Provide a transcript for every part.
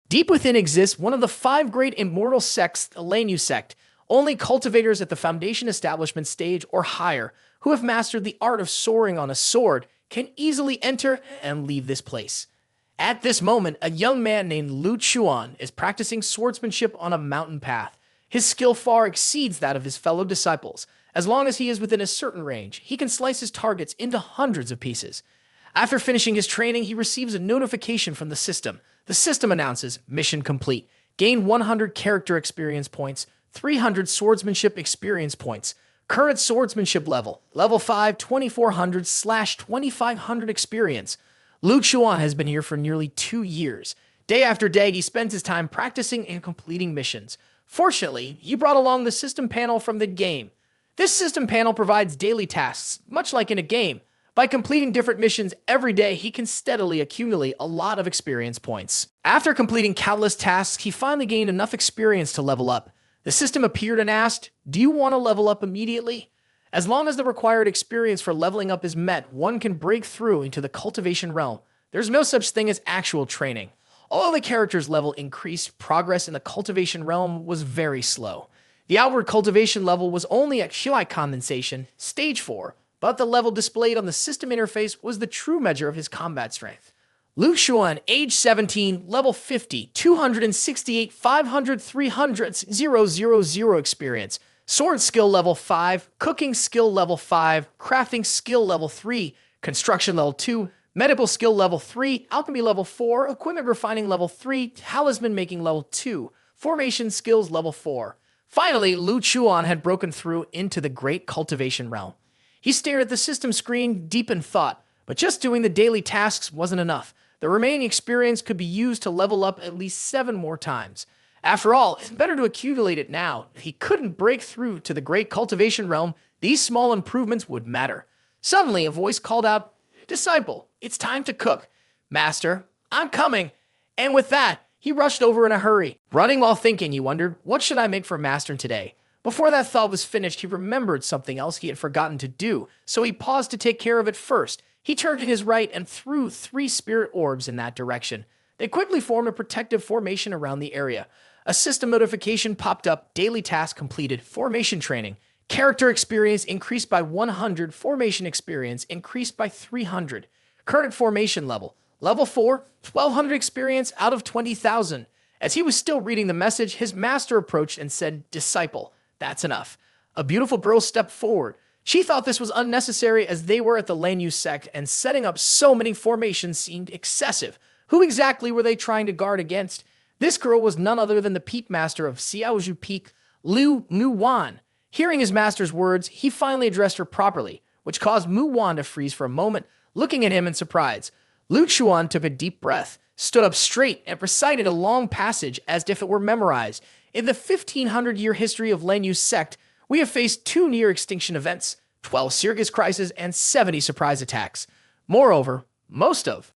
Deep within exists one of the 5 great immortal sects, the Lan Yue Sect. Only cultivators at the foundation establishment stage or higher who have mastered the art of soaring on a sword can easily enter and leave this place. At this moment, a young man named Lu Chuan is practicing swordsmanship on a mountain path. His skill far exceeds that of his fellow disciples. As long as he is within a certain range, he can slice his targets into hundreds of pieces. After finishing his training, he receives a notification from the system. The system announces, mission complete. Gain 100 character experience points, 300 swordsmanship experience points. Current swordsmanship level, level 5, 2400/2500 experience. Lu Chuan has been here for nearly 2 years. Day after day, he spends his time practicing and completing missions. Fortunately, he brought along the system panel from the game. This system panel provides daily tasks, much like in a game. By completing different missions every day, he can steadily accumulate a lot of experience points. After completing countless tasks, he finally gained enough experience to level up. The system appeared and asked, "Do you want to level up immediately?" As long as the required experience for leveling up is met, one can break through into the cultivation realm. There's no such thing as actual training. Although the character's level increased, progress in the cultivation realm was very slow. The outward cultivation level was only at Shui condensation, stage 4, but the level displayed on the system interface was the true measure of his combat strength. Lu Chuan, age 17, level 50, 268, 500, 300, 000 experience. Sword skill level 5, cooking skill level 5, crafting skill level 3, construction level 2, medical skill level 3, alchemy level 4, equipment refining level 3, talisman making level 2, formation skills level 4. Finally, Lu Chuan had broken through into the great cultivation realm. He stared at the system screen deep in thought, but just doing the daily tasks wasn't enough. The remaining experience could be used to level up at least 7 more times. After all, it's better to accumulate it now. If he couldn't break through to the great cultivation realm, these small improvements would matter. Suddenly, a voice called out, "Disciple, it's time to cook." "Master, I'm coming." And with that, he rushed over in a hurry. Running while thinking, he wondered, what should I make for Master today? Before that thought was finished, he remembered something else he had forgotten to do, so he paused to take care of it first. He turned to his right and threw 3 spirit orbs in that direction. They quickly formed a protective formation around the area. A system notification popped up, daily task completed, formation training. Character experience increased by 100, formation experience increased by 300. Current formation level, level 4, 1200 experience out of 20,000. As he was still reading the message, his master approached and said, "Disciple, that's enough." A beautiful girl stepped forward. She thought this was unnecessary as they were at the Lan Yue Sect and setting up so many formations seemed excessive. Who exactly were they trying to guard against? This girl was none other than the peak master of Xiao Zhu Peak, Lu Chuan. Hearing his master's words, he finally addressed her properly, which caused Mu Wan to freeze for a moment, looking at him in surprise. Lu Chuan took a deep breath, stood up straight, and recited a long passage as if it were memorized. In the 1500-year history of Lan Yue Sect, we have faced 2 near-extinction events, 12 serious crises, and 70 surprise attacks. Moreover,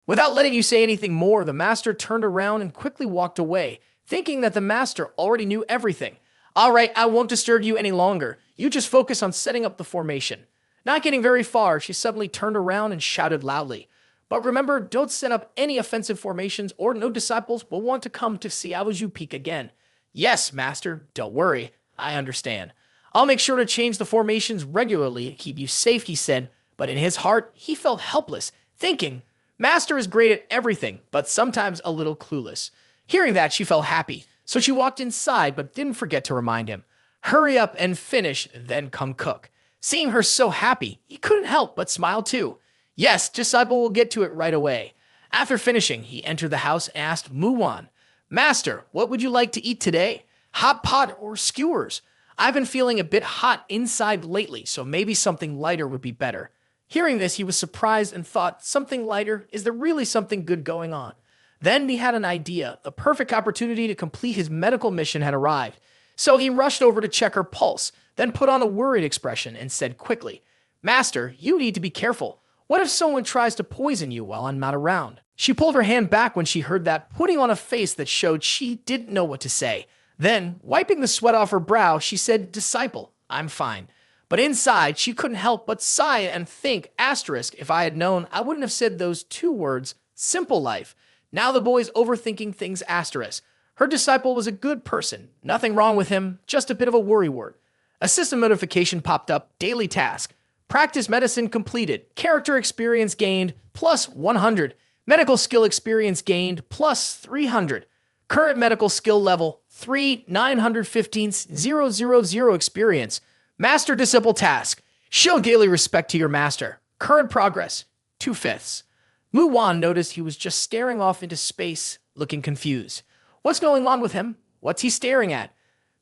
without letting you say anything more, the master turned around and quickly walked away, thinking that the master already knew everything. "All right, I won't disturb you any longer. You just focus on setting up the formation." Not getting very far, she suddenly turned around and shouted loudly, "But remember, don't set up any offensive formations or no disciples will want to come to Xiao Zhu Peak again." "Yes, master, don't worry. I understand. I'll make sure to change the formations regularly to keep you safe," he said, but in his heart, he felt helpless, thinking, "Master is great at everything, but sometimes a little clueless." Hearing that, she felt happy, so she walked inside but didn't forget to remind him, "Hurry up and finish, then come cook." Seeing her so happy, he couldn't help but smile too. "Yes, disciple will get to it right away." After finishing, he entered the house and asked Mu Wan, "Master, what would you like to eat today? Hot pot or skewers? I've been feeling a bit hot inside lately, so maybe something lighter would be better." Hearing this, he was surprised and thought, something lighter? Is there really something good going on? Then he had an idea. The perfect opportunity to complete his medical mission had arrived. So he rushed over to check her pulse, then put on a worried expression and said quickly, "Master, you need to be careful. What if someone tries to poison you while I'm not around?" She pulled her hand back when she heard that, putting on a face that showed she didn't know what to say. Then, wiping the sweat off her brow, she said, "Disciple, I'm fine." But inside, she couldn't help but sigh and think, *, if I had known, I wouldn't have said those 2 words, simple life. Now the boy's overthinking things asterisk. Her disciple was a good person. Nothing wrong with him, just a bit of a worrywart. A system notification popped up, daily task. Practice medicine completed. Character experience gained, plus 100. Medical skill experience gained, plus 300. Current medical skill level, 3, 915,000 experience. Master disciple task. Show daily respect to your master. Current progress, 2/5. Lu Chuan noticed he was just staring off into space, looking confused. What's going on with him? What's he staring at?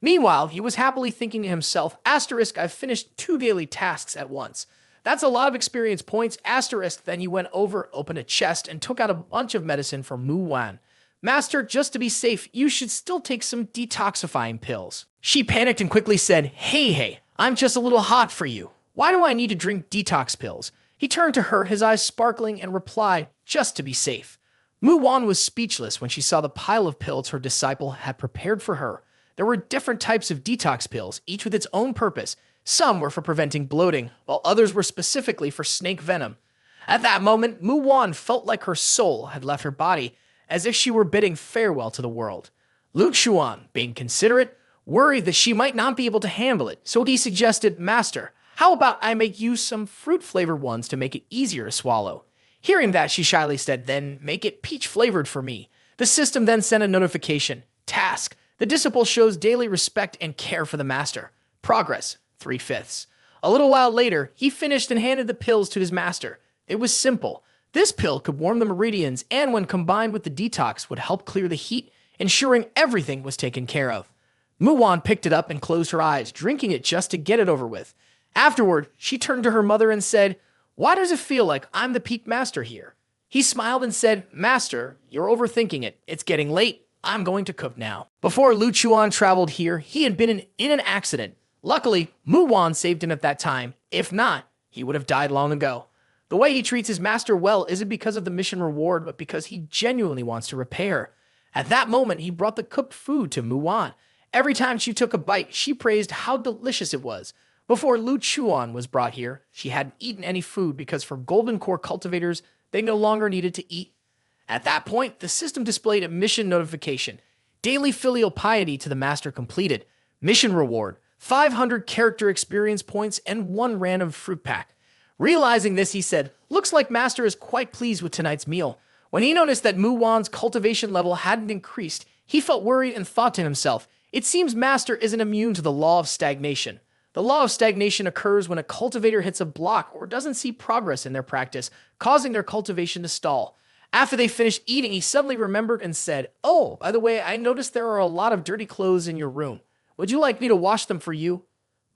Meanwhile, he was happily thinking to himself, asterisk, I've finished 2 daily tasks at once. That's a lot of experience points, asterisk. Then he went over, opened a chest, and took out a bunch of medicine from Lu Chuan. Master, just to be safe, you should still take some detoxifying pills. She panicked and quickly said, Hey, I'm just a little hot for you. Why do I need to drink detox pills? He turned to her, his eyes sparkling, and replied, just to be safe. Lu Chuan was speechless when she saw the pile of pills her disciple had prepared for her. There were different types of detox pills, each with its own purpose. Some were for preventing bloating, while others were specifically for snake venom. At that moment, Lu Chuan felt like her soul had left her body, as if she were bidding farewell to the world. Lu Chuan, being considerate, worried that she might not be able to handle it, so he suggested, Master, how about I make you some fruit-flavored ones to make it easier to swallow? Hearing that, she shyly said, then make it peach-flavored for me. The system then sent a notification. Task. The disciple shows daily respect and care for the master. Progress, 3/5. A little while later, he finished and handed the pills to his master. It was simple. This pill could warm the meridians and when combined with the detox would help clear the heat, ensuring everything was taken care of. Lu Chuan picked it up and closed her eyes, drinking it just to get it over with. Afterward, she turned to her mother and said, Why does it feel like I'm the peak master here? He smiled and said, Master, you're overthinking it. It's getting late. I'm going to cook now. Before Lu Chuan traveled here, he had been in an accident. Luckily, Lu Chuan saved him at that time. If not, he would have died long ago. The way he treats his master well isn't because of the mission reward, but because he genuinely wants to repair. At that moment, he brought the cooked food to Lu Chuan. Every time she took a bite, she praised how delicious it was. Before Lu Chuan was brought here, she hadn't eaten any food because for golden core cultivators, they no longer needed to eat. At that point, the system displayed a mission notification. Daily filial piety to the master completed. Mission reward, 500 character experience points and 1 random fruit pack. Realizing this, he said, looks like master is quite pleased with tonight's meal. When he noticed that Lu Chuan's cultivation level hadn't increased, he felt worried and thought to himself, it seems master isn't immune to the law of stagnation. The law of stagnation occurs when a cultivator hits a block or doesn't see progress in their practice, causing their cultivation to stall. After they finished eating, he suddenly remembered and said, Oh, by the way, I noticed there are a lot of dirty clothes in your room. Would you like me to wash them for you?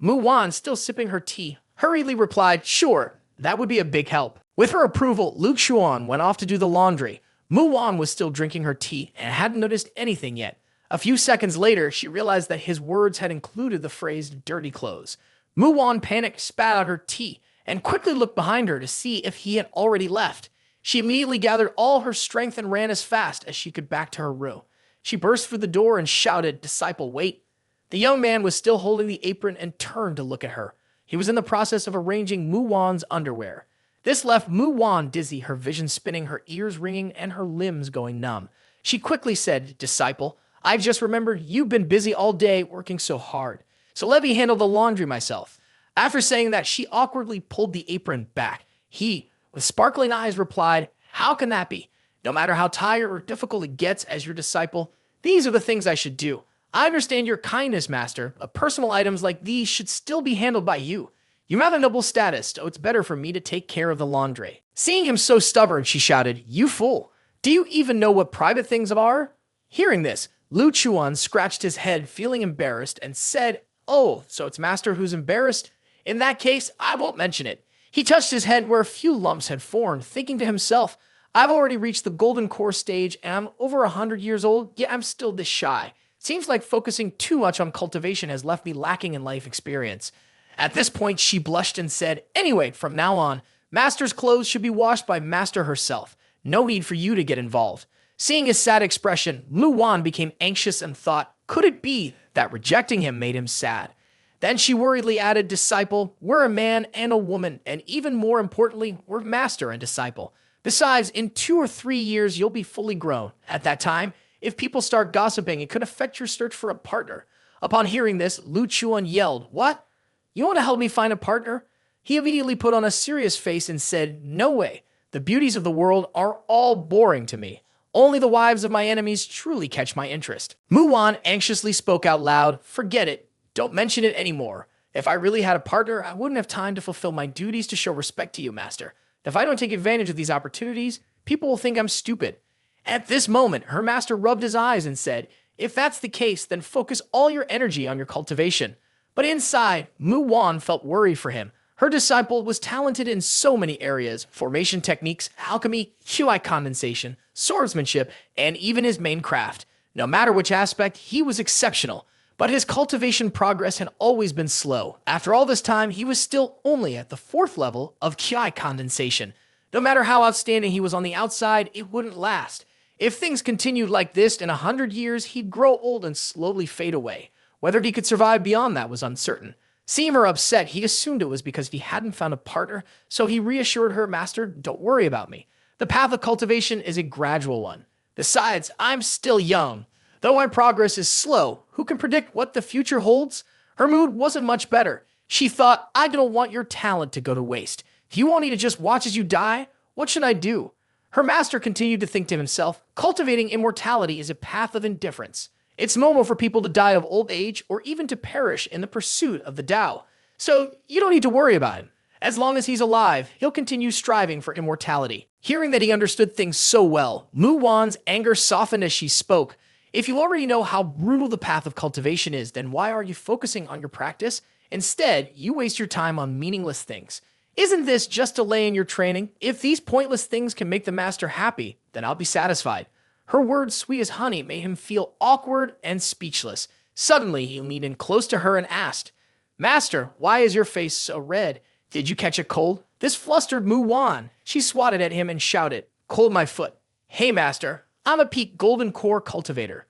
Lu Chuan, still sipping her tea, hurriedly replied, Sure, that would be a big help. With her approval, Lu Chuan went off to do the laundry. Lu Chuan was still drinking her tea and hadn't noticed anything yet. A few seconds later, she realized that his words had included the phrase dirty clothes. Lu Chuan panicked, spat out her tea, and quickly looked behind her to see if he had already left. She immediately gathered all her strength and ran as fast as she could back to her room. She burst through the door and shouted, Disciple, wait. The young man was still holding the apron and turned to look at her. He was in the process of arranging Lu Chuan's underwear. This left Lu Chuan dizzy, her vision spinning, her ears ringing, and her limbs going numb. She quickly said, Disciple, I've just remembered you've been busy all day working so hard. So let me handle the laundry myself. After saying that, she awkwardly pulled the apron back. He, with sparkling eyes, replied, How can that be? No matter how tired or difficult it gets as your disciple, these are the things I should do. I understand your kindness, master, but personal items like these should still be handled by you. You have a noble status, so it's better for me to take care of the laundry. Seeing him so stubborn, she shouted, You fool! Do you even know what private things are? Hearing this, Lu Chuan scratched his head, feeling embarrassed, and said, Oh, so it's master who's embarrassed? In that case, I won't mention it. He touched his head where a few lumps had formed, thinking to himself, I've already reached the golden core stage and I'm over 100 years old, yet I'm still this shy. Seems like focusing too much on cultivation has left me lacking in life experience. At this point, she blushed and said, Anyway, from now on, master's clothes should be washed by master herself. No need for you to get involved. Seeing his sad expression, Lu Chuan became anxious and thought, could it be that rejecting him made him sad? Then she worriedly added, Disciple, we're a man and a woman, and even more importantly, we're master and disciple. Besides, in 2 or 3 years, you'll be fully grown. At that time, if people start gossiping, it could affect your search for a partner. Upon hearing this, Lu Chuan yelled, "What? You want to help me find a partner?" He immediately put on a serious face and said, "No way. The beauties of the world are all boring to me. Only the wives of my enemies truly catch my interest." Mu Wan anxiously spoke out loud, "Forget it. Don't mention it anymore. If I really had a partner, I wouldn't have time to fulfill my duties to show respect to you, master. If I don't take advantage of these opportunities, people will think I'm stupid." At this moment, her master rubbed his eyes and said, "If that's the case, then focus all your energy on your cultivation." But inside, Mu Wan felt worry for him. Her disciple was talented in so many areas: formation techniques, alchemy, QI condensation, swordsmanship, and even his main craft. No matter which aspect, he was exceptional. But his cultivation progress had always been slow. After all this time, he was still only at the 4th level of QI condensation. No matter how outstanding he was on the outside, it wouldn't last. If things continued like this, in 100 years, he'd grow old and slowly fade away. Whether he could survive beyond that was uncertain. Seeing her upset, he assumed it was because he hadn't found a partner, so he reassured her, "Master, don't worry about me. The path of cultivation is a gradual one. Besides, I'm still young. Though my progress is slow, who can predict what the future holds?" Her mood wasn't much better. She thought, "I don't want your talent to go to waste. Do you want me to just watch as you die? What should I do?" Her master continued to think to himself, "Cultivating immortality is a path of indifference. It's normal for people to die of old age or even to perish in the pursuit of the Tao. So you don't need to worry about him. As long as he's alive, he'll continue striving for immortality." Hearing that he understood things so well, Mu Wan's anger softened as she spoke. "If you already know how brutal the path of cultivation is, then why are you focusing on your practice? Instead, you waste your time on meaningless things. Isn't this just delay in your training? If these pointless things can make the master happy, then I'll be satisfied." Her words, sweet as honey, made him feel awkward and speechless. Suddenly, he leaned in close to her and asked, "Master, why is your face so red? Did you catch a cold?" This flustered Mu Wan. She swatted at him and shouted, "Cold my foot. Hey, master, I'm a peak golden core cultivator."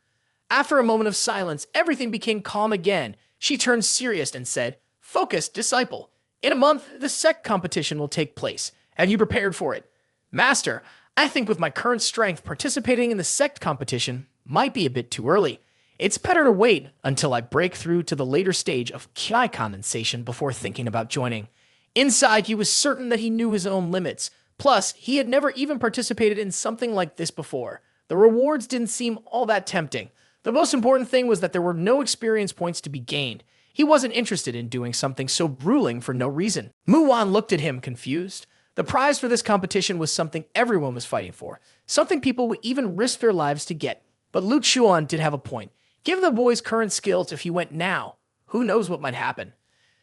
After a moment of silence, everything became calm again. She turned serious and said, "Focus, disciple. In a month, the sect competition will take place. Have you prepared for it?" "Master, I think with my current strength, participating in the sect competition might be a bit too early. It's better to wait until I break through to the later stage of Ki condensation before thinking about joining." Inside, he was certain that he knew his own limits. Plus, he had never even participated in something like this before. The rewards didn't seem all that tempting. The most important thing was that there were no experience points to be gained. He wasn't interested in doing something so grueling for no reason. Mu Wan looked at him, confused. The prize for this competition was something everyone was fighting for, something people would even risk their lives to get. But Lu Chuan did have a point. Given the boy's current skills, if he went now, who knows what might happen?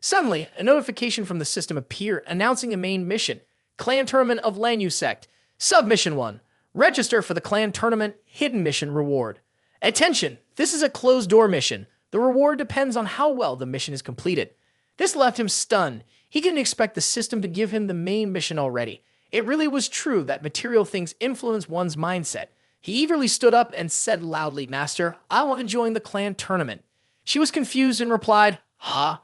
Suddenly, a notification from the system appeared announcing a main mission: Clan Tournament of Lan Yue Sect. Submission 1. Register for the Clan Tournament Hidden Mission Reward. Attention! This is a closed-door mission. The reward depends on how well the mission is completed. This left him stunned. He didn't expect the system to give him the main mission already. It really was true that material things influence one's mindset. He eagerly stood up and said loudly, "Master, I want to join the clan tournament." She was confused and replied, "Huh?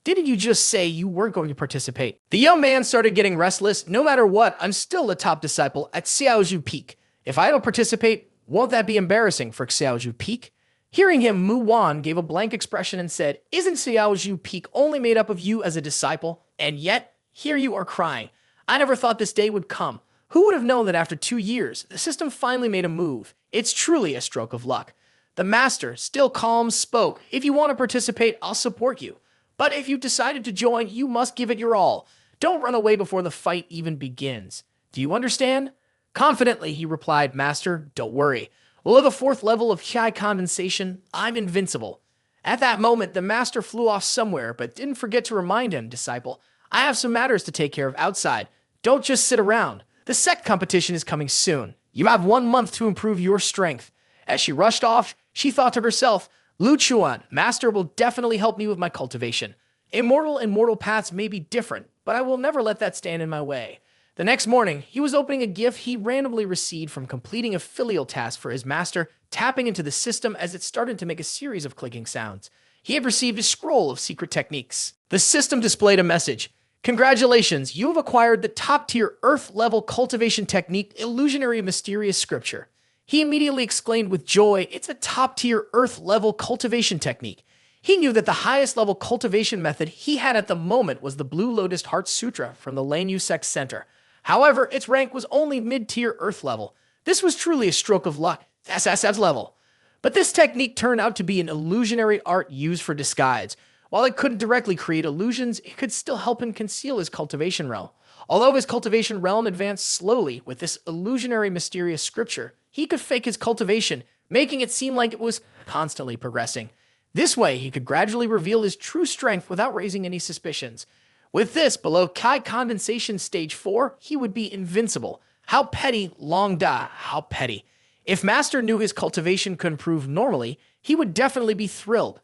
Didn't you just say you weren't going to participate?" The young man started getting restless. "No matter what, I'm still the top disciple at Xiao Zhu Peak. If I don't participate, won't that be embarrassing for Xiao Zhu Peak?" Hearing him, Mu Wan gave a blank expression and said, "Isn't Xiao Zhu Peak only made up of you as a disciple? And yet, here you are crying. I never thought this day would come. Who would have known that after 2 years, the system finally made a move? It's truly a stroke of luck." The master, still calm, spoke, "If you want to participate, I'll support you. But if you decided to join, you must give it your all. Don't run away before the fight even begins. Do you understand?" Confidently, he replied, "Master, don't worry. Below the 4th level of Ki condensation, I'm invincible." At that moment, the master flew off somewhere, but didn't forget to remind him, "Disciple, I have some matters to take care of outside. Don't just sit around. The sect competition is coming soon. You have 1 month to improve your strength." As she rushed off, she thought to herself, "Lu Chuan, master will definitely help me with my cultivation. Immortal and mortal paths may be different, but I will never let that stand in my way." The next morning, he was opening a gift he randomly received from completing a filial task for his master, tapping into the system as it started to make a series of clicking sounds. He had received a scroll of secret techniques. The system displayed a message: Congratulations, you have acquired the top-tier Earth-level cultivation technique, illusionary mysterious scripture. He immediately exclaimed with joy, it's a top-tier Earth-level cultivation technique. He knew that the highest-level cultivation method he had at the moment was the Blue Lotus Heart Sutra from the Lan Yue Sect Center. However, its rank was only mid-tier Earth level. This was truly a stroke of luck, SSS level. But this technique turned out to be an illusionary art used for disguise. While it couldn't directly create illusions, it could still help him conceal his cultivation realm. Although his cultivation realm advanced slowly with this illusionary mysterious scripture, he could fake his cultivation, making it seem like it was constantly progressing. This way, he could gradually reveal his true strength without raising any suspicions. With this, below Kai Condensation Stage 4, he would be invincible. How petty, Long Da, how petty. If Master knew his cultivation could improve normally, he would definitely be thrilled.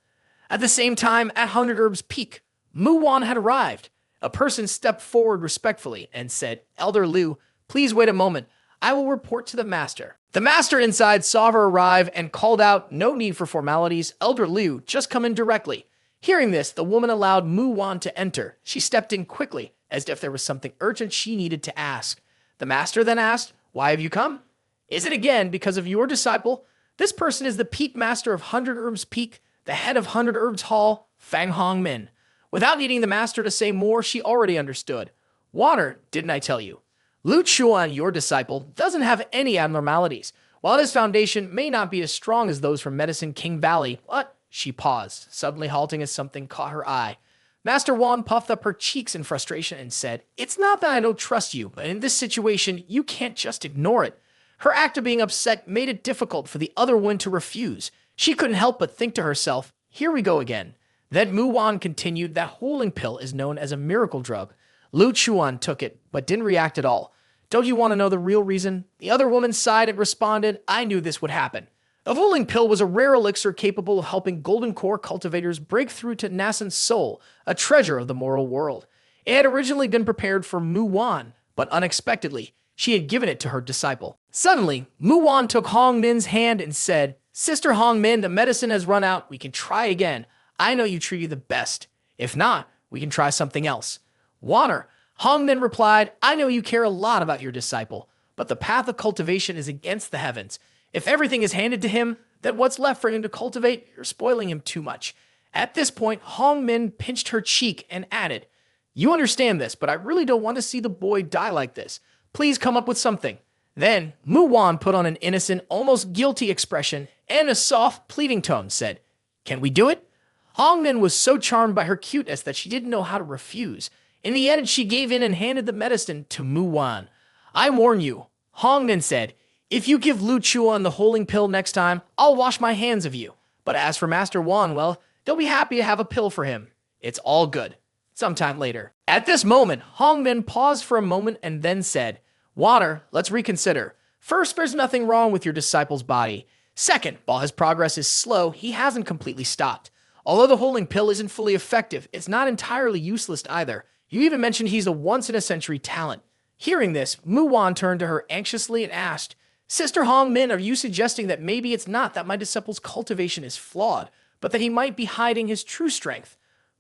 At the same time, at 100 Herbs Peak, Mu Wan had arrived. A person stepped forward respectfully and said, Elder Lu, please wait a moment. I will report to the Master. The Master inside saw her arrive and called out, no need for formalities, Elder Lu, just come in directly. Hearing this, the woman allowed Mu Wan to enter. She stepped in quickly, as if there was something urgent she needed to ask. The Master then asked, why have you come? Is it again because of your disciple? This person is the Peak Master of 100 Herbs Peak, the head of 100 Herbs Hall, Fang Hong Min. Without needing the Master to say more, she already understood. Water, didn't I tell you? Lu Chuan, your disciple, doesn't have any abnormalities. While his foundation may not be as strong as those from Medicine King Valley, but she paused, suddenly halting as something caught her eye. Master Wan puffed up her cheeks in frustration and said, it's not that I don't trust you, but in this situation, you can't just ignore it. Her act of being upset made it difficult for the other one to refuse. She couldn't help but think to herself, here we go again. Then Mu Wan continued that holding pill is known as a miracle drug. Lu Chuan took it, but didn't react at all. Don't you want to know the real reason? The other woman sighed and responded, I knew this would happen. The holding pill was a rare elixir capable of helping golden core cultivators break through to nascent soul, a treasure of the moral world. It had originally been prepared for Mu Wan, but unexpectedly, she had given it to her disciple. Suddenly, Mu Wan took Hong Min's hand and said, Sister Hong Min, the medicine has run out. We can try again. I know you treat you the best. If not, we can try something else. Water. Hong Min replied, I know you care a lot about your disciple, but the path of cultivation is against the heavens. If everything is handed to him, then what's left for him to cultivate? You're spoiling him too much. At this point, Hong Min pinched her cheek and added, you understand this, but I really don't want to see the boy die like this. Please come up with something. Then, Mu Wan put on an innocent, almost guilty expression and a soft, pleading tone said, can we do it? Hong Min was so charmed by her cuteness that she didn't know how to refuse. In the end, she gave in and handed the medicine to Mu Wan. I warn you, Hong Min said, if you give Lu Chuan the holding pill next time, I'll wash my hands of you. But as for Master Wan, well, they'll be happy to have a pill for him. It's all good. Sometime later. At this moment, Hong Min paused for a moment and then said, Water, let's reconsider. First, there's nothing wrong with your disciple's body. Second, while his progress is slow, he hasn't completely stopped. Although the holding pill isn't fully effective, it's not entirely useless either. You even mentioned he's a once-in-a-century talent. Hearing this, Mu Wan turned to her anxiously and asked, Sister Hong Min, are you suggesting that maybe it's not that my disciple's cultivation is flawed, but that he might be hiding his true strength?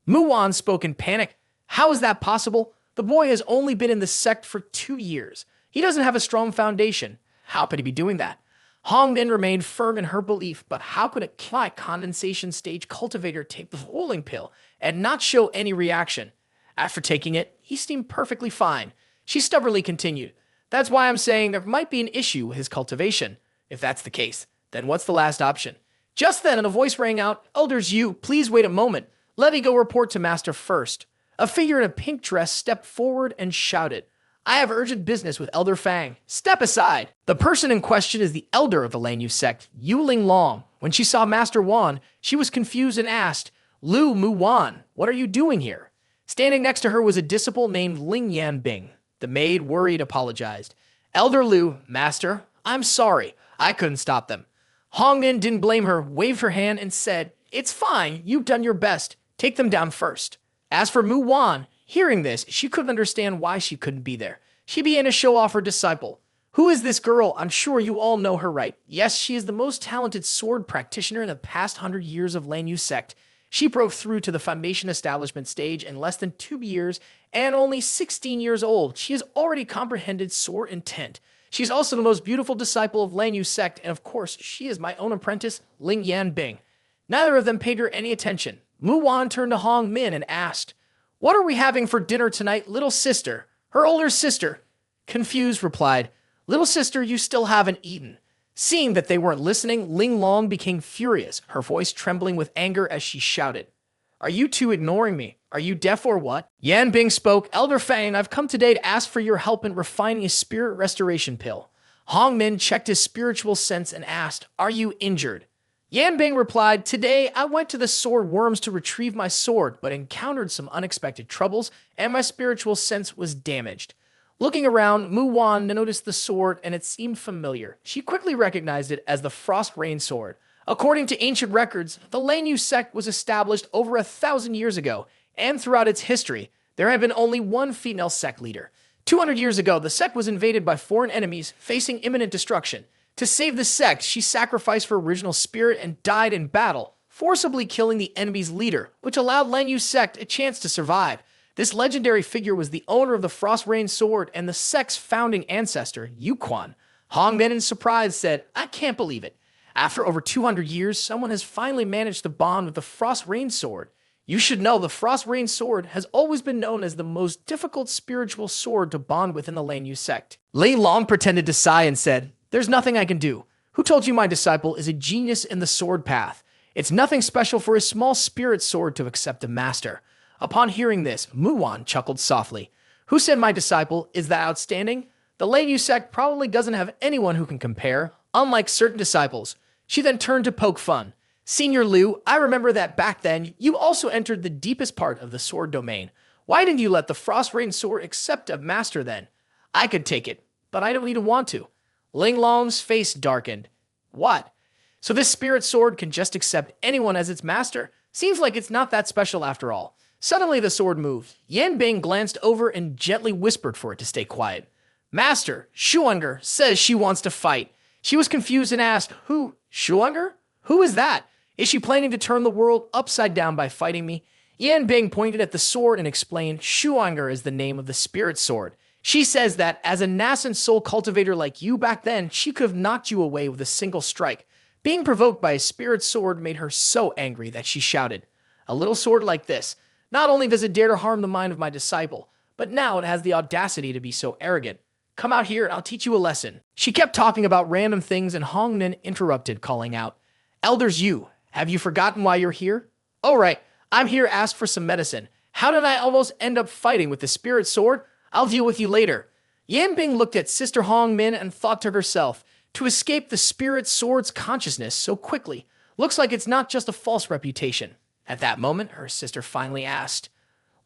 Mu Wan spoke in panic. How is that possible? The boy has only been in the sect for 2 years. He doesn't have a strong foundation. How could he be doing that? Hong Min remained firm in her belief, but how could a Kai Condensation Stage cultivator take the holding pill and not show any reaction? After taking it, he seemed perfectly fine. She stubbornly continued, that's why I'm saying there might be an issue with his cultivation. If that's the case, then what's the last option? Just then, a voice rang out, Elders Yu, please wait a moment. Let me go report to Master first. A figure in a pink dress stepped forward and shouted, I have urgent business with Elder Fang. Step aside. The person in question is the elder of the Lan Yue Sect, Yuling Long. When she saw Master Wan, she was confused and asked, Lu Mu Wan, what are you doing here? Standing next to her was a disciple named Ling Yan Bing. The maid, worried, apologized. Elder Lu, Master, I'm sorry. I couldn't stop them. Hong Min didn't blame her, waved her hand, and said, It's fine. You've done your best. Take them down first. As for Mu Wan, hearing this, she couldn't understand why she couldn't be there. She began to show off her disciple. Who is this girl? I'm sure you all know her, right? Yes, she is the most talented sword practitioner in the past 100 years of Lan Yue Sect. She broke through to the foundation establishment stage in less than 2 years, and only 16 years old, she has already comprehended sword intent. She's also the most beautiful disciple of Lan Yue Sect, and of course, she is my own apprentice, Ling Yanbing. Neither of them paid her any attention. Mu Wan turned to Hong Min and asked, "What are we having for dinner tonight, little sister?" Her older sister, confused, replied, "Little sister, you still haven't eaten." Seeing that they weren't listening, Ling Long became furious, her voice trembling with anger as she shouted, "Are you two ignoring me? Are you deaf or what?" Yan Bing spoke, "Elder Fang, I've come today to ask for your help in refining a spirit restoration pill." Hong Min checked his spiritual sense and asked, "Are you injured?" Yan Bing replied, "Today I went to the sword worms to retrieve my sword, but encountered some unexpected troubles, and my spiritual sense was damaged." Looking around, Mu Wan noticed the sword, and it seemed familiar. She quickly recognized it as the Frost Rain Sword. According to ancient records, the Lan Yue Sect was established over 1,000 years ago, and throughout its history, there had been only one female sect leader. 200 years ago, the sect was invaded by foreign enemies, facing imminent destruction. To save the sect, she sacrificed her original spirit and died in battle, forcibly killing the enemy's leader, which allowed Lan Yue Sect a chance to survive. This legendary figure was the owner of the Frost Rain Sword and the sect's founding ancestor, Lu Chuan. Hong Min, in surprise, said, "I can't believe it. After over 200 years, someone has finally managed to bond with the Frost Rain Sword. You should know the Frost Rain Sword has always been known as the most difficult spiritual sword to bond with in the Lan Yue Sect." Lei Long pretended to sigh and said, "There's nothing I can do. Who told you my disciple is a genius in the sword path? It's nothing special for a small spirit sword to accept a master." Upon hearing this, Mu Wan chuckled softly. "Who said my disciple is that outstanding? The Lan Yue Sect probably doesn't have anyone who can compare, unlike certain disciples." She then turned to poke fun. "Senior Liu, I remember that back then, you also entered the deepest part of the sword domain. Why didn't you let the Frost Rain Sword accept a master then? I could take it, but I don't even want to." Ling Long's face darkened. "What? So this spirit sword can just accept anyone as its master? Seems like it's not that special after all." Suddenly the sword moved. Yan Bing glanced over and gently whispered for it to stay quiet. "Master, Shuanger says she wants to fight." She was confused and asked, "Who? Shuanger? Who is that? Is she planning to turn the world upside down by fighting me?" Yan Bing pointed at the sword and explained, "Shuanger is the name of the spirit sword. She says that as a nascent soul cultivator like you back then, she could have knocked you away with a single strike. Being provoked by a spirit sword made her so angry that she shouted, 'A little sword like this. Not only does it dare to harm the mind of my disciple, but now it has the audacity to be so arrogant. Come out here and I'll teach you a lesson.'" She kept talking about random things and Hong Min interrupted, calling out, "Elders Yu, have you forgotten why you're here?" "Oh right, I'm here to ask for some medicine. How did I almost end up fighting with the spirit sword? I'll deal with you later." Yan Bing looked at Sister Hong Min and thought to herself, to escape the spirit sword's consciousness so quickly, looks like it's not just a false reputation. At that moment, her sister finally asked,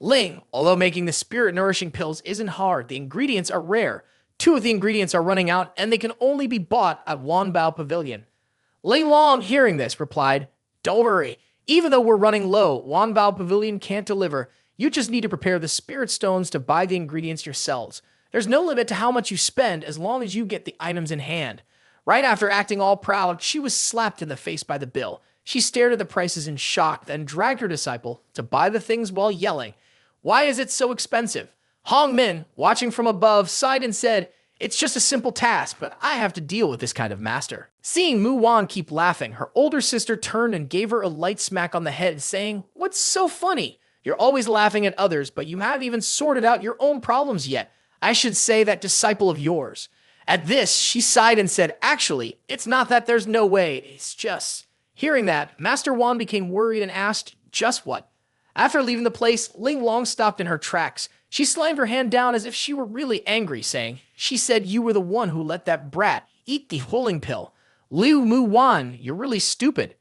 "Ling, although making the spirit-nourishing pills isn't hard, the ingredients are rare. 2 of the ingredients are running out, and they can only be bought at Wanbao Pavilion." Lei Long, hearing this, replied, "Don't worry. Even though we're running low, Wanbao Pavilion can't deliver. You just need to prepare the spirit stones to buy the ingredients yourselves. There's no limit to how much you spend as long as you get the items in hand." Right after acting all proud, she was slapped in the face by the bill. She stared at the prices in shock, then dragged her disciple to buy the things while yelling, "Why is it so expensive?" Hong Min, watching from above, sighed and said, "It's just a simple task, but I have to deal with this kind of master." Seeing Mu Wan keep laughing, her older sister turned and gave her a light smack on the head, saying, "What's so funny? You're always laughing at others, but you haven't even sorted out your own problems yet. I should say that disciple of yours." At this, she sighed and said, "Actually, it's not that there's no way, it's just..." Hearing that, Master Wan became worried and asked, "Just what?" After leaving the place, Ling Long stopped in her tracks. She slammed her hand down as if she were really angry, saying, "She said you were the one who let that brat eat the holding pill. Liu Mu Wan, you're really stupid."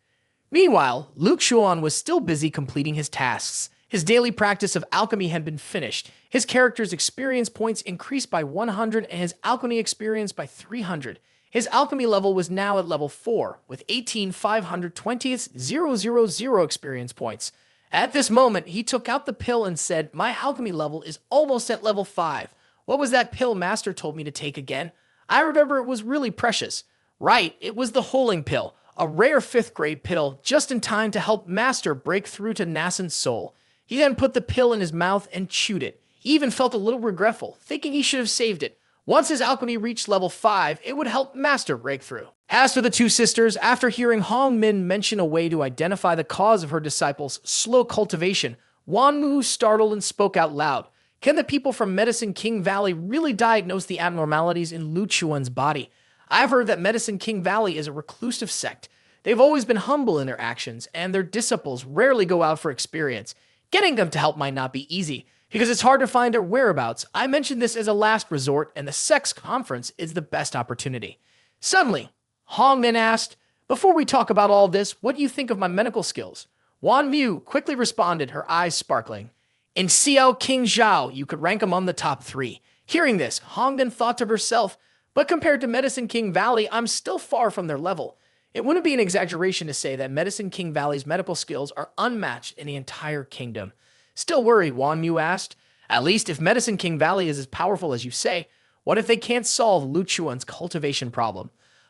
Meanwhile, Lu Chuan was still busy completing his tasks. His daily practice of alchemy had been finished. His character's experience points increased by 100 and his alchemy experience by 300. His alchemy level was now at level 4, with 18,520,000 experience points. At this moment, he took out the pill and said, "My alchemy level is almost at level 5. What was that pill Master told me to take again? I remember it was really precious." "Right, it was the holding pill. a rare 5th grade pill just in time to help Master break through to nascent soul. He then put the pill in his mouth and chewed it. He even felt a little regretful, thinking he should have saved it. Once his alchemy reached level 5, it would help Master break through. As for the two sisters, after hearing Hong Min mention a way to identify the cause of her disciples' slow cultivation, Wan Mu startled and spoke out loud. Can the people from Medicine King Valley really diagnose the abnormalities in Lu Chuan's body? I've heard that Medicine King Valley is a reclusive sect. They've always been humble in their actions, and their disciples rarely go out for experience. Getting them to help might not be easy, because it's hard to find their whereabouts. I mentioned this as a last resort, and the sects conference is the best opportunity. Suddenly, Hong Min asked, "Before we talk about all this, what do you think of my medical skills?" Wan Mu quickly responded, her eyes sparkling. "In Xiao King Zhao, you could rank among the top 3. Hearing this, Hong then thought to herself, but compared to Medicine King Valley, I'm still far from their level. It wouldn't be an exaggeration to say that Medicine King Valley's medical skills are unmatched in the entire kingdom. Still worried, Wan Mu asked, "At least if Medicine King Valley is as powerful as you say, what if they can't solve Lu Chuan's cultivation problem?"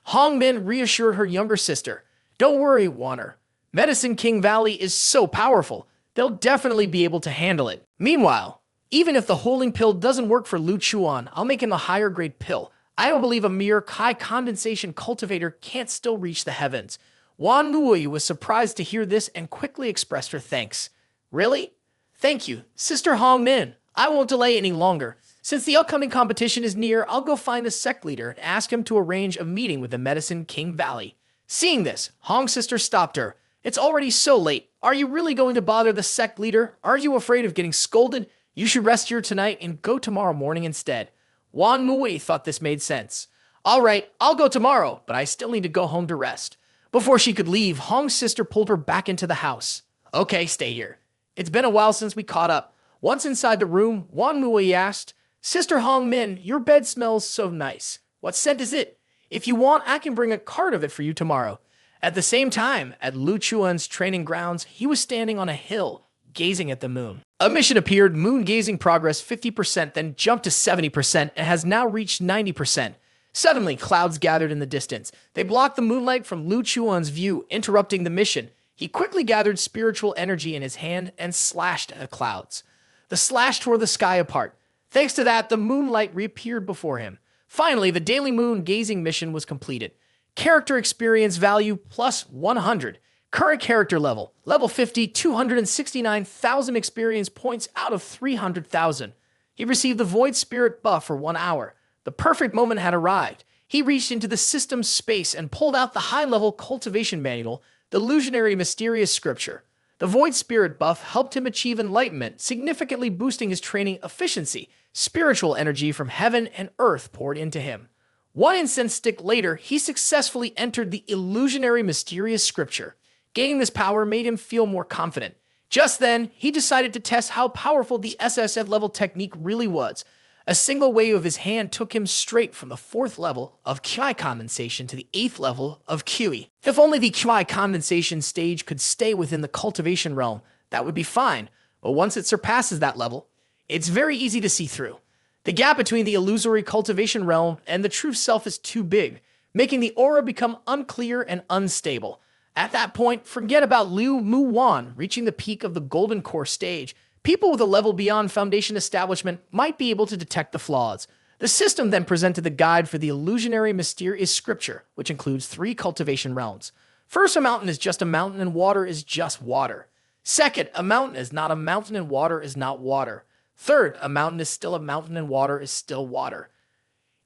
Hong Min reassured her younger sister, "Don't worry, Wanner. Medicine King Valley is so powerful, they'll definitely be able to handle it. Meanwhile, even if the holding pill doesn't work for Lu Chuan, I'll make him a higher grade pill. I don't believe a mere high condensation cultivator can't still reach the heavens." Wan Mui was surprised to hear this and quickly expressed her thanks. "Really? Thank you, Sister Hong Min. I won't delay any longer. Since the upcoming competition is near, I'll go find the sect leader and ask him to arrange a meeting with the Medicine King Valley." Seeing this, Hong's sister stopped her. "It's already so late. Are you really going to bother the sect leader? Aren't you afraid of getting scolded? You should rest here tonight and go tomorrow morning instead." Wan Mui thought this made sense. "All right, I'll go tomorrow, but I still need to go home to rest." Before she could leave, Hong's sister pulled her back into the house. "Okay, stay here. It's been a while since we caught up." Once inside the room, Wan Mui asked, "Sister Hong Min, your bed smells so nice. What scent is it? If you want, I can bring a cart of it for you tomorrow." At the same time, at Lu Chuan's training grounds, he was standing on a hill, gazing at the moon. A mission appeared, moon gazing progress 50%, then jumped to 70% and has now reached 90%. Suddenly, clouds gathered in the distance. They blocked the moonlight from Lu Chuan's view, interrupting the mission. He quickly gathered spiritual energy in his hand and slashed at the clouds. The slash tore the sky apart. Thanks to that, the moonlight reappeared before him. Finally, the daily moon gazing mission was completed. Character experience value plus 100. Current character level, level 50, 269,000 experience points out of 300,000. He received the Void Spirit buff for 1 hour. The perfect moment had arrived. He reached into the system's space and pulled out the high-level cultivation manual, the illusionary mysterious scripture. The Void Spirit buff helped him achieve enlightenment, significantly boosting his training efficiency. Spiritual energy from heaven and earth poured into him. 1 incense stick later, he successfully entered the illusionary mysterious scripture. Gaining this power made him feel more confident. Just then, he decided to test how powerful the SSF level technique really was. A single wave of his hand took him straight from the 4th level of Qi condensation to the 8th level of Qi. If only the Qi condensation stage could stay within the cultivation realm, that would be fine. But once it surpasses that level, it's very easy to see through. The gap between the illusory cultivation realm and the true self is too big, making the aura become unclear and unstable. At that point, forget about Liu Mu Wan reaching the peak of the Golden Core stage. People with a level beyond Foundation Establishment might be able to detect the flaws. The system then presented the guide for the illusionary mysterious scripture, which includes 3 cultivation realms. First, a mountain is just a mountain and water is just water. Second, a mountain is not a mountain and water is not water. Third, a mountain is still a mountain and water is still water.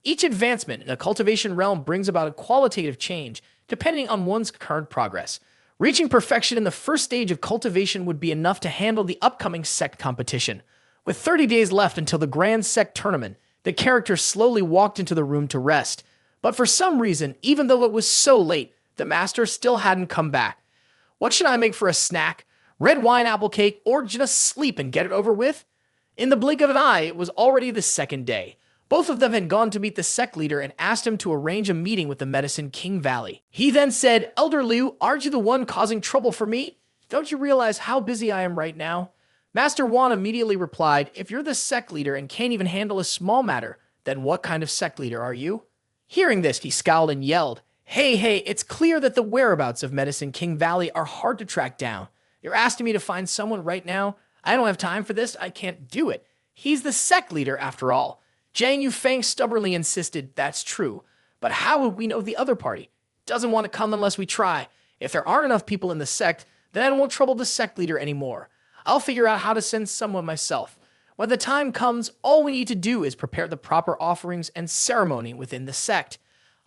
Each advancement in a cultivation realm brings about a qualitative change, depending on one's current progress. Reaching perfection in the first stage of cultivation would be enough to handle the upcoming sect competition. With 30 days left until the Grand Sect Tournament, the character slowly walked into the room to rest. But for some reason, even though it was so late, the master still hadn't come back. What should I make for a snack? Red wine apple cake, or just sleep and get it over with? In the blink of an eye, it was already the 2nd day. Both of them had gone to meet the sect leader and asked him to arrange a meeting with the Medicine King Valley. He then said, "Elder Liu, aren't you the one causing trouble for me? Don't you realize how busy I am right now?" Master Wan immediately replied, "If you're the sect leader and can't even handle a small matter, then what kind of sect leader are you?" Hearing this, he scowled and yelled, Hey, it's clear that the whereabouts of Medicine King Valley are hard to track down. You're asking me to find someone right now? I don't have time for this. I can't do it. He's the sect leader after all. Zhang Yufeng stubbornly insisted that's true. But how would we know the other party? Doesn't want to come unless we try. If there aren't enough people in the sect, then I won't trouble the sect leader anymore. I'll figure out how to send someone myself. When the time comes, all we need to do is prepare the proper offerings and ceremony within the sect.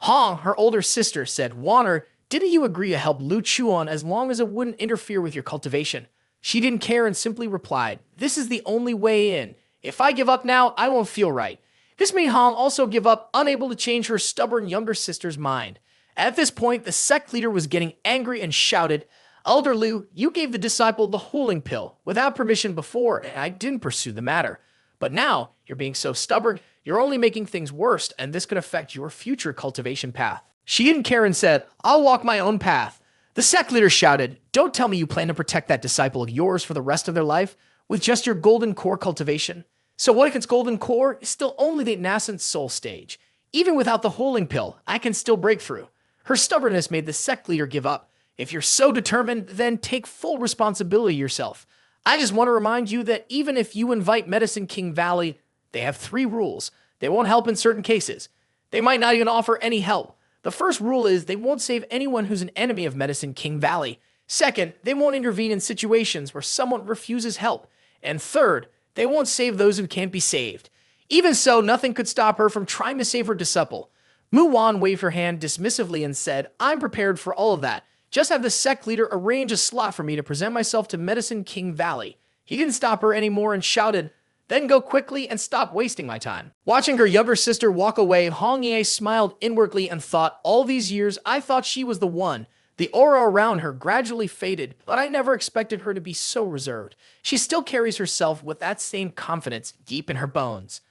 Hong, her older sister, said, Wanner, didn't you agree to help Lu Chuan as long as it wouldn't interfere with your cultivation? She didn't care and simply replied, this is the only way in. If I give up now, I won't feel right. This made Hong also give up, unable to change her stubborn younger sister's mind. At this point, the sect leader was getting angry and shouted, Elder Lu, you gave the disciple the holding pill without permission before, and I didn't pursue the matter. But now, you're being so stubborn, you're only making things worse, and this could affect your future cultivation path. She didn't care and said, I'll walk my own path. The sect leader shouted, don't tell me you plan to protect that disciple of yours for the rest of their life with just your golden core cultivation. So what if its golden core is still only the nascent soul stage? Even without the holding pill, I can still break through. Her stubbornness made the sect leader give up. If you're so determined, then take full responsibility yourself. I just want to remind you that even if you invite Medicine King Valley, they have 3 rules. They won't help in certain cases. They might not even offer any help. The first rule is they won't save anyone who's an enemy of Medicine King Valley. Second, they won't intervene in situations where someone refuses help. And third, they won't save those who can't be saved. Even so, nothing could stop her from trying to save her disciple. Mu Wan waved her hand dismissively and said, I'm prepared for all of that. Just have the sect leader arrange a slot for me to present myself to Medicine King Valley. He didn't stop her anymore and shouted, then go quickly and stop wasting my time. Watching her younger sister walk away, Hong Ye smiled inwardly and thought, all these years I thought she was the one. The aura around her gradually faded, but I never expected her to be so reserved. She still carries herself with that same confidence deep in her bones.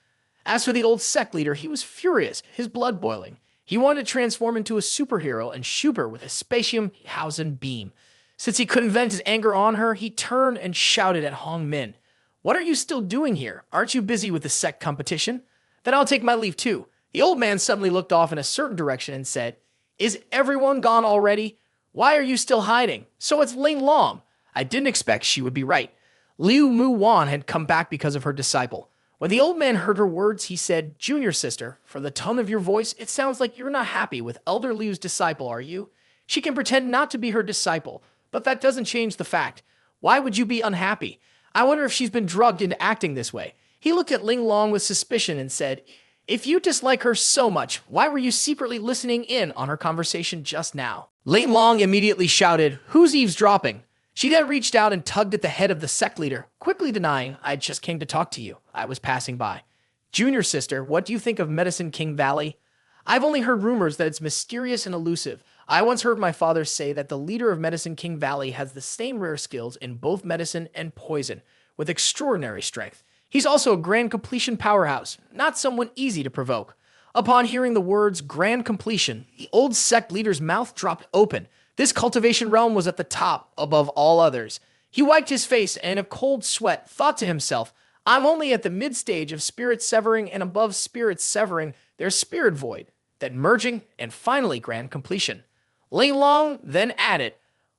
As for the old sect leader, he was furious, his blood boiling. He wanted to transform into a superhero and shoot her with a Spatium-Hausen beam. Since he couldn't vent his anger on her, he turned and shouted at Hong Min. What are you still doing here? Aren't you busy with the sect competition? Then I'll take my leave too. The old man suddenly looked off in a certain direction and said, Is everyone gone already? Why are you still hiding? So it's Ling Long. I didn't expect she would be right. Liu Mu Wan had come back because of her disciple. When the old man heard her words, he said, Junior sister, from the tone of your voice, it sounds like you're not happy with Elder Liu's disciple, are you? She can pretend not to be her disciple, but that doesn't change the fact. Why would you be unhappy? I wonder if she's been drugged into acting this way. He looked at Ling Long with suspicion and said, If you dislike her so much, why were you secretly listening in on her conversation just now? Ling Long immediately shouted, Who's eavesdropping? She then reached out and tugged at the head of the sect leader, quickly denying, I just came to talk to you. I was passing by. Junior sister, what do you think of Medicine King Valley? I've only heard rumors that it's mysterious and elusive. I once heard my father say that the leader of Medicine King Valley has the same rare skills in both medicine and poison, with extraordinary strength. He's also a grand completion powerhouse, not someone easy to provoke. Upon hearing the words grand completion, the old sect leader's mouth dropped open. This cultivation realm was at the top, above all others. He wiped his face and a cold sweat, thought to himself, I'm only at the mid-stage of spirit severing, and above spirit severing, there's spirit void, then merging, and finally grand completion. Ling Long then added,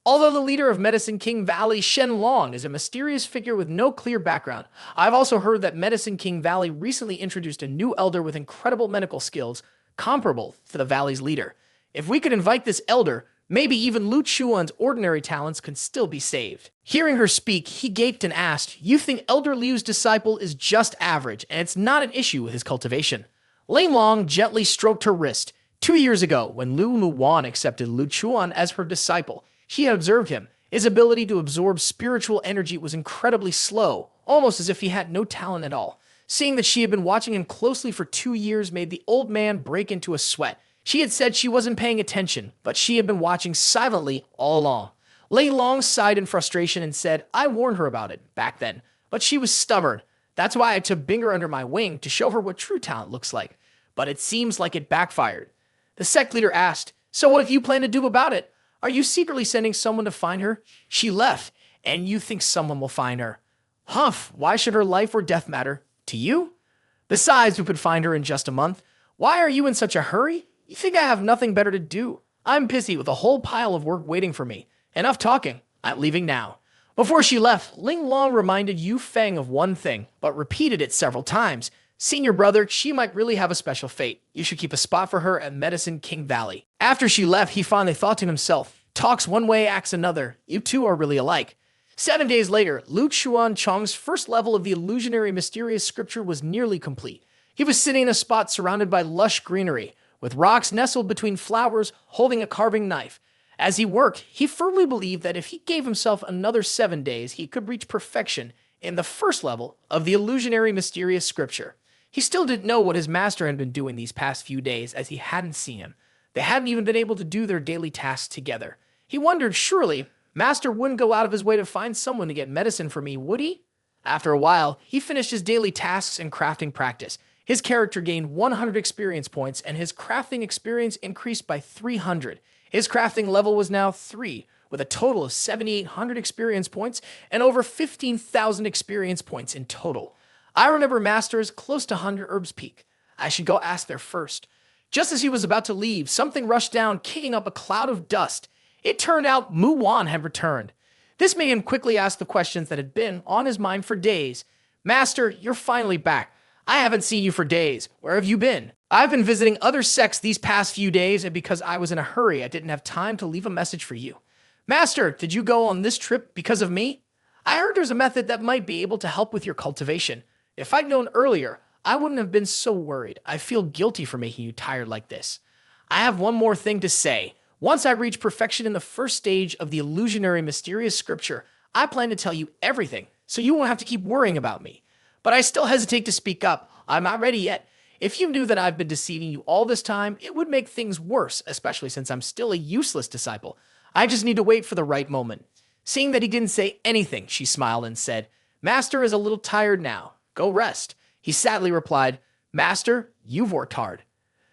although the leader of Medicine King Valley, Shen Long, is a mysterious figure with no clear background, I've also heard that Medicine King Valley recently introduced a new elder with incredible medical skills, comparable to the valley's leader. If we could invite this elder, maybe even Lu Chuan's ordinary talents could still be saved. Hearing her speak, he gaped and asked, You think Elder Liu's disciple is just average, and it's not an issue with his cultivation? Ling Long gently stroked her wrist. 2 years ago, when Lu Mu Wan accepted Lu Chuan as her disciple, she had observed him. His ability to absorb spiritual energy was incredibly slow, almost as if he had no talent at all. Seeing that she had been watching him closely for 2 years made the old man break into a sweat. She had said she wasn't paying attention, but she had been watching silently all along. Lei Long sighed in frustration and said, I warned her about it back then, but she was stubborn. That's why I took Binger under my wing to show her what true talent looks like. But it seems like it backfired. The sect leader asked, So what do you plan to do about it? Are you secretly sending someone to find her? She left, and you think someone will find her. Humph, why should her life or death matter? To you? Besides, we could find her in just a month. Why are you in such a hurry? You think I have nothing better to do? I'm busy with a whole pile of work waiting for me. Enough talking. I'm leaving now." Before she left, Ling Long reminded Yu Feng of one thing, but repeated it several times. "Senior brother, she might really have a special fate. You should keep a spot for her at Medicine King Valley." After she left, he finally thought to himself, "Talks one way, acts another. You two are really alike." 7 days later, Lu Chuan Chong's first level of the illusionary mysterious scripture was nearly complete. He was sitting in a spot surrounded by lush greenery, with rocks nestled between flowers, holding a carving knife. As he worked, he firmly believed that if he gave himself another 7 days, he could reach perfection in the first level of the illusionary mysterious scripture. He still didn't know what his master had been doing these past few days, as he hadn't seen him. They hadn't even been able to do their daily tasks together. He wondered, surely, Master wouldn't go out of his way to find someone to get medicine for me, would he? After a while, he finished his daily tasks and crafting practice. His character gained 100 experience points, and his crafting experience increased by 300. His crafting level was now 3, with a total of 7,800 experience points and over 15,000 experience points in total. I remember Master is close to 100 Herbs Peak. I should go ask there first. Just as he was about to leave, something rushed down, kicking up a cloud of dust. It turned out Mu Wan had returned. This made him quickly ask the questions that had been on his mind for days. "Master, you're finally back. I haven't seen you for days. Where have you been?" "I've been visiting other sects these past few days, and because I was in a hurry, I didn't have time to leave a message for you." "Master, did you go on this trip because of me?" "I heard there's a method that might be able to help with your cultivation. If I'd known earlier, I wouldn't have been so worried. I feel guilty for making you tired like this. I have one more thing to say. Once I reach perfection in the first stage of the illusionary mysterious scripture, I plan to tell you everything, so you won't have to keep worrying about me. But I still hesitate to speak up. I'm not ready yet. If you knew that I've been deceiving you all this time, it would make things worse, especially since I'm still a useless disciple. I just need to wait for the right moment." Seeing that he didn't say anything, she smiled and said, "Master is a little tired now. Go rest." He sadly replied, "Master, you've worked hard."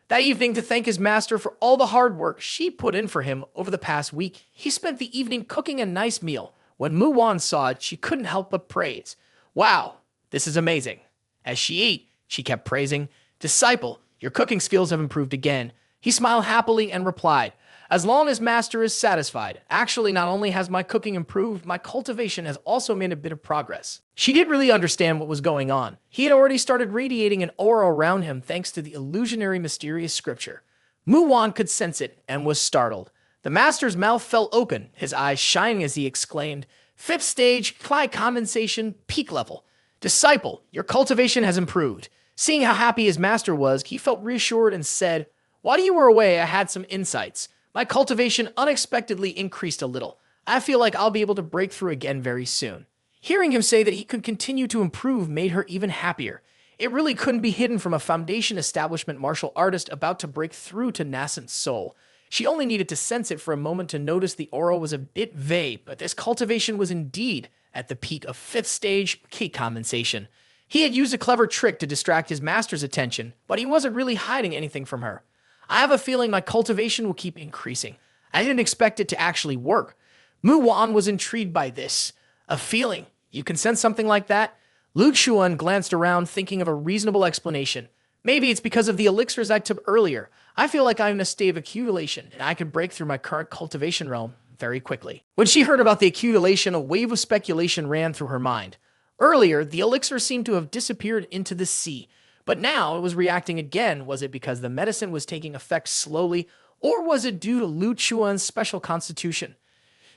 That evening, to thank his master for all the hard work she put in for him over the past week, he spent the evening cooking a nice meal. When Mu Wan saw it, she couldn't help but praise. "Wow, this is amazing." As she ate, she kept praising, "Disciple, your cooking skills have improved again." He smiled happily and replied, "As long as master is satisfied. Actually, not only has my cooking improved, my cultivation has also made a bit of progress." She didn't really understand what was going on. He had already started radiating an aura around him thanks to the illusionary mysterious scripture. Mu Wan could sense it and was startled. The master's mouth fell open, his eyes shining as he exclaimed, "Fifth stage, high condensation, peak level. Disciple, your cultivation has improved." Seeing how happy his master was, he felt reassured and said, "While you were away, I had some insights. My cultivation unexpectedly increased a little. I feel like I'll be able to break through again very soon." Hearing him say that he could continue to improve made her even happier. It really couldn't be hidden from a foundation establishment martial artist about to break through to nascent soul. She only needed to sense it for a moment to notice the aura was a bit vague, but this cultivation was indeed at the peak of 5th stage peak condensation. He had used a clever trick to distract his master's attention, but he wasn't really hiding anything from her. "I have a feeling my cultivation will keep increasing. I didn't expect it to actually work." Mu Wan was intrigued by this. "A feeling? You can sense something like that?" Lu Chuan glanced around, thinking of a reasonable explanation. "Maybe it's because of the elixirs I took earlier. I feel like I'm in a state of accumulation, and I could break through my current cultivation realm very quickly." When she heard about the accumulation, a wave of speculation ran through her mind. Earlier, the elixir seemed to have disappeared into the sea, but now it was reacting again. Was it because the medicine was taking effect slowly, or was it due to Lu Chuan's special constitution?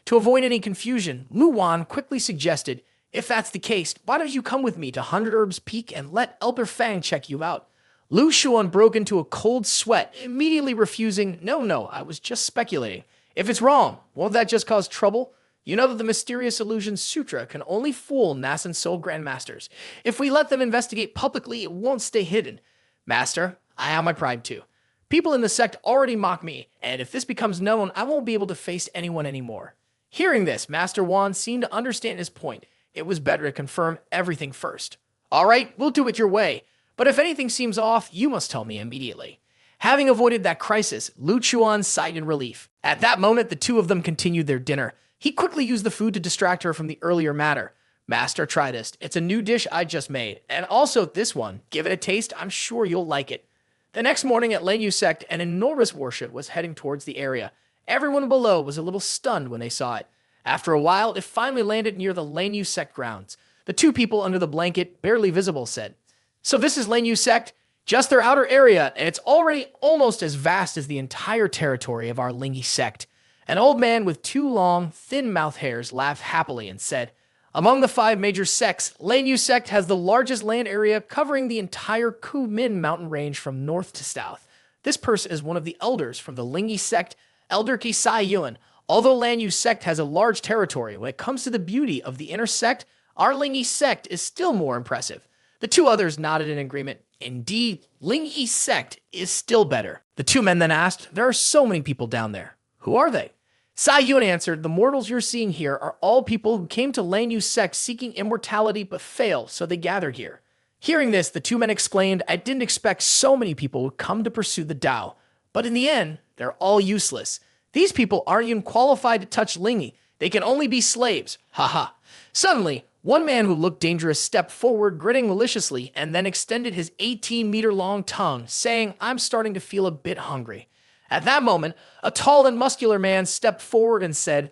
To avoid any confusion, Mu Wan quickly suggested, "If that's the case, why don't you come with me to 100 Herbs Peak and let Elder Fang check you out?" Lu Chuan broke into a cold sweat, immediately refusing, No, I was just speculating. If it's wrong, won't that just cause trouble? You know that the Mysterious Illusion Sutra can only fool nascent soul grandmasters. If we let them investigate publicly, it won't stay hidden. Master, I have my pride too. People in the sect already mock me, and if this becomes known, I won't be able to face anyone anymore." Hearing this, Master Wan seemed to understand his point. It was better to confirm everything first. "All right, we'll do it your way. But if anything seems off, you must tell me immediately." Having avoided that crisis, Lu Chuan sighed in relief. At that moment, the two of them continued their dinner. He quickly used the food to distract her from the earlier matter. "Master, try this. It's a new dish I just made. And also this one. Give it a taste. I'm sure you'll like it." The next morning at Lan Yue Sect, an enormous warship was heading towards the area. Everyone below was a little stunned when they saw it. After a while, it finally landed near the Lan Yue Sect grounds. The two people under the blanket, barely visible, said, "So this is Lan Yue Sect? Just their outer area, and it's already almost as vast as the entire territory of our Lingy sect." An old man with two long, thin mouth hairs laughed happily and said, "Among the 5 major sects, Lan Yue Sect has the largest land area covering the entire Kumin mountain range from north to south. This person is one of the elders from the Lingy sect, Elder Ki Sai Yuan. Although Lan Yue Sect has a large territory, when it comes to the beauty of the inner sect, our Lingy Sect is still more impressive." The two others nodded in agreement. Indeed, Lingy Sect is still better. The two men then asked, "There are so many people down there. Who are they?" Sai Yun answered, "The mortals you're seeing here are all people who came to Lan Yue Sect seeking immortality but failed, so they gathered here." Hearing this, the two men exclaimed, "I didn't expect so many people would come to pursue the Tao. But in the end, they're all useless. These people aren't even qualified to touch Lingy. They can only be slaves. Haha." Suddenly, one man who looked dangerous stepped forward, grinning maliciously, and then extended his 18-meter-long tongue, saying, "I'm starting to feel a bit hungry." At that moment, a tall and muscular man stepped forward and said,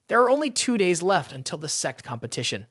"There are only 2 days left until the sect competition.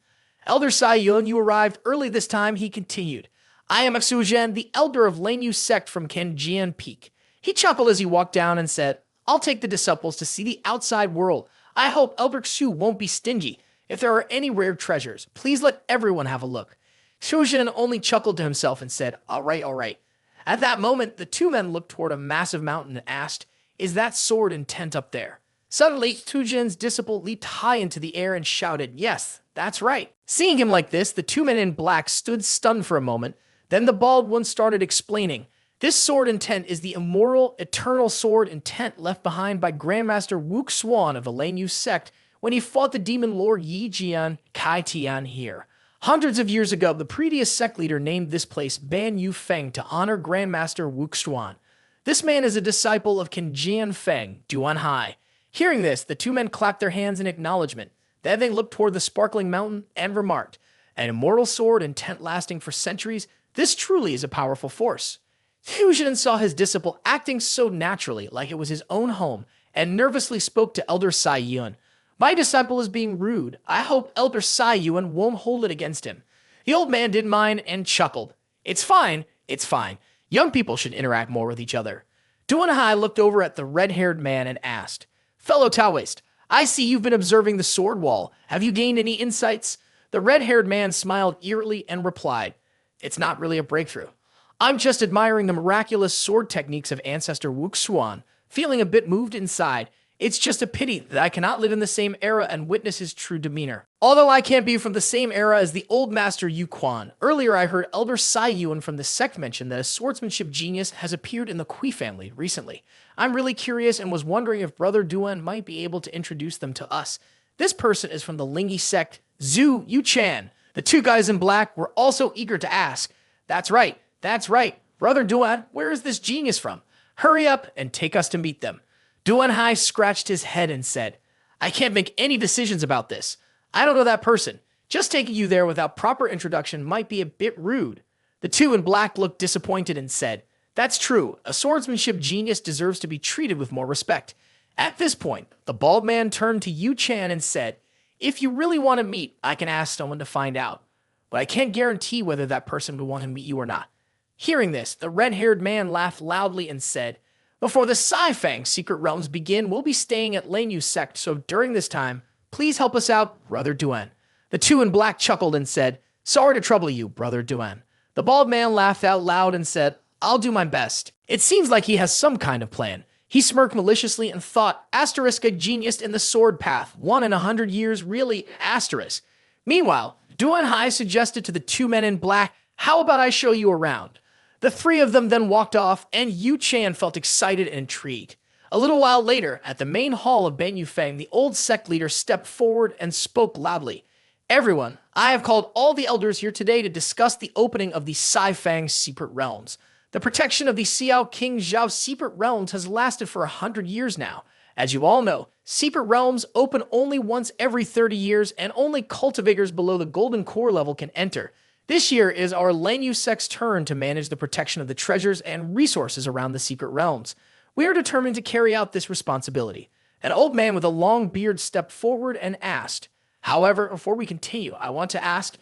Elder Sai Yun, you arrived early this time," he continued. "I am Xu the elder of Lan Yue Sect from Zhu Peak." He chuckled as he walked down and said, "I'll take the disciples to see the outside world. I hope Elder Xu won't be stingy. If there are any rare treasures, please let everyone have a look." Xu only chuckled to himself and said, all right. At that moment, the two men looked toward a massive mountain and asked, "Is that sword and tent up there?" Suddenly, Xu disciple leaped high into the air and shouted, "Yes, that's right." Seeing him like this, the two men in black stood stunned for a moment. Then the bald one started explaining, "This sword and tent is the immoral, eternal sword and tent left behind by Grandmaster Wu Xuan of the Lan Yue Sect when he fought the demon lord Yi Jian Kai Tian here. Hundreds of years ago, the previous sect leader named this place Ban Yu Feng to honor Grandmaster Wu Xuan. This man is a disciple of Jian Feng, Duan Hai." Hearing this, the two men clapped their hands in acknowledgement. Then they looked toward the sparkling mountain and remarked, "An immortal sword and tent lasting for centuries, this truly is a powerful force." Xu saw his disciple acting so naturally, like it was his own home, and nervously spoke to Elder Sai Yun. "My disciple is being rude. I hope Elder Sai Yuan won't hold it against him." The old man didn't mind and chuckled. It's fine. Young people should interact more with each other." Duan Hai looked over at the red-haired man and asked, "Fellow Taoist, I see you've been observing the sword wall. Have you gained any insights?" The red-haired man smiled eerily and replied, "It's not really a breakthrough. I'm just admiring the miraculous sword techniques of Ancestor Wu Xuan, feeling a bit moved inside. It's just a pity that I cannot live in the same era and witness his true demeanor. Although I can't be from the same era as the old master Yu Quan. Earlier I heard Elder Sai Yuan from the sect mention that a swordsmanship genius has appeared in the Kui family recently. I'm really curious and was wondering if Brother Duan might be able to introduce them to us. This person is from the Lingy sect, Zhu Yu Chan." The two guys in black were also eager to ask, That's right. Brother Duan, where is this genius from? Hurry up and take us to meet them." Duan Hai scratched his head and said, "I can't make any decisions about this. I don't know that person. Just taking you there without proper introduction might be a bit rude." The two in black looked disappointed and said, "That's true. A swordsmanship genius deserves to be treated with more respect." At this point, the bald man turned to Yu Chan and said, "If you really want to meet, I can ask someone to find out. But I can't guarantee whether that person will want to meet you or not." Hearing this, the red-haired man laughed loudly and said, "Before the Sci-Fang secret realms begin, we'll be staying at Lan Yue Sect, so during this time, please help us out, Brother Duan." The two in black chuckled and said, "Sorry to trouble you, Brother Duan." The bald man laughed out loud and said, "I'll do my best." It seems like he has some kind of plan. He smirked maliciously and thought, asterisk a genius in the sword path, 1 in 100 years, really, asterisk. Meanwhile, Duan Hai suggested to the two men in black, "How about I show you around?" The three of them then walked off, and Yu Chan felt excited and intrigued. A little while later, at the main hall of Ban Yu Feng, the old sect leader stepped forward and spoke loudly. "Everyone, I have called all the elders here today to discuss the opening of the Sci-Fang secret realms. The protection of the Xiao King Zhao secret realms has lasted for 100 years now. As you all know, secret realms open only once every 30 years, and only cultivators below the golden core level can enter. This year is our Lan Yue Sect's turn to manage the protection of the treasures and resources around the secret realms. We are determined to carry out this responsibility. An old man with a long beard stepped forward and asked, "However, before we continue, I want to ask,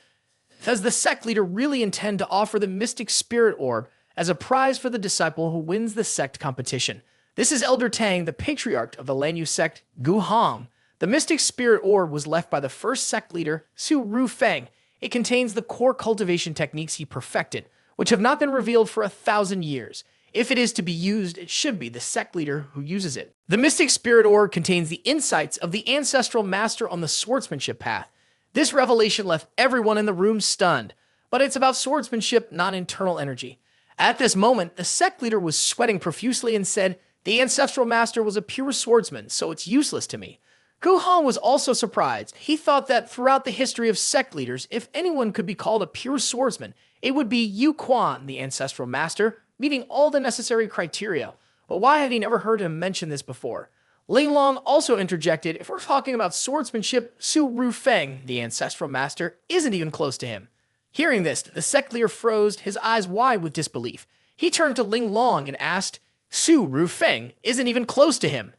does the sect leader really intend to offer the mystic spirit orb as a prize for the disciple who wins the sect competition?" This is Elder Tang, the patriarch of the Lan Yue Sect, Gu Hong. The mystic spirit orb was left by the first sect leader, Su Rufeng. It contains the core cultivation techniques he perfected, which have not been revealed for 1,000 years. If it is to be used, it should be the sect leader who uses it. The mystic spirit orb contains the insights of the ancestral master on the swordsmanship path. This revelation left everyone in the room stunned, but it's about swordsmanship, not internal energy. At this moment, the sect leader was sweating profusely and said, "The ancestral master was a pure swordsman, so it's useless to me." Gu Hong was also surprised. He thought that throughout the history of sect leaders, if anyone could be called a pure swordsman, it would be Lu Chuan, the ancestral master, meeting all the necessary criteria. But why had he never heard him mention this before? Ling Long also interjected, "If we're talking about swordsmanship, Su Rufeng, the ancestral master, isn't even close to him." Hearing this, the sect leader froze, his eyes wide with disbelief. He turned to Ling Long and asked, "Su Rufeng isn't even close to him."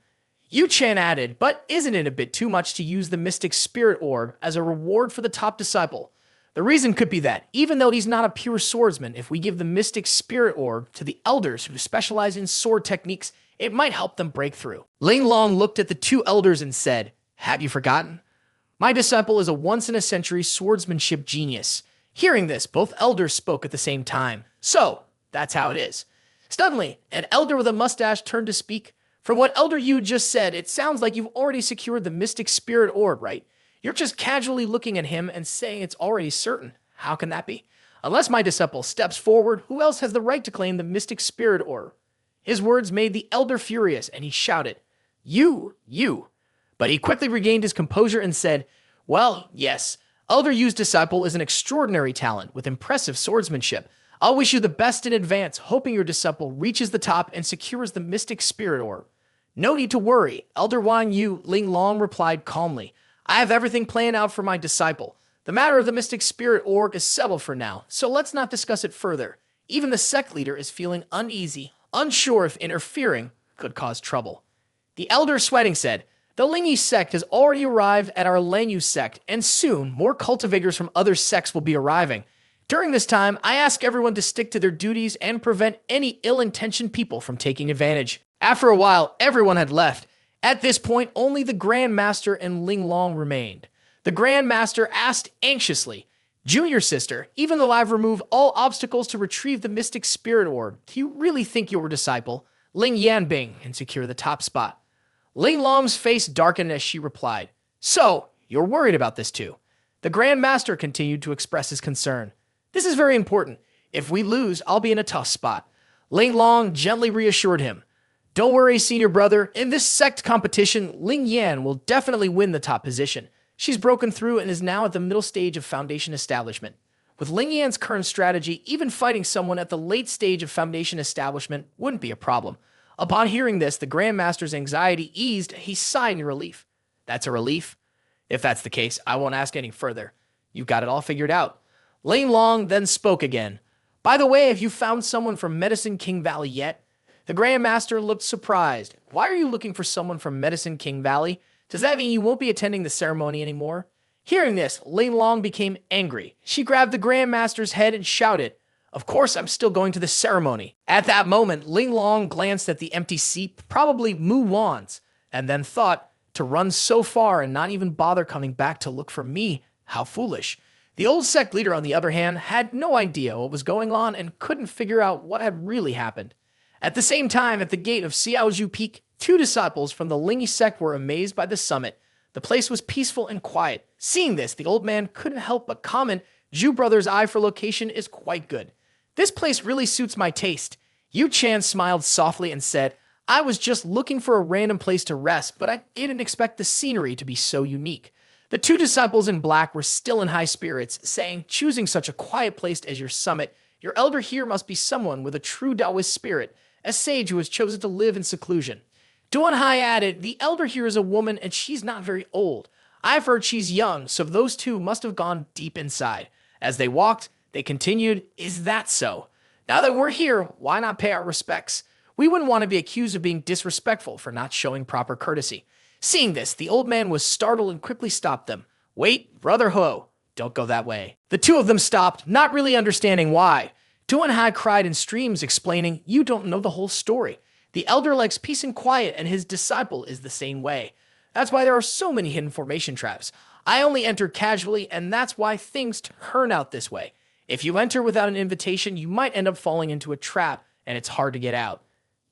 Yu Chan added, "But isn't it a bit too much to use the mystic spirit orb as a reward for the top disciple? The reason could be that, even though he's not a pure swordsman, if we give the mystic spirit orb to the elders who specialize in sword techniques, it might help them break through." Ling Long looked at the two elders and said, "Have you forgotten? My disciple is a once-in-a-century swordsmanship genius." Hearing this, both elders spoke at the same time. "So, that's how it is." Suddenly, an elder with a mustache turned to speak. "From what Elder Yu just said, it sounds like you've already secured the mystic spirit orb, right? You're just casually looking at him and saying it's already certain. How can that be? Unless my disciple steps forward, who else has the right to claim the mystic spirit orb?" His words made the elder furious, and he shouted, You. But he quickly regained his composure and said, "Well, yes, Elder Yu's disciple is an extraordinary talent with impressive swordsmanship. I'll wish you the best in advance, hoping your disciple reaches the top and secures the mystic spirit orb." "No need to worry," Elder Wang Yu, Ling Long replied calmly. "I have everything planned out for my disciple. The matter of the mystic spirit orb is settled for now, so let's not discuss it further. Even the sect leader is feeling uneasy, unsure if interfering could cause trouble." The elder, sweating, said, "The Lan Yue Sect has already arrived at our Lan Yue Sect, and soon more cultivators from other sects will be arriving. During this time, I ask everyone to stick to their duties and prevent any ill-intentioned people from taking advantage." After a while, everyone had left. At this point, only the Grand Master and Ling Long remained. The Grand Master asked anxiously, "Junior sister, even though I've removed all obstacles to retrieve the mystic spirit orb, do you really think your disciple, Ling Yanbing, can secure the top spot?" Ling Long's face darkened as she replied, "So, you're worried about this too?" The Grand Master continued to express his concern. "This is very important. If we lose, I'll be in a tough spot." Ling Long gently reassured him, "Don't worry, senior brother. In this sect competition, Ling Yan will definitely win the top position. She's broken through and is now at the middle stage of foundation establishment. With Ling Yan's current strategy, even fighting someone at the late stage of foundation establishment wouldn't be a problem." Upon hearing this, the Grand Master's anxiety eased. He sighed in relief. "That's a relief? If that's the case, I won't ask any further. You've got it all figured out." Ling Long then spoke again. "By the way, have you found someone from Medicine King Valley yet?" The Grand Master looked surprised. "Why are you looking for someone from Medicine King Valley? Does that mean you won't be attending the ceremony anymore?" Hearing this, Ling Long became angry. She grabbed the Grand Master's head and shouted, "Of course I'm still going to the ceremony." At that moment, Ling Long glanced at the empty seat, probably Mu Wan's, and then thought, to run so far and not even bother coming back to look for me, how foolish. The old sect leader, on the other hand, had no idea what was going on and couldn't figure out what had really happened. At the same time, at the gate of Xiao Zhu Peak, two disciples from the Lan Yue Sect were amazed by the summit. The place was peaceful and quiet. Seeing this, the old man couldn't help but comment, "Zhu Brothers' eye for location is quite good. This place really suits my taste." Yu Chan smiled softly and said, "I was just looking for a random place to rest, but I didn't expect the scenery to be so unique." The two disciples in black were still in high spirits, saying, "Choosing such a quiet place as your summit, your elder here must be someone with a true Taoist spirit, a sage who has chosen to live in seclusion." Duan Hai added, "The elder here is a woman and she's not very old. I've heard she's young, so those two must have gone deep inside." As they walked, they continued, "Is that so? Now that we're here, why not pay our respects? We wouldn't want to be accused of being disrespectful for not showing proper courtesy." Seeing this, the old man was startled and quickly stopped them. Wait, brother Ho, don't go that way. The two of them stopped, not really understanding why. Duanhai cried in streams, explaining, you don't know the whole story. The elder likes peace and quiet, and his disciple is the same way. That's why there are so many hidden formation traps. I only enter casually, and that's why things turn out this way. If you enter without an invitation, you might end up falling into a trap, and it's hard to get out.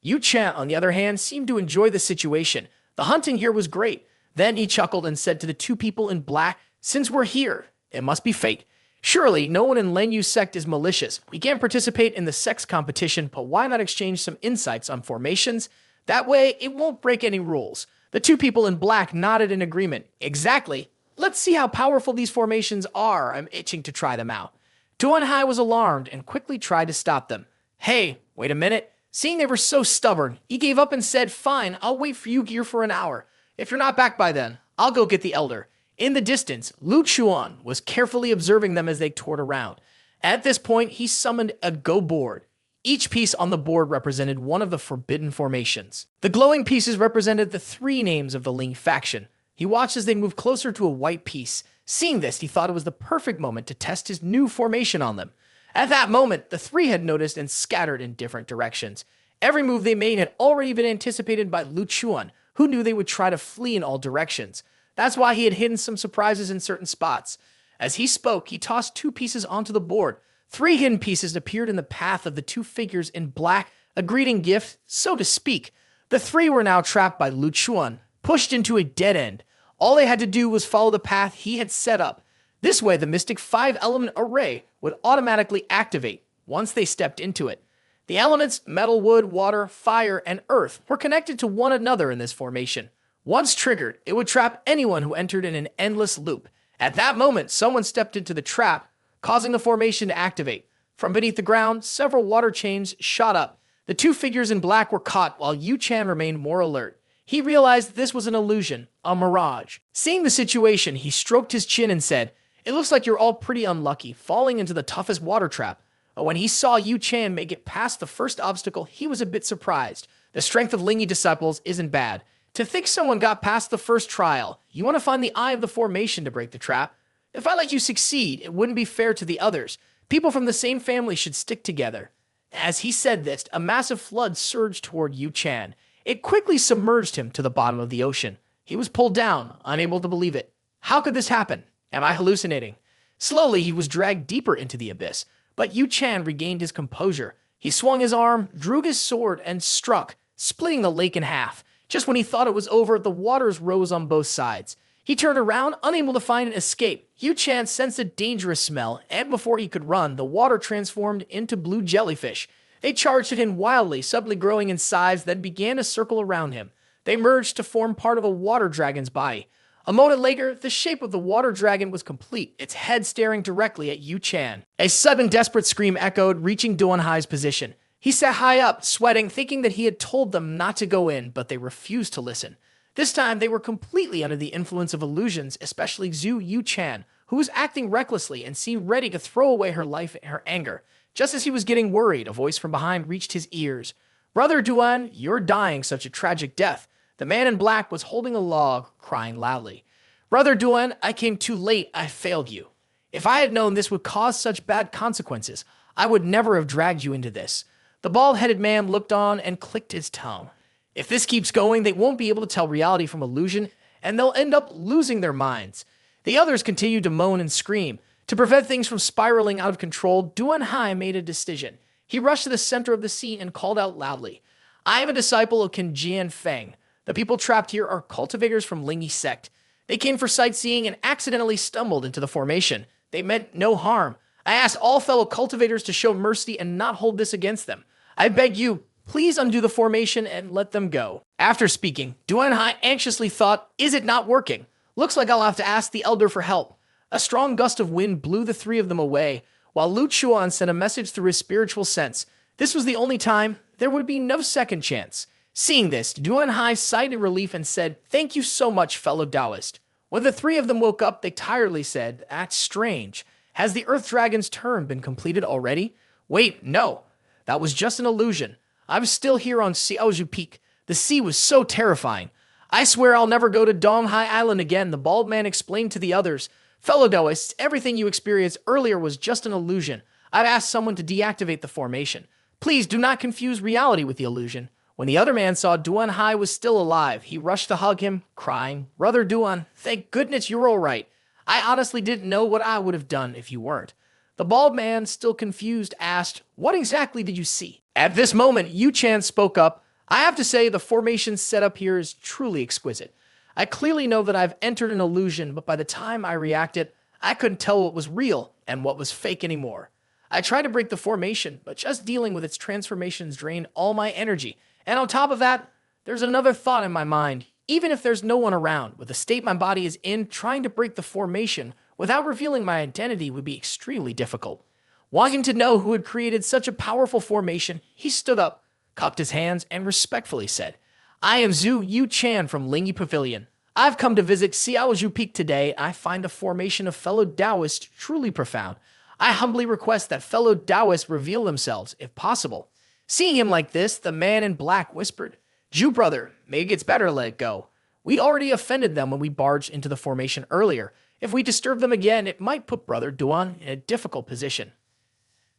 Yu Chan, on the other hand, seemed to enjoy the situation. The hunting here was great. Then he chuckled and said to the two people in black, since we're here, it must be fate. Surely, no one in Lan Yue Sect is malicious. We can't participate in the sects competition, but why not exchange some insights on formations? That way, it won't break any rules. The two people in black nodded in agreement. Exactly. Let's see how powerful these formations are. I'm itching to try them out. Duanhai was alarmed and quickly tried to stop them. Hey, wait a minute. Seeing they were so stubborn, he gave up and said, fine, I'll wait for you here for an hour. If you're not back by then, I'll go get the elder. In the distance, Lu Chuan was carefully observing them as they toured around. At this point, he summoned a go board. Each piece on the board represented one of the forbidden formations. The glowing pieces represented the three names of the Ling faction. He watched as they moved closer to a white piece. Seeing this, he thought it was the perfect moment to test his new formation on them. At that moment, the three had noticed and scattered in different directions. Every move they made had already been anticipated by Lu Chuan, who knew they would try to flee in all directions. That's why he had hidden some surprises in certain spots. As he spoke, he tossed two pieces onto the board. Three hidden pieces appeared in the path of the two figures in black, a greeting gift, so to speak. The three were now trapped by Lu Chuan, pushed into a dead end. All they had to do was follow the path he had set up. This way, the mystic 5-element array would automatically activate once they stepped into it. The elements, metal, wood, water, fire, and earth, were connected to one another in this formation. Once triggered, it would trap anyone who entered in an endless loop. At that moment, someone stepped into the trap, causing the formation to activate. From beneath the ground, several water chains shot up. The two figures in black were caught while Yu Chan remained more alert. He realized this was an illusion, a mirage. Seeing the situation, he stroked his chin and said, it looks like you're all pretty unlucky, falling into the toughest water trap. But when he saw Yu Chan make it past the first obstacle, he was a bit surprised. The strength of Lingy disciples isn't bad. To think someone got past the first trial, you want to find the eye of the formation to break the trap. If I let you succeed, it wouldn't be fair to the others. People from the same family should stick together. As he said this, a massive flood surged toward Yu Chan. It quickly submerged him to the bottom of the ocean. He was pulled down, unable to believe it. How could this happen? Am I hallucinating? Slowly, he was dragged deeper into the abyss, but Yu Chan regained his composure. He swung his arm, drew his sword, and struck, splitting the lake in half. Just when he thought it was over, the waters rose on both sides. He turned around, unable to find an escape. Yu Chan sensed a dangerous smell, and before he could run, the water transformed into blue jellyfish. They charged at him wildly, suddenly growing in size, then began to circle around him. They merged to form part of a water dragon's body. A moment later, the shape of the water dragon was complete, its head staring directly at Yu Chan. A sudden desperate scream echoed, reaching Duanhai's position. He sat high up, sweating, thinking that he had told them not to go in, but they refused to listen. This time, they were completely under the influence of illusions, especially Zhu Yu Chan, who was acting recklessly and seemed ready to throw away her life in her anger. Just as he was getting worried, a voice from behind reached his ears. Brother Duan, you're dying such a tragic death. The man in black was holding a log, crying loudly. Brother Duan, I came too late. I failed you. If I had known this would cause such bad consequences, I would never have dragged you into this. The bald-headed man looked on and clicked his tongue. If this keeps going, they won't be able to tell reality from illusion, and they'll end up losing their minds. The others continued to moan and scream. To prevent things from spiraling out of control, Duanhai made a decision. He rushed to the center of the scene and called out loudly, I am a disciple of Qin Feng. The people trapped here are cultivators from Lan Yue Sect. They came for sightseeing and accidentally stumbled into the formation. They meant no harm. I asked all fellow cultivators to show mercy and not hold this against them. I beg you, please undo the formation and let them go. After speaking, Duanhai anxiously thought, is it not working? Looks like I'll have to ask the elder for help. A strong gust of wind blew the three of them away, while Lu Chuan sent a message through his spiritual sense. This was the only time. There would be no second chance. Seeing this, Duanhai sighed in relief and said, thank you so much, fellow Taoist. When the three of them woke up, they tiredly said, that's strange. Has the Earth Dragon's turn been completed already? Wait, no. That was just an illusion. I'm still here on Xiao Zhu Peak. The sea was so terrifying. I swear I'll never go to Donghai Island again, the bald man explained to the others. Fellow Taoists, everything you experienced earlier was just an illusion. I've asked someone to deactivate the formation. Please do not confuse reality with the illusion. When the other man saw Duan Hai was still alive, he rushed to hug him, crying, Brother Duan, thank goodness you're all right. I honestly didn't know what I would have done if you weren't. The bald man, still confused, asked, What exactly did you see? At this moment, Yu Chan spoke up. I have to say the formation setup here is truly exquisite. I clearly know that I've entered an illusion, but by the time I reacted, I couldn't tell what was real and what was fake anymore. I tried to break the formation, but just dealing with its transformations drained all my energy. And on top of that, there's another thought in my mind. Even if there's no one around, with the state my body is in, trying to break the formation without revealing my identity would be extremely difficult. Wanting to know who had created such a powerful formation, he stood up, cupped his hands, and respectfully said, I am Zhu Yu Chan from Lingyi Pavilion. I've come to visit Xiao Zhu Peak today, and I find the formation of fellow Taoists truly profound. I humbly request that fellow Taoists reveal themselves, if possible. Seeing him like this, the man in black whispered, Zhu brother, maybe it's better to let it go. We already offended them when we barged into the formation earlier. If we disturb them again, it might put Brother Duan in a difficult position.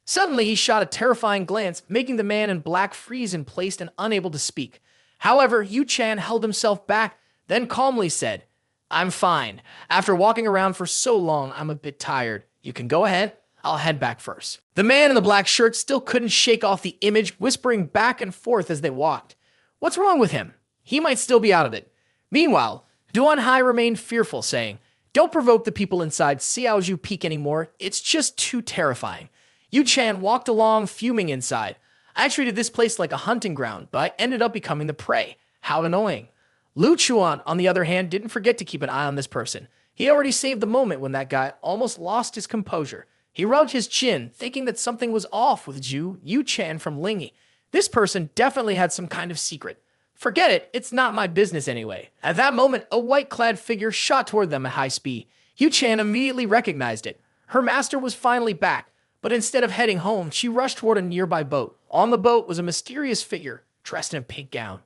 Suddenly, he shot a terrifying glance, making the man in black freeze in place and unable to speak. However, Yu Chan held himself back, then calmly said, I'm fine. After walking around for so long, I'm a bit tired. You can go ahead. I'll head back first. The man in the black shirt still couldn't shake off the image, whispering back and forth as they walked. What's wrong with him? He might still be out of it. Meanwhile, Duan Hai remained fearful, saying, Don't provoke the people inside Xiao Zhu Peak anymore. It's just too terrifying. Yu Chan walked along, fuming inside. I treated this place like a hunting ground, but I ended up becoming the prey. How annoying. Lu Chuan, on the other hand, didn't forget to keep an eye on this person. He already saved the moment when that guy almost lost his composure. He rubbed his chin, thinking that something was off with Zhu Yu Chan from Lingyi. This person definitely had some kind of secret. Forget it, it's not my business anyway. At that moment, a white-clad figure shot toward them at high speed. Yu Chan immediately recognized it. Her master was finally back, but instead of heading home, she rushed toward a nearby boat. On the boat was a mysterious figure, dressed in a pink gown.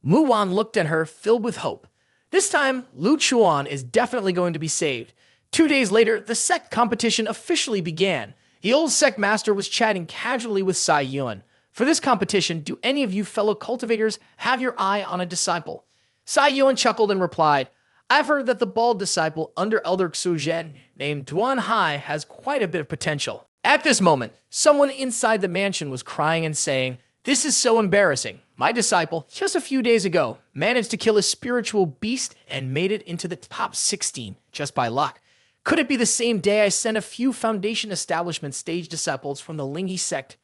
Mu Wan looked at her, filled with hope. This time, Lu Chuan is definitely going to be saved. 2 days later, the sect competition officially began. The old sect master was chatting casually with Sai Yuan. For this competition, do any of you fellow cultivators have your eye on a disciple? Sai Yuan chuckled and replied, I've heard that the bald disciple under Elder Xu Zhen, named Duan Hai, has quite a bit of potential. At this moment, someone inside the mansion was crying and saying, This is so embarrassing. My disciple, just a few days ago, managed to kill a spiritual beast and made it into the top 16, just by luck. Could it be the same day I sent a few Foundation Establishment stage disciples from the Lingyi Sect?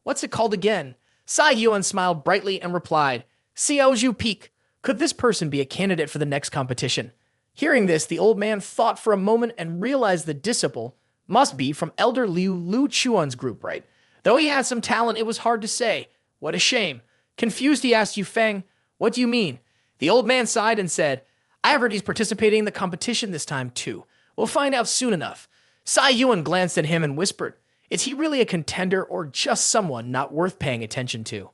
What's it called again? Sai Yuan smiled brightly and replied, Xiao Zhu Peak. Could this person be a candidate for the next competition? Hearing this, the old man thought for a moment and realized the disciple must be from Elder Lu Chuan's group, right? Though he had some talent, it was hard to say. What a shame. Confused, he asked Yu Feng, What do you mean? The old man sighed and said, I heard he's participating in the competition this time too. We'll find out soon enough. Sai Yuan glanced at him and whispered, Is he really a contender or just someone not worth paying attention to?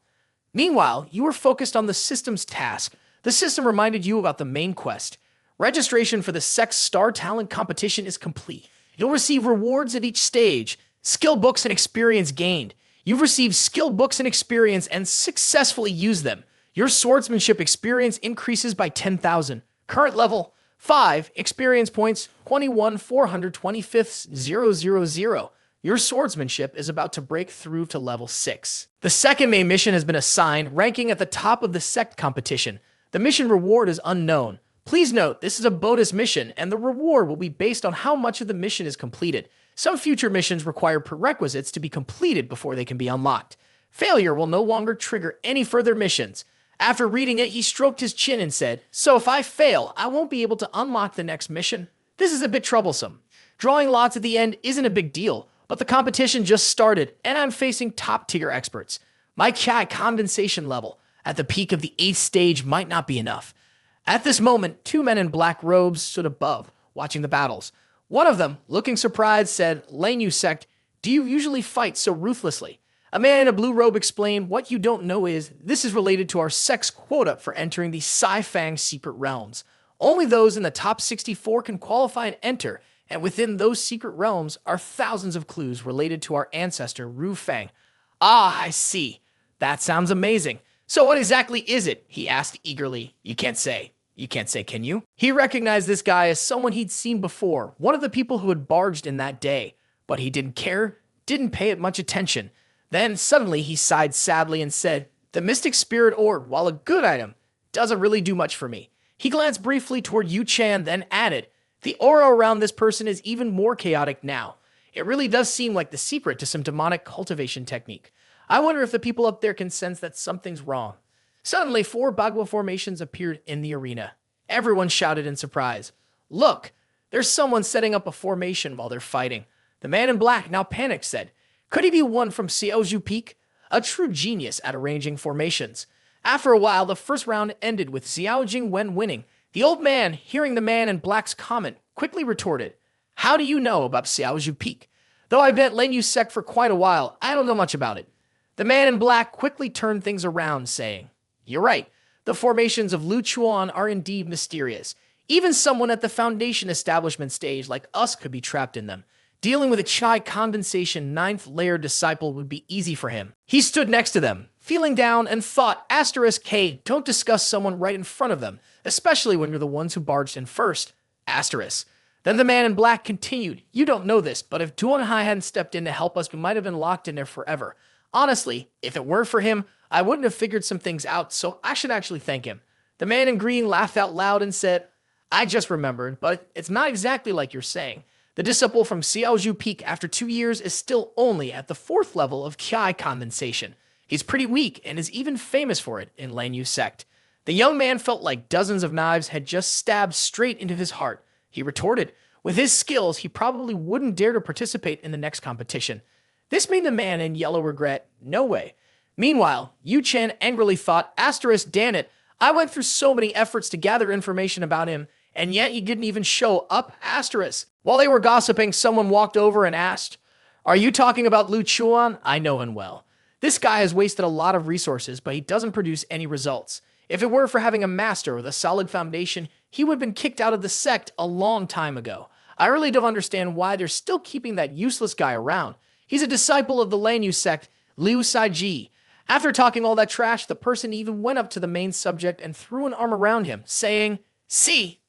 Meanwhile, you were focused on the system's task. The system reminded you about the main quest. Registration for the Sects Star Talent Competition is complete. You'll receive rewards at each stage, skill books and experience gained. You've received skill books and experience and successfully used them. Your swordsmanship experience increases by 10,000. Current level 5, experience points 21,425,000. Your swordsmanship is about to break through to level 6. The second main mission has been assigned, ranking at the top of the sect competition. The mission reward is unknown. Please note, this is a bonus mission, and the reward will be based on how much of the mission is completed. Some future missions require prerequisites to be completed before they can be unlocked. Failure will no longer trigger any further missions. After reading it, he stroked his chin and said, So if I fail, I won't be able to unlock the next mission? This is a bit troublesome. Drawing lots at the end isn't a big deal, but the competition just started, and I'm facing top-tier experts. My Chai condensation level at the peak of the 8th stage might not be enough. At this moment, 2 men in black robes stood above, watching the battles. One of them, looking surprised, said, Lan Yue Sect, do you usually fight so ruthlessly? A man in a blue robe explained, "What you don't know is, this is related to our sect's quota for entering the Sci-Fang secret realms. Only those in the top 64 can qualify and enter, and within those secret realms are thousands of clues related to our ancestor, Ru Fang." "Ah, I see. That sounds amazing. So what exactly is it?" he asked eagerly. You can't say, can you?" He recognized this guy as someone he'd seen before, one of the people who had barged in that day. But he didn't care, didn't pay it much attention. Then suddenly he sighed sadly and said, "The Mystic Spirit Orb, while a good item, doesn't really do much for me." He glanced briefly toward Yu Chan, then added, "The aura around this person is even more chaotic now. It really does seem like the secret to some demonic cultivation technique. I wonder if the people up there can sense that something's wrong." Suddenly, 4 Bagua formations appeared in the arena. Everyone shouted in surprise, "Look, there's someone setting up a formation while they're fighting." The man in black, now panicked, said, "Could he be one from Xiao Zhu Peak? A true genius at arranging formations." After a while, the first round ended with Xiao Jingwen winning. The old man, hearing the man in black's comment, quickly retorted, "How do you know about Xiao Zhu Peak? Though I've been at Lan Yue Sect for quite a while, I don't know much about it." The man in black quickly turned things around, saying, "You're right. The formations of Lu Chuan are indeed mysterious. Even someone at the foundation establishment stage like us could be trapped in them. Dealing with a Chai condensation 9th layer disciple would be easy for him." He stood next to them, feeling down, and thought, "Hey, don't discuss someone right in front of them, especially when you're the ones who barged in first. Then the man in black continued, "You don't know this, but if Duanhai hadn't stepped in to help us, we might have been locked in there forever. Honestly, if it weren't for him, I wouldn't have figured some things out, so I should actually thank him." The man in green laughed out loud and said, "I just remembered, but it's not exactly like you're saying. The disciple from Xiao Zhu Peak after 2 years is still only at the 4th level of Chai condensation. He's pretty weak and is even famous for it in Lan Yue Sect." The young man felt like dozens of knives had just stabbed straight into his heart. He retorted, with his skills, he probably wouldn't dare to participate in the next competition. This made the man in yellow regret, "No way." Meanwhile, Yu Chen angrily thought, "Damn it, I went through so many efforts to gather information about him, and yet he didn't even show up, *." While they were gossiping, someone walked over and asked, "Are you talking about Lu Chuan? I know him well. This guy has wasted a lot of resources, but he doesn't produce any results. If it were for having a master with a solid foundation, he would have been kicked out of the sect a long time ago. I really don't understand why they're still keeping that useless guy around. He's a disciple of the Lan Yue Sect, Liu Saiji." After talking all that trash, the person even went up to the main subject and threw an arm around him, saying, "See,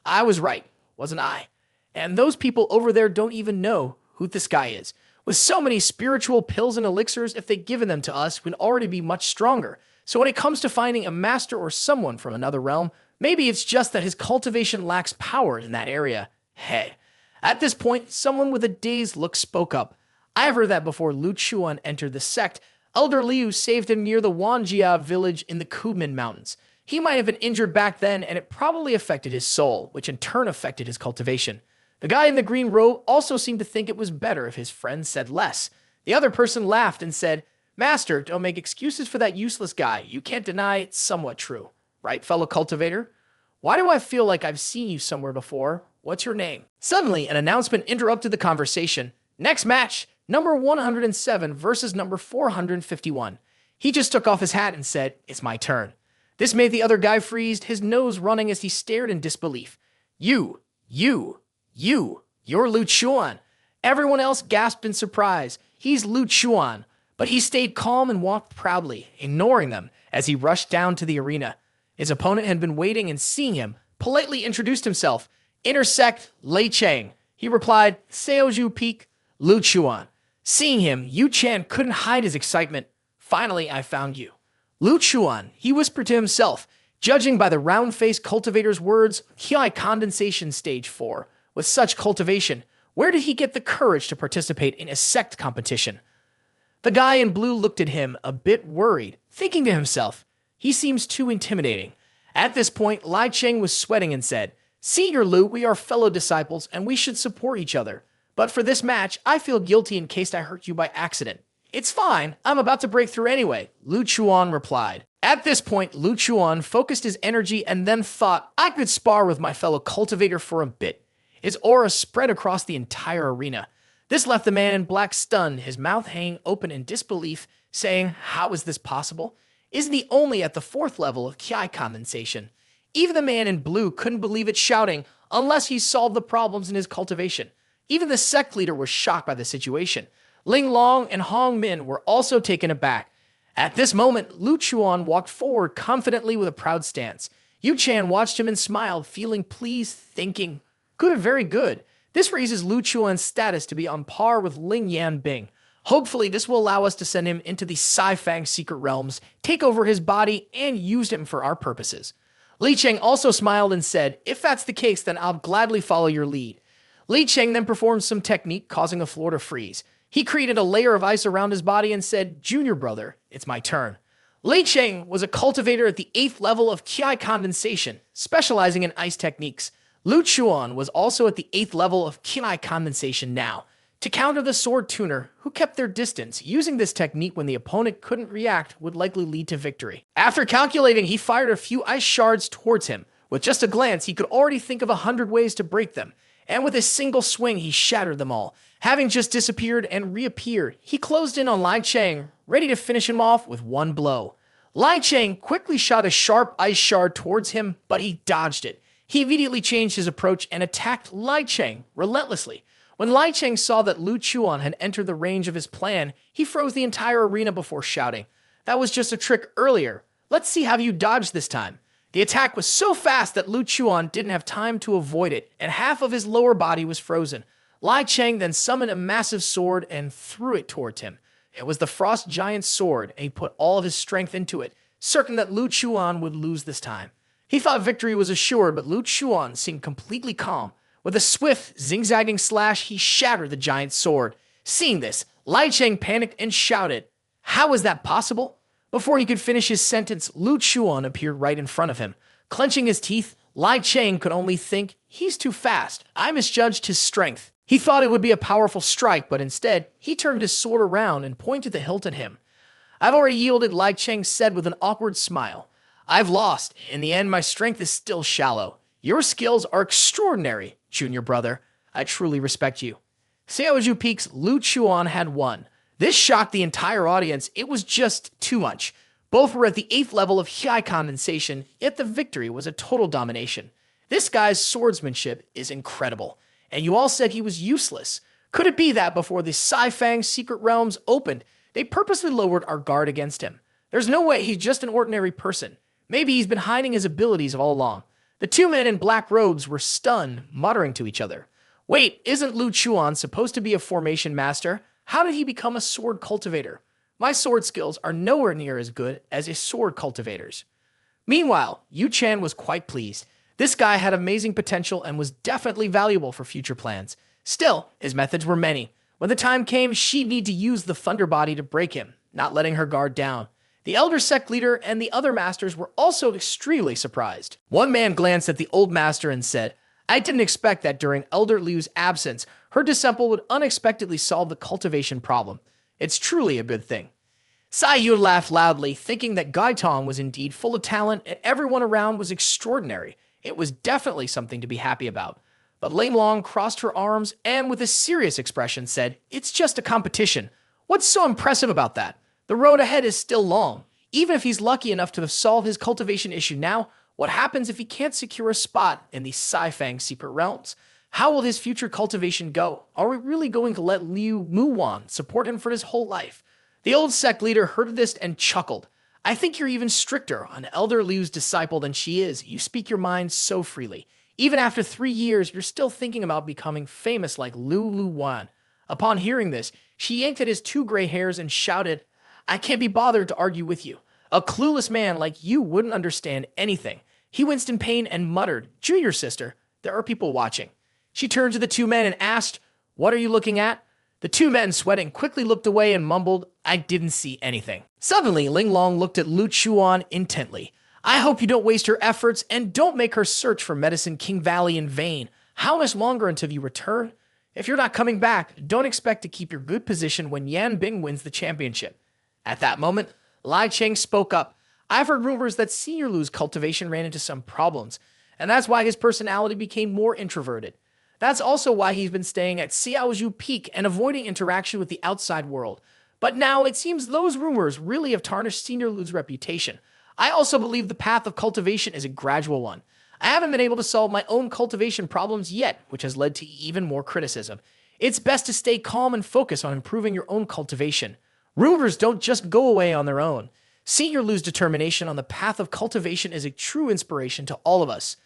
I was right, wasn't I? And those people over there don't even know who this guy is. With so many spiritual pills and elixirs, if they'd given them to us, we'd already be much stronger. So when it comes to finding a master or someone from another realm, maybe it's just that his cultivation lacks power in that area. Hey." At this point, someone with a dazed look spoke up. "I've heard that before Lu Chuan entered the sect, Elder Liu saved him near the Wanjia village in the Kunmin Mountains. He might have been injured back then, and it probably affected his soul, which in turn affected his cultivation." The guy in the green robe also seemed to think it was better if his friend said less. The other person laughed and said, "Master, don't make excuses for that useless guy. You can't deny it's somewhat true. Right, fellow cultivator? Why do I feel like I've seen you somewhere before? What's your name?" Suddenly, an announcement interrupted the conversation. "Next match, number 107 versus number 451. He just took off his hat and said, "It's my turn." This made the other guy freeze, his nose running as he stared in disbelief. You're Lu Chuan." Everyone else gasped in surprise. He's Lu Chuan, but he stayed calm and walked proudly, ignoring them as he rushed down to the arena. His opponent had been waiting and seeing him, politely introduced himself. "Intersect Lei Chang." He replied, "Xiao Zhu Peak, Lu Chuan." Seeing him, Yu Chan couldn't hide his excitement. "Finally, I found you." Lu Chuan, he whispered to himself, judging by the round-faced cultivator's words, High condensation stage 4. With such cultivation, where did he get the courage to participate in a sect competition? The guy in blue looked at him, a bit worried, thinking to himself, he seems too intimidating. At this point, Lai Cheng was sweating and said, "See here, Lu, we are fellow disciples, and we should support each other. But for this match, I feel guilty in case I hurt you by accident." "It's fine. I'm about to break through anyway," Lu Chuan replied. At this point, Lu Chuan focused his energy and then thought, "I could spar with my fellow cultivator for a bit." His aura spread across the entire arena. This left the man in black stunned, his mouth hanging open in disbelief, saying, "How is this possible? Isn't he only at the 4th level of Ki condensation?" Even the man in blue couldn't believe it, shouting, "Unless he solved the problems in his cultivation." Even the sect leader was shocked by the situation. Ling Long and Hong Min were also taken aback. At this moment, Lu Chuan walked forward confidently with a proud stance. Yu Chan watched him and smiled, feeling pleased, thinking, "Good, very good. This raises Lu Chuan's status to be on par with Ling Yanbing. Hopefully, this will allow us to send him into the Sci-Fang secret realms, take over his body, and use him for our purposes." Li Cheng also smiled and said, "If that's the case, then I'll gladly follow your lead." Li Cheng then performed some technique, causing the floor to freeze. He created a layer of ice around his body and said, "Junior brother, it's my turn." Li Cheng was a cultivator at the 8th level of Ki condensation, specializing in ice techniques. Lu Chuan was also at the 8th level of Ki condensation now. To counter the sword tuner, who kept their distance, using this technique when the opponent couldn't react would likely lead to victory. After calculating, he fired a few ice shards towards him. With just a glance, he could already think of 100 ways to break them, and with a single swing, he shattered them all. Having just disappeared and reappeared, he closed in on Lai Cheng, ready to finish him off with one blow. Lai Cheng quickly shot a sharp ice shard towards him, but he dodged it. He immediately changed his approach and attacked Lai Cheng relentlessly. When Lai Cheng saw that Lu Chuan had entered the range of his plan, he froze the entire arena before shouting, "That was just a trick earlier. Let's see how you dodged this time." The attack was so fast that Lu Chuan didn't have time to avoid it, and half of his lower body was frozen. Lai Cheng then summoned a massive sword and threw it towards him. It was the Frost Giant's sword, and he put all of his strength into it, certain that Lu Chuan would lose this time. He thought victory was assured, but Lu Chuan seemed completely calm. With a swift, zigzagging slash, he shattered the giant's sword. Seeing this, Lai Cheng panicked and shouted, "How is that possible?" Before he could finish his sentence, Lu Chuan appeared right in front of him. Clenching his teeth, Lai Cheng could only think, "He's too fast. I misjudged his strength." He thought it would be a powerful strike, but instead, he turned his sword around and pointed the hilt at him. "I've already yielded," Lai Cheng said with an awkward smile. "I've lost. In the end, my strength is still shallow. Your skills are extraordinary, junior brother. I truly respect you." Xiao Zhu Peak's Lu Chuan had won. This shocked the entire audience. It was just too much. Both were at the 8th level of Ki condensation, yet the victory was a total domination. This guy's swordsmanship is incredible. And you all said he was useless. Could it be that before the Sci-Fang secret realms opened, they purposely lowered our guard against him? There's no way he's just an ordinary person. Maybe he's been hiding his abilities all along. The two men in black robes were stunned, muttering to each other. "Wait, isn't Lu Chuan supposed to be a formation master? How did he become a sword cultivator? My sword skills are nowhere near as good as a sword cultivator's." Meanwhile, Yu Chan was quite pleased. This guy had amazing potential and was definitely valuable for future plans. Still, his methods were many. When the time came, she'd need to use the thunder body to break him, not letting her guard down. The elder sect leader and the other masters were also extremely surprised. One man glanced at the old master and said, "I didn't expect that during Elder Liu's absence, her disciple would unexpectedly solve the cultivation problem. It's truly a good thing." Sai Yu laughed loudly, thinking that Gai Tong was indeed full of talent and everyone around was extraordinary. It was definitely something to be happy about. But Ling Long crossed her arms and with a serious expression said, "It's just a competition. What's so impressive about that? The road ahead is still long. Even if he's lucky enough to solve his cultivation issue now, what happens if he can't secure a spot in the Sci-Fang secret realms? How will his future cultivation go? Are we really going to let Liu Muwan support him for his whole life?" The old sect leader heard this and chuckled. "I think you're even stricter on Elder Liu's disciple than she is. You speak your mind so freely. Even after 3 years, you're still thinking about becoming famous like Lu Wan." Upon hearing this, she yanked at his 2 gray hairs and shouted, "I can't be bothered to argue with you. A clueless man like you wouldn't understand anything." He winced in pain and muttered, "Junior sister, there are people watching." She turned to the 2 men and asked, "What are you looking at?" The 2 men, sweating, quickly looked away and mumbled, "I didn't see anything." Suddenly, Ling Long looked at Lu Chuan intently. "I hope you don't waste her efforts and don't make her search for Medicine King Valley in vain. How much longer until you return? If you're not coming back, don't expect to keep your good position when Yan Bing wins the championship." At that moment, Lai Cheng spoke up. "I've heard rumors that Senior Lu's cultivation ran into some problems, and that's why his personality became more introverted. That's also why he's been staying at Xiao Zhu Peak and avoiding interaction with the outside world. But now it seems those rumors really have tarnished Senior Lu's reputation. I also believe the path of cultivation is a gradual one. I haven't been able to solve my own cultivation problems yet, which has led to even more criticism. It's best to stay calm and focus on improving your own cultivation. Rumors don't just go away on their own. Senior Lu's determination on the path of cultivation is a true inspiration to all of us.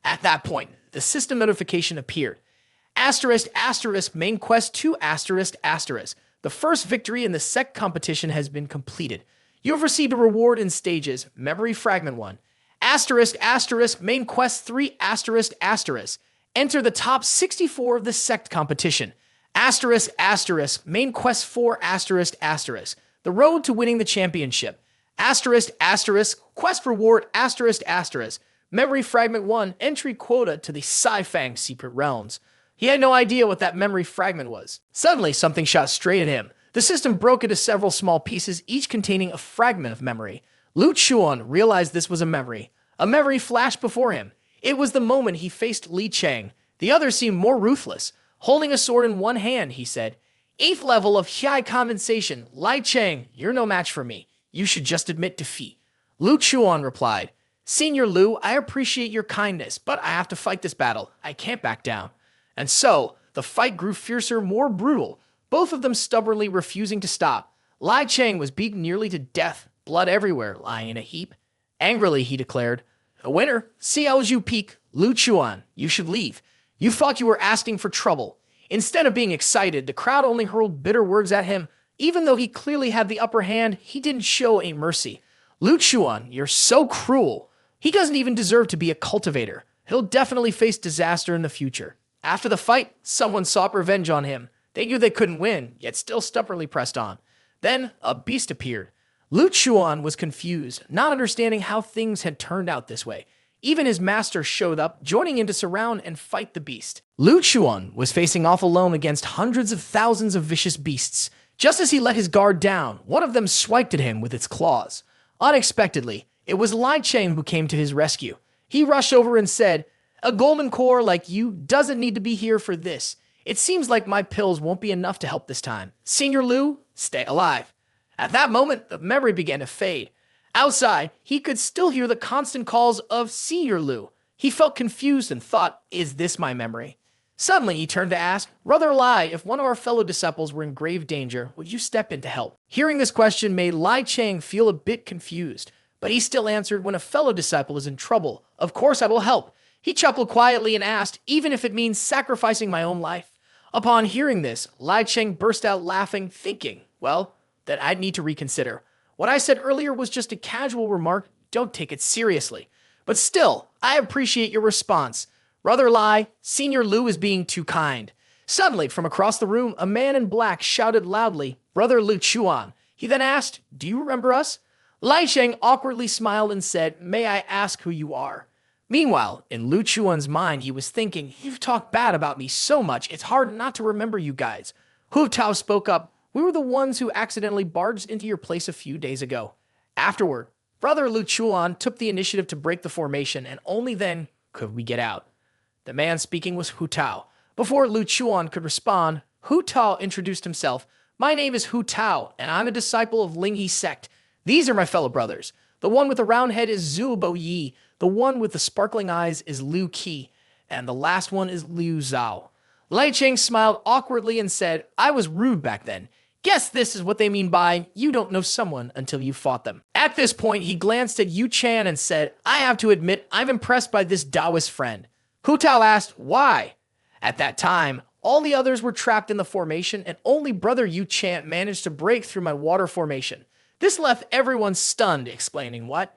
At that point, the system notification appeared. Asterisk, asterisk, main quest 2, asterisk, asterisk. The first victory in the sect competition has been completed. You have received a reward in stages, memory fragment 1. Asterisk, asterisk, main quest 3, asterisk, asterisk. Enter the top 64 of the sect competition. Asterisk, asterisk, main quest 4, asterisk, asterisk. The road to winning the championship. Asterisk, asterisk, quest reward, asterisk, asterisk. Memory fragment 1, entry quota to the Sci-Fang secret realms. He had no idea what that memory fragment was. Suddenly, something shot straight at him. The system broke into several small pieces, each containing a fragment of memory. Lu Chuan realized this was a memory. A memory flashed before him. It was the moment he faced Li Chang. The other seemed more ruthless. Holding a sword in one hand, he said, "8th level of high compensation. Li Chang, you're no match for me. You should just admit defeat." Lu Chuan replied, "Senior Lu, I appreciate your kindness, but I have to fight this battle. I can't back down." And so, the fight grew fiercer, more brutal, both of them stubbornly refusing to stop. Li Chang was beaten nearly to death, blood everywhere, lying in a heap. Angrily, he declared, "The winner, Xiao Zhu Peak, Lu Chuan, you should leave. You thought you were asking for trouble." Instead of being excited, the crowd only hurled bitter words at him. Even though he clearly had the upper hand, he didn't show any mercy. "Lu Chuan, you're so cruel. He doesn't even deserve to be a cultivator. He'll definitely face disaster in the future." After the fight, someone sought revenge on him. They knew they couldn't win, yet still stubbornly pressed on. Then, a beast appeared. Lu Chuan was confused, not understanding how things had turned out this way. Even his master showed up, joining in to surround and fight the beast. Lu Chuan was facing off alone against hundreds of thousands of vicious beasts. Just as he let his guard down, one of them swiped at him with its claws. Unexpectedly, it was Li Chang who came to his rescue. He rushed over and said, "A golden core like you doesn't need to be here for this. It seems like my pills won't be enough to help this time. Senior Lu, stay alive." At that moment, the memory began to fade. Outside, he could still hear the constant calls of Senior Lu. He felt confused and thought, "Is this my memory?" Suddenly, he turned to ask, "Brother Lai, if one of our fellow disciples were in grave danger, would you step in to help?" Hearing this question made Li Chang feel a bit confused, but he still answered, "When a fellow disciple is in trouble, of course I will help." He chuckled quietly and asked, "Even if it means sacrificing my own life?" Upon hearing this, Li Chang burst out laughing, thinking, well, that I'd need to reconsider. What I said earlier was just a casual remark. Don't take it seriously. But still, I appreciate your response. Brother Lai, Senior Lu is being too kind. Suddenly, from across the room, a man in black shouted loudly, "Brother Lu Chuan." He then asked, "Do you remember us?" Li Chang awkwardly smiled and said, "May I ask who you are?" Meanwhile, in Lu Chuan's mind, he was thinking, "You've talked bad about me so much, it's hard not to remember you guys." Hu Tao spoke up, "We were the ones who accidentally barged into your place a few days ago." Afterward, Brother Lu Chuan took the initiative to break the formation, and only then could we get out. The man speaking was Hu Tao. Before Lu Chuan could respond, Hu Tao introduced himself. "My name is Hu Tao, and I'm a disciple of Lan Yue Sect. These are my fellow brothers. The one with the round head is Zhu Bo Yi. The one with the sparkling eyes is Liu Qi, and the last one is Liu Zhao." Li Chang smiled awkwardly and said, "I was rude back then. Guess this is what they mean by, you don't know someone until you fought them." At this point, he glanced at Yu Chan and said, "I have to admit, I'm impressed by this Taoist friend." Hu Tao asked, "Why?" At that time, all the others were trapped in the formation, and only Brother Yu Chan managed to break through my water formation. This left everyone stunned, explaining what?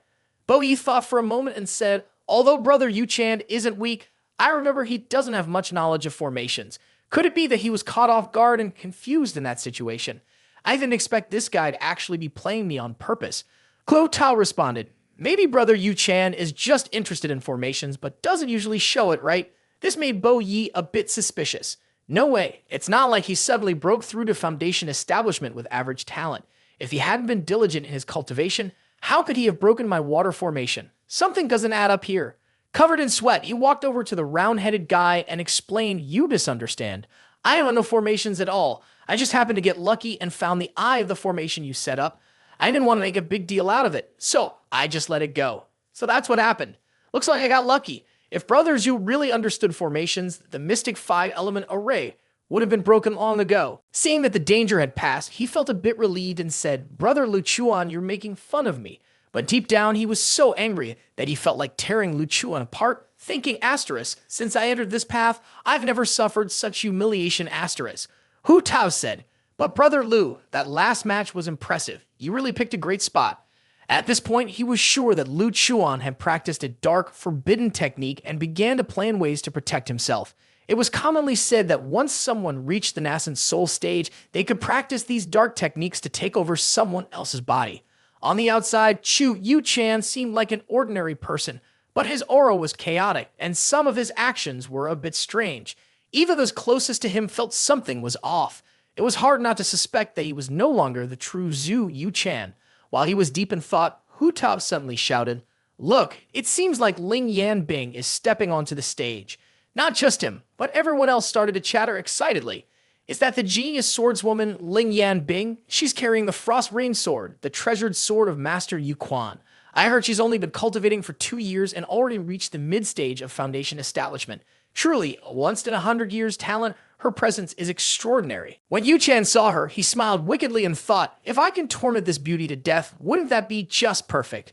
Bo Yi thought for a moment and said, "Although Brother Yu Chan isn't weak, I remember he doesn't have much knowledge of formations. Could it be that he was caught off guard and confused in that situation? I didn't expect this guy to actually be playing me on purpose." Klo Tao responded, "Maybe Brother Yu Chan is just interested in formations, but doesn't usually show it, right?" This made Bo Yi a bit suspicious. No way, it's not like he suddenly broke through to Foundation establishment with average talent. If he hadn't been diligent in his cultivation, how could he have broken my water formation? Something doesn't add up here. Covered in sweat, he walked over to the round-headed guy and explained, "You misunderstand. I have no formations at all. I just happened to get lucky and found the eye of the formation you set up. I didn't want to make a big deal out of it, so I just let it go." So that's what happened. Looks like I got lucky. If Brother Zhu really understood formations, the Mystic 5-element array would have been broken long ago. Seeing that the danger had passed, he felt a bit relieved and said, "Brother Lu Chuan, you're making fun of me." But deep down, he was so angry that he felt like tearing Lu Chuan apart, thinking asterisk, "Since I entered this path, I've never suffered such humiliation asterisk." Hu Tao said, "But Brother Lu, that last match was impressive. You really picked a great spot." At this point, he was sure that Lu Chuan had practiced a dark, forbidden technique and began to plan ways to protect himself. It was commonly said that once someone reached the nascent soul stage, they could practice these dark techniques to take over someone else's body. On the outside, Chu Yu-chan seemed like an ordinary person, but his aura was chaotic, and some of his actions were a bit strange. Even those closest to him felt something was off. It was hard not to suspect that he was no longer the true Zhu Yu-chan. While he was deep in thought, Hu Tao suddenly shouted, "Look, it seems like Ling Yanbing is stepping onto the stage." Not just him, but everyone else started to chatter excitedly. Is that the genius swordswoman Ling Yanbing? She's carrying the Frost Rain Sword, the treasured sword of Master Yu Quan. I heard she's only been cultivating for 2 years and already reached the mid-stage of Foundation establishment. Truly, a once-in-100 years talent, her presence is extraordinary. When Yu Chan saw her, he smiled wickedly and thought, "If I can torment this beauty to death, wouldn't that be just perfect?"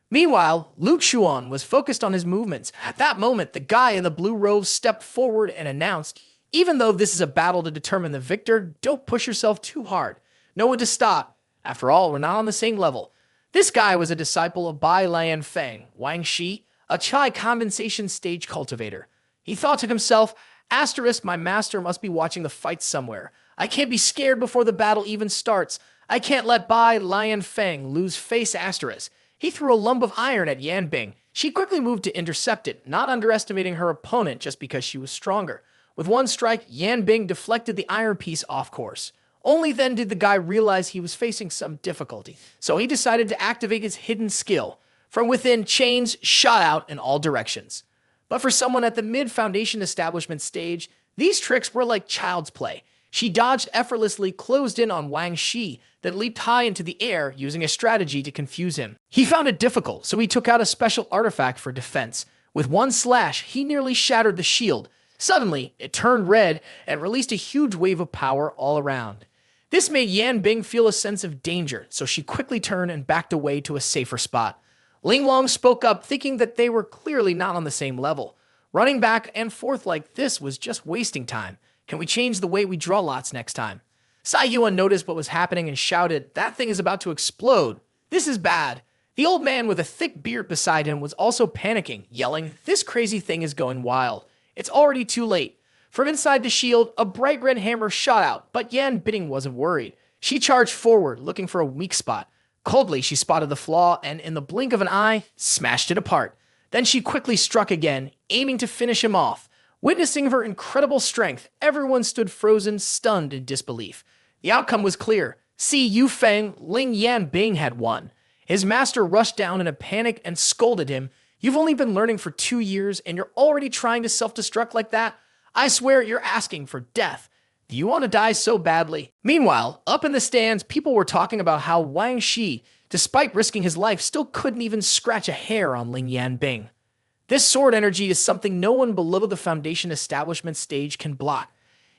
Meanwhile, Lu Chuan was focused on his movements. At that moment, the guy in the blue robe stepped forward and announced, "Even though this is a battle to determine the victor, don't push yourself too hard. Know when to stop. After all, we're not on the same level." This guy was a disciple of Bai Lian Feng, Wang Shi, a Chai condensation stage cultivator. He thought to himself, "Asterisk, my master must be watching the fight somewhere. I can't be scared before the battle even starts. I can't let Bai Lian Feng lose face asterisk." He threw a lump of iron at Yan Bing. She quickly moved to intercept it, not underestimating her opponent just because she was stronger. With one strike, Yan Bing deflected the iron piece off course. Only then did the guy realize he was facing some difficulty, so he decided to activate his hidden skill. From within, chains shot out in all directions. But for someone at the mid-foundation establishment stage, these tricks were like child's play. She dodged effortlessly, closed in on Wang Shi, then leaped high into the air using a strategy to confuse him. He found it difficult, so he took out a special artifact for defense. With one slash, he nearly shattered the shield. Suddenly, it turned red and released a huge wave of power all around. This made Yan Bing feel a sense of danger, so she quickly turned and backed away to a safer spot. Ling Long spoke up, thinking that they were clearly not on the same level. Running back and forth like this was just wasting time. Can we change the way we draw lots next time? Sai Yuan noticed what was happening and shouted, "That thing is about to explode. This is bad." The old man with a thick beard beside him was also panicking, yelling, "This crazy thing is going wild. It's already too late." From inside the shield, a bright red hammer shot out, but Yan Bing wasn't worried. She charged forward, looking for a weak spot. Coldly, she spotted the flaw and, in the blink of an eye, smashed it apart. Then she quickly struck again, aiming to finish him off. Witnessing her incredible strength, everyone stood frozen, stunned in disbelief. The outcome was clear. Si Yufeng, Ling Yan Bing had won. His master rushed down in a panic and scolded him. "You've only been learning for 2 years, and you're already trying to self-destruct like that? I swear you're asking for death. Do you want to die so badly?" Meanwhile, up in the stands, people were talking about how Wang Shi, despite risking his life, still couldn't even scratch a hair on Ling Yan Bing. This sword energy is something no one below the Foundation establishment stage can block.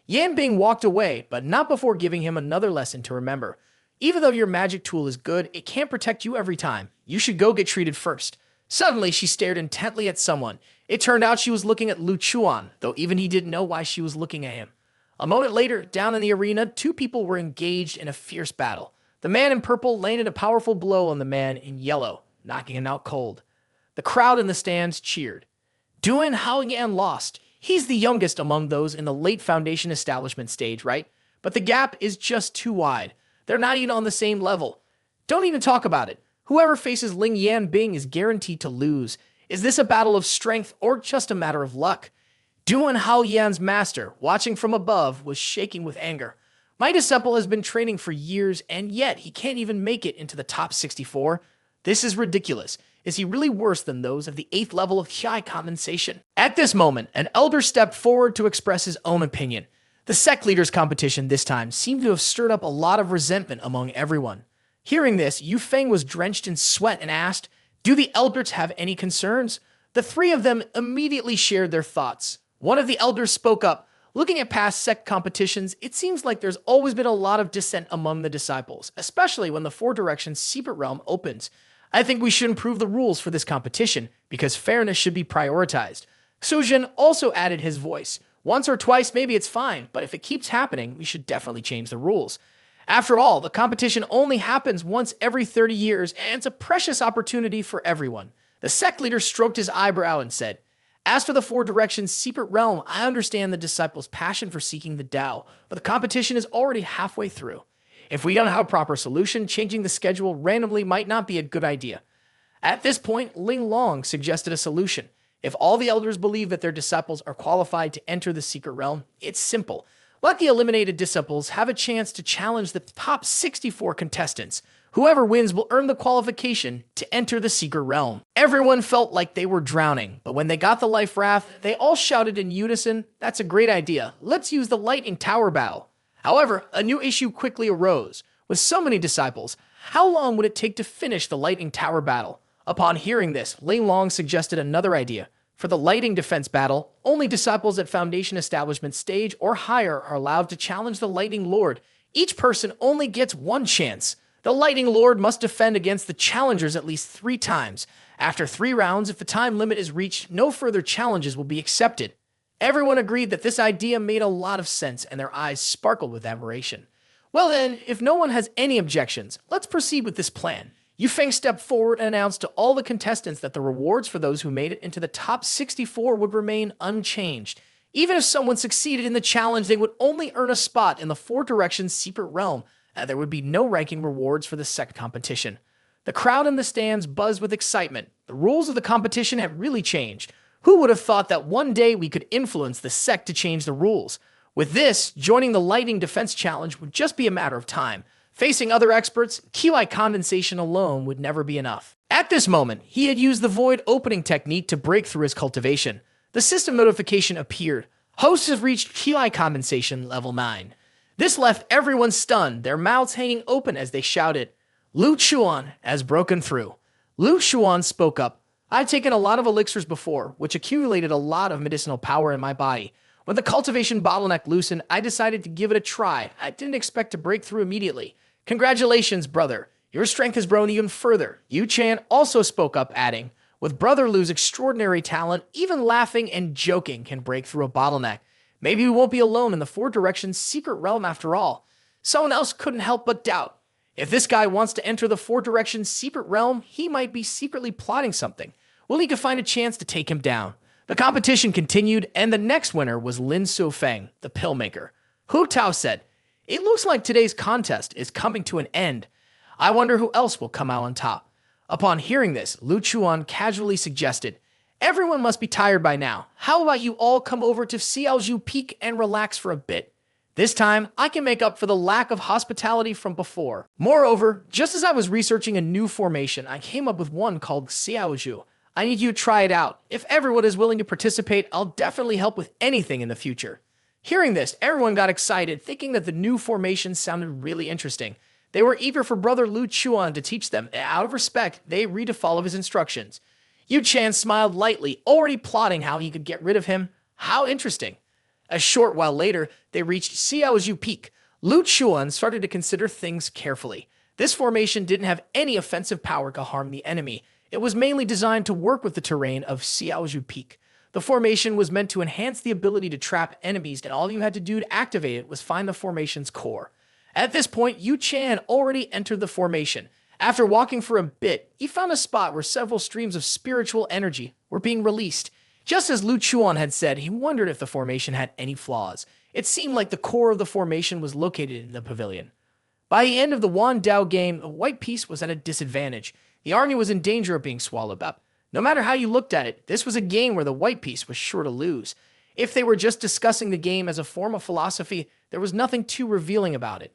Yan Bing walked away, but not before giving him another lesson to remember. Even though your magic tool is good, it can't protect you every time. You should go get treated first. Suddenly, she stared intently at someone. It turned out she was looking at Lu Chuan, though even he didn't know why she was looking at him. A moment later, down in the arena, 2 people were engaged in a fierce battle. The man in purple landed a powerful blow on the man in yellow, knocking him out cold. The crowd in the stands cheered. Duan Haoyan lost. He's the youngest among those in the late Foundation establishment stage, right? But the gap is just too wide. They're not even on the same level. Don't even talk about it. Whoever faces Ling Yan Bing is guaranteed to lose. Is this a battle of strength or just a matter of luck? Duan Haoyan's master, watching from above, was shaking with anger. "My disciple has been training for years, and yet he can't even make it into the top 64. This is ridiculous. Is he really worse than those of the 8th level of high condensation? At this moment, an elder stepped forward to express his own opinion. The sect leaders' competition this time seemed to have stirred up a lot of resentment among everyone. Hearing this, Yu Feng was drenched in sweat and asked, "Do the elders have any concerns?" The three of them immediately shared their thoughts. One of the elders spoke up. "Looking at past sect competitions, it seems like there's always been a lot of dissent among the disciples, especially when the Four Directions Secret Realm opens. I think we should improve the rules for this competition, because fairness should be prioritized." Shizun also added his voice. "Once or twice, maybe it's fine, but if it keeps happening, we should definitely change the rules. After all, the competition only happens once every 30 years, and it's a precious opportunity for everyone." The sect leader stroked his eyebrow and said, "As for the Four Directions Secret Realm, I understand the disciples' passion for seeking the Tao, but the competition is already halfway through. If we don't have a proper solution, changing the schedule randomly might not be a good idea." At this point, Ling Long suggested a solution. If all the elders believe that their disciples are qualified to enter the Secret Realm, it's simple. Let the eliminated disciples have a chance to challenge the top 64 contestants. Whoever wins will earn the qualification to enter the Secret Realm. Everyone felt like they were drowning, but when they got the life raft, they all shouted in unison, "That's a great idea. Let's use the Lightning Tower battle." However, a new issue quickly arose. With so many disciples, how long would it take to finish the Lightning Tower battle? Upon hearing this, Ling Long suggested another idea. For the Lightning Defense battle, only disciples at Foundation Establishment stage or higher are allowed to challenge the Lightning Lord. Each person only gets one chance. The Lightning Lord must defend against the challengers at least 3 times. After 3 rounds, if the time limit is reached, no further challenges will be accepted. Everyone agreed that this idea made a lot of sense, and their eyes sparkled with admiration. Well then, if no one has any objections, let's proceed with this plan. Yu Feng stepped forward and announced to all the contestants that the rewards for those who made it into the top 64 would remain unchanged. Even if someone succeeded in the challenge, they would only earn a spot in the Four Directions Secret Realm. There would be no ranking rewards for the sect competition. The crowd in the stands buzzed with excitement. The rules of the competition had really changed. Who would have thought that one day we could influence the sect to change the rules? With this, joining the Lightning Defense Challenge would just be a matter of time. Facing other experts, Ki condensation alone would never be enough. At this moment, he had used the void opening technique to break through his cultivation. The system notification appeared. Hosts have reached Ki condensation level 9. This left everyone stunned, their mouths hanging open as they shouted, "Lu Chuan has broken through." Lu Chuan spoke up. "I've taken a lot of elixirs before, which accumulated a lot of medicinal power in my body. When the cultivation bottleneck loosened, I decided to give it a try. I didn't expect to break through immediately. Congratulations, brother. Your strength has grown even further." Yu Chan also spoke up, adding, "With Brother Lu's extraordinary talent, even laughing and joking can break through a bottleneck. Maybe we won't be alone in the Four Directions Secret Realm after all." Someone else couldn't help but doubt. If this guy wants to enter the Four Directions Secret Realm, he might be secretly plotting something. We'll need to find a chance to take him down. The competition continued, and the next winner was Lin Sufeng, the pill maker. Hu Tao said, "It looks like today's contest is coming to an end. I wonder who else will come out on top." Upon hearing this, Lu Chuan casually suggested, "Everyone must be tired by now. How about you all come over to Xiao Zhu Peak and relax for a bit? This time, I can make up for the lack of hospitality from before." Moreover, just as I was researching a new formation, I came up with one called Xiao Zhu. I need you to try it out. If everyone is willing to participate, I'll definitely help with anything in the future. Hearing this, everyone got excited, thinking that the new formation sounded really interesting. They were eager for Brother Lu Chuan to teach them, and out of respect, they agreed to follow his instructions. Yu Chan smiled lightly, already plotting how he could get rid of him. How interesting. A short while later, they reached Xiao Zhu Peak. Lu Chuan started to consider things carefully. This formation didn't have any offensive power to harm the enemy. It was mainly designed to work with the terrain of Xiao Zhu Peak. The formation was meant to enhance the ability to trap enemies, and all you had to do to activate it was find the formation's core. At this point, Yu Chan already entered the formation. After walking for a bit, he found a spot where several streams of spiritual energy were being released. Just as Lu Chuan had said, he wondered if the formation had any flaws. It seemed like the core of the formation was located in the pavilion. By the end of the Wan Dao game, the white piece was at a disadvantage. The army was in danger of being swallowed up. No matter how you looked at it, this was a game where the white piece was sure to lose. If they were just discussing the game as a form of philosophy, there was nothing too revealing about it.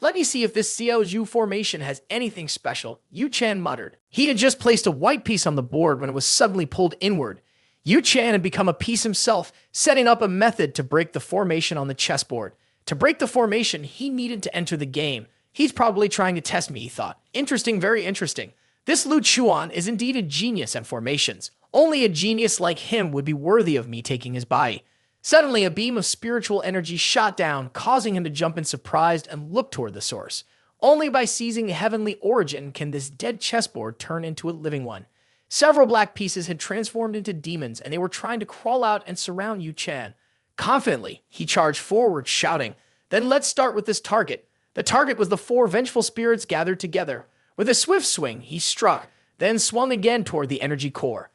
Let me see if this Xiao Zhu formation has anything special, Yu Chuan muttered. He had just placed a white piece on the board when it was suddenly pulled inward. Yu Chuan had become a piece himself, setting up a method to break the formation on the chessboard. To break the formation, he needed to enter the game. He's probably trying to test me, he thought. Interesting, very interesting. This Lu Chuan is indeed a genius at formations. Only a genius like him would be worthy of me taking his body. Suddenly, a beam of spiritual energy shot down, causing him to jump in surprise and look toward the source. Only by seizing a heavenly origin can this dead chessboard turn into a living one. Several black pieces had transformed into demons, and they were trying to crawl out and surround Yu Chuan. Confidently, he charged forward, shouting, "Then let's start with this target." The target was the 4 vengeful spirits gathered together. With a swift swing, he struck, then swung again toward the energy core.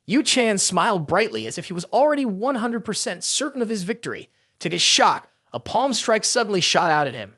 Yu Chuan smiled brightly as if he was already 100% certain of his victory. To his shock, a palm strike suddenly shot out at him.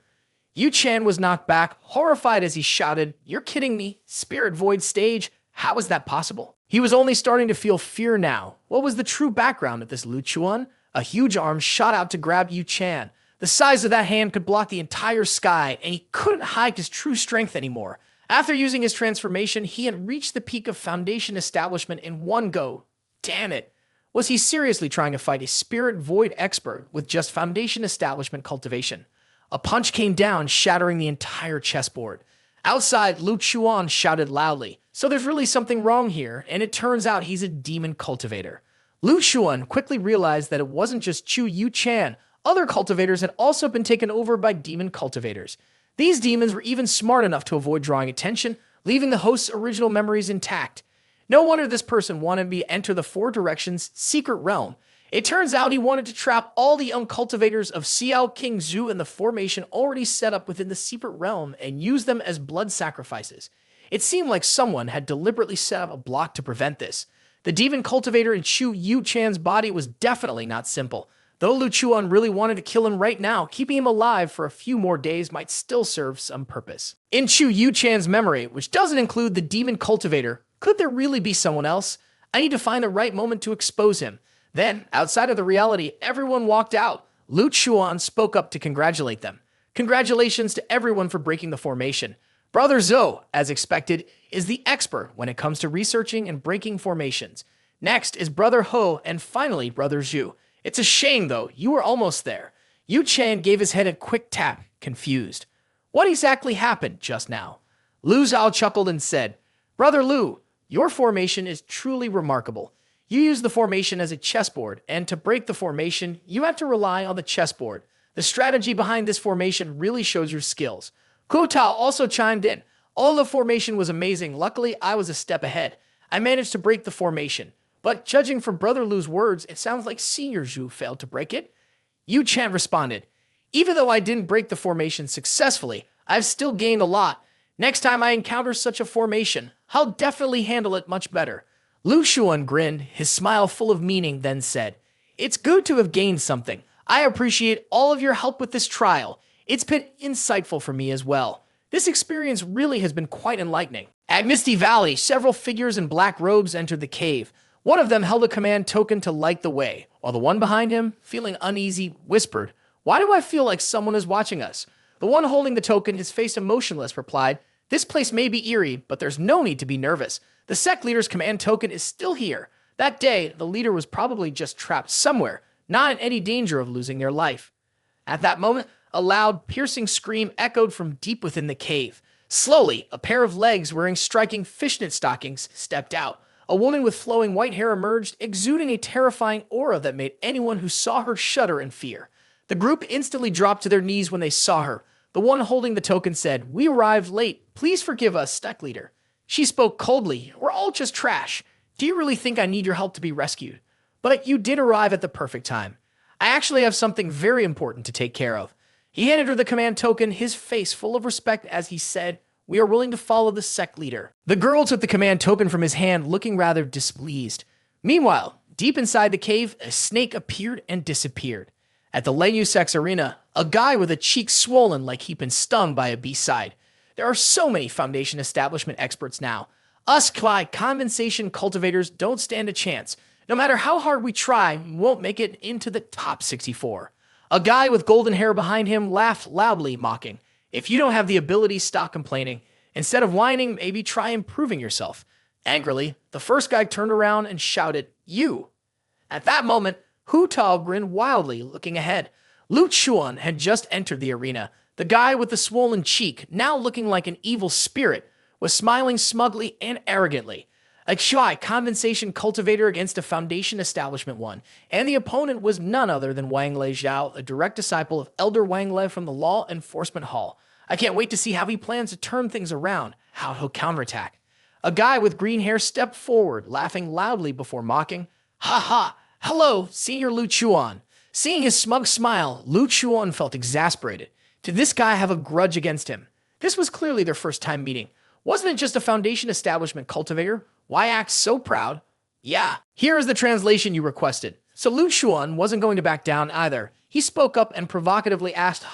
Yu Chuan was knocked back, horrified as he shouted, "You're kidding me? Spirit Void stage? How is that possible?" He was only starting to feel fear now. What was the true background of this Lu Chuan? A huge arm shot out to grab Yu Chuan. The size of that hand could block the entire sky, and he couldn't hide his true strength anymore. After using his transformation, he had reached the peak of Foundation Establishment in one go. Damn it. Was he seriously trying to fight a Spirit Void expert with just Foundation Establishment cultivation? A punch came down, shattering the entire chessboard. Outside, Lu Chuan shouted loudly, "So there's really something wrong here, and it turns out he's a demon cultivator." Lu Chuan quickly realized that it wasn't just Chu Yu Chuan. Other cultivators had also been taken over by demon cultivators. These demons were even smart enough to avoid drawing attention, leaving the host's original memories intact. No wonder this person wanted me to enter the 4 Directions' secret realm. It turns out he wanted to trap all the young cultivators of Xiao King Zhu in the formation already set up within the secret realm and use them as blood sacrifices. It seemed like someone had deliberately set up a block to prevent this. The demon cultivator in Chu Yu Chuan's body was definitely not simple. Though Lu Chuan really wanted to kill him right now, keeping him alive for a few more days might still serve some purpose. In Chu Yu Chuan's memory, which doesn't include the demon cultivator, could there really be someone else? I need to find the right moment to expose him. Then, outside of the reality, everyone walked out. Lu Chuan spoke up to congratulate them. Congratulations to everyone for breaking the formation. Brother Zhou, as expected, is the expert when it comes to researching and breaking formations. Next is Brother Ho, and finally Brother Zhu. It's a shame, though. You were almost there. Yu Chuan gave his head a quick tap, confused. What exactly happened just now? Lu Zhao chuckled and said, "Brother Lu, your formation is truly remarkable. You use the formation as a chessboard, and to break the formation, you have to rely on the chessboard. The strategy behind this formation really shows your skills." Ku Tao also chimed in. "All the formation was amazing. Luckily, I was a step ahead. I managed to break the formation. But judging from Brother Lu's words, it sounds like Senior Zhu failed to break it." Yu Chuan responded, "Even though I didn't break the formation successfully, I've still gained a lot. Next time I encounter such a formation, I'll definitely handle it much better." Lu Chuan grinned, his smile full of meaning, then said, "It's good to have gained something. I appreciate all of your help with this trial. It's been insightful for me as well. This experience really has been quite enlightening." At Misty Valley, several figures in black robes entered the cave. One of them held a command token to light the way, while the one behind him, feeling uneasy, whispered, "Why do I feel like someone is watching us?" The one holding the token, his face emotionless, replied, "This place may be eerie, but there's no need to be nervous. The sect leader's command token is still here. That day, the leader was probably just trapped somewhere, not in any danger of losing their life." At that moment, a loud, piercing scream echoed from deep within the cave. Slowly, a pair of legs wearing striking fishnet stockings stepped out. A woman with flowing white hair emerged, exuding a terrifying aura that made anyone who saw her shudder in fear. The group instantly dropped to their knees when they saw her. The one holding the token said, "We arrived late. Please forgive us, sect leader." She spoke coldly. "We're all just trash. Do you really think I need your help to be rescued? But you did arrive at the perfect time. I actually have something very important to take care of." He handed her the command token, his face full of respect as he said, "We are willing to follow the sect leader." The girl took the command token from his hand, looking rather displeased. Meanwhile, deep inside the cave, a snake appeared and disappeared. At the Lan Yue Sect's arena, a guy with a cheek swollen like he'd been stung by a beast side. There are so many Foundation Establishment experts now. Us compensation cultivators don't stand a chance. No matter how hard we try, we won't make it into the top 64. A guy with golden hair behind him laughed loudly, mocking, If you don't have the ability, stop complaining. Instead of whining, maybe try improving yourself. Angrily, the first guy turned around and shouted, "You!" At that moment, Hu Tao grinned wildly, looking ahead. Lu Chuan had just entered the arena. The guy with the swollen cheek, now looking like an evil spirit, was smiling smugly and arrogantly. A shy compensation cultivator against a foundation establishment one, and the opponent was none other than Wang Lei Zhao, a direct disciple of Elder Wang Lei from the Law Enforcement Hall. I can't wait to see how he plans to turn things around, how he'll counterattack. A guy with green hair stepped forward, laughing loudly before mocking. "Ha ha! Hello, Senior Lu Chuan." Seeing his smug smile, Lu Chuan felt exasperated. Did this guy have a grudge against him? This was clearly their first time meeting. Wasn't it just a foundation establishment cultivator? Why act so proud? Yeah, here is the translation you requested. So Lu Chuan wasn't going to back down either. He spoke up and provocatively asked,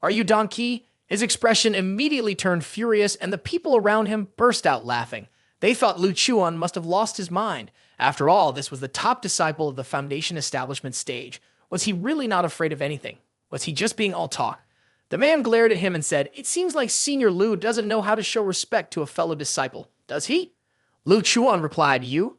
"Are you Don Qi?" His expression immediately turned furious, and the people around him burst out laughing. They thought Lu Chuan must have lost his mind. After all, this was the top disciple of the foundation establishment stage. Was he really not afraid of anything? Was he just being all talk? The man glared at him and said, "It seems like Senior Lu doesn't know how to show respect to a fellow disciple, does he?" Lu Chuan replied, "You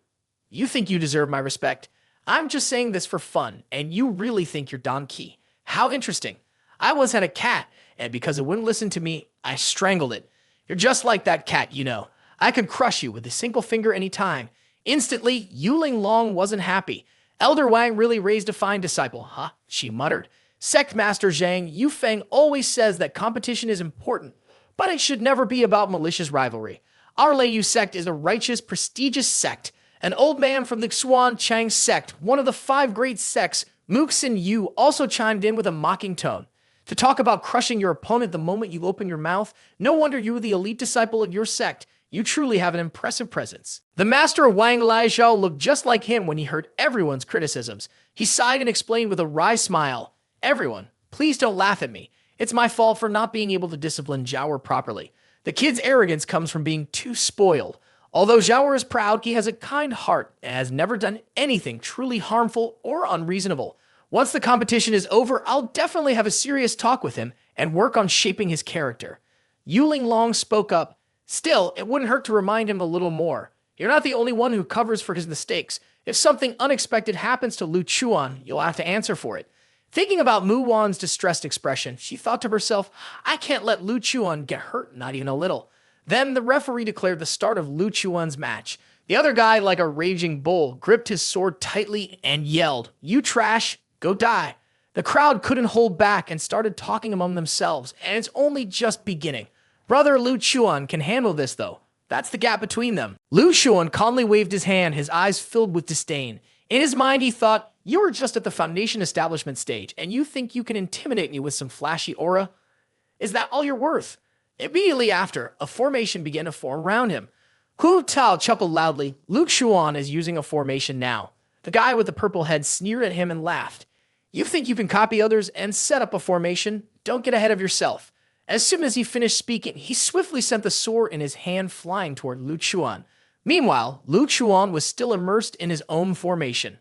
think you deserve my respect. I'm just saying this for fun, and you really think you're Don Qi. How interesting. I once had a cat, and because it wouldn't listen to me, I strangled it. You're just like that cat, you know. I could crush you with a single finger any time." Instantly, Yuling Long wasn't happy. Elder Wang really raised a fine disciple, she muttered. Sect Master Zhang Yufeng always says that competition is important, but it should never be about malicious rivalry. Our Lan Yue Sect is a righteous, prestigious sect. An old man from the Xuan Chang sect, one of the 5 great sects, Muxin Yu, also chimed in with a mocking tone. To talk about crushing your opponent the moment you open your mouth, no wonder you were the elite disciple of your sect. You truly have an impressive presence. The master of Wang Lei Zhao looked just like him when he heard everyone's criticisms. He sighed and explained with a wry smile, "Everyone, please don't laugh at me. It's my fault for not being able to discipline Zhaoer properly. The kid's arrogance comes from being too spoiled. Although Zhaoer is proud, he has a kind heart and has never done anything truly harmful or unreasonable. Once the competition is over, I'll definitely have a serious talk with him and work on shaping his character." Yuling Long spoke up. "Still, it wouldn't hurt to remind him a little more. You're not the only one who covers for his mistakes. If something unexpected happens to Lu Chuan, you'll have to answer for it." Thinking about Mu Wan's distressed expression, she thought to herself, "I can't let Lu Chuan get hurt, not even a little." Then the referee declared the start of Lu Chuan's match. The other guy, like a raging bull, gripped his sword tightly and yelled, "You trash, go die." The crowd couldn't hold back and started talking among themselves, and it's only just beginning. Brother Lu Chuan can handle this, though. That's the gap between them. Lu Chuan calmly waved his hand, his eyes filled with disdain. In his mind, he thought, "You are just at the foundation establishment stage, and you think you can intimidate me with some flashy aura? Is that all you're worth?" Immediately after, a formation began to form around him. Hu Tao chuckled loudly. Lu Chuan is using a formation now. The guy with the purple head sneered at him and laughed. "You think you can copy others and set up a formation? Don't get ahead of yourself." As soon as he finished speaking, he swiftly sent the sword in his hand flying toward Lu Chuan. Meanwhile, Lu Chuan was still immersed in his own formation.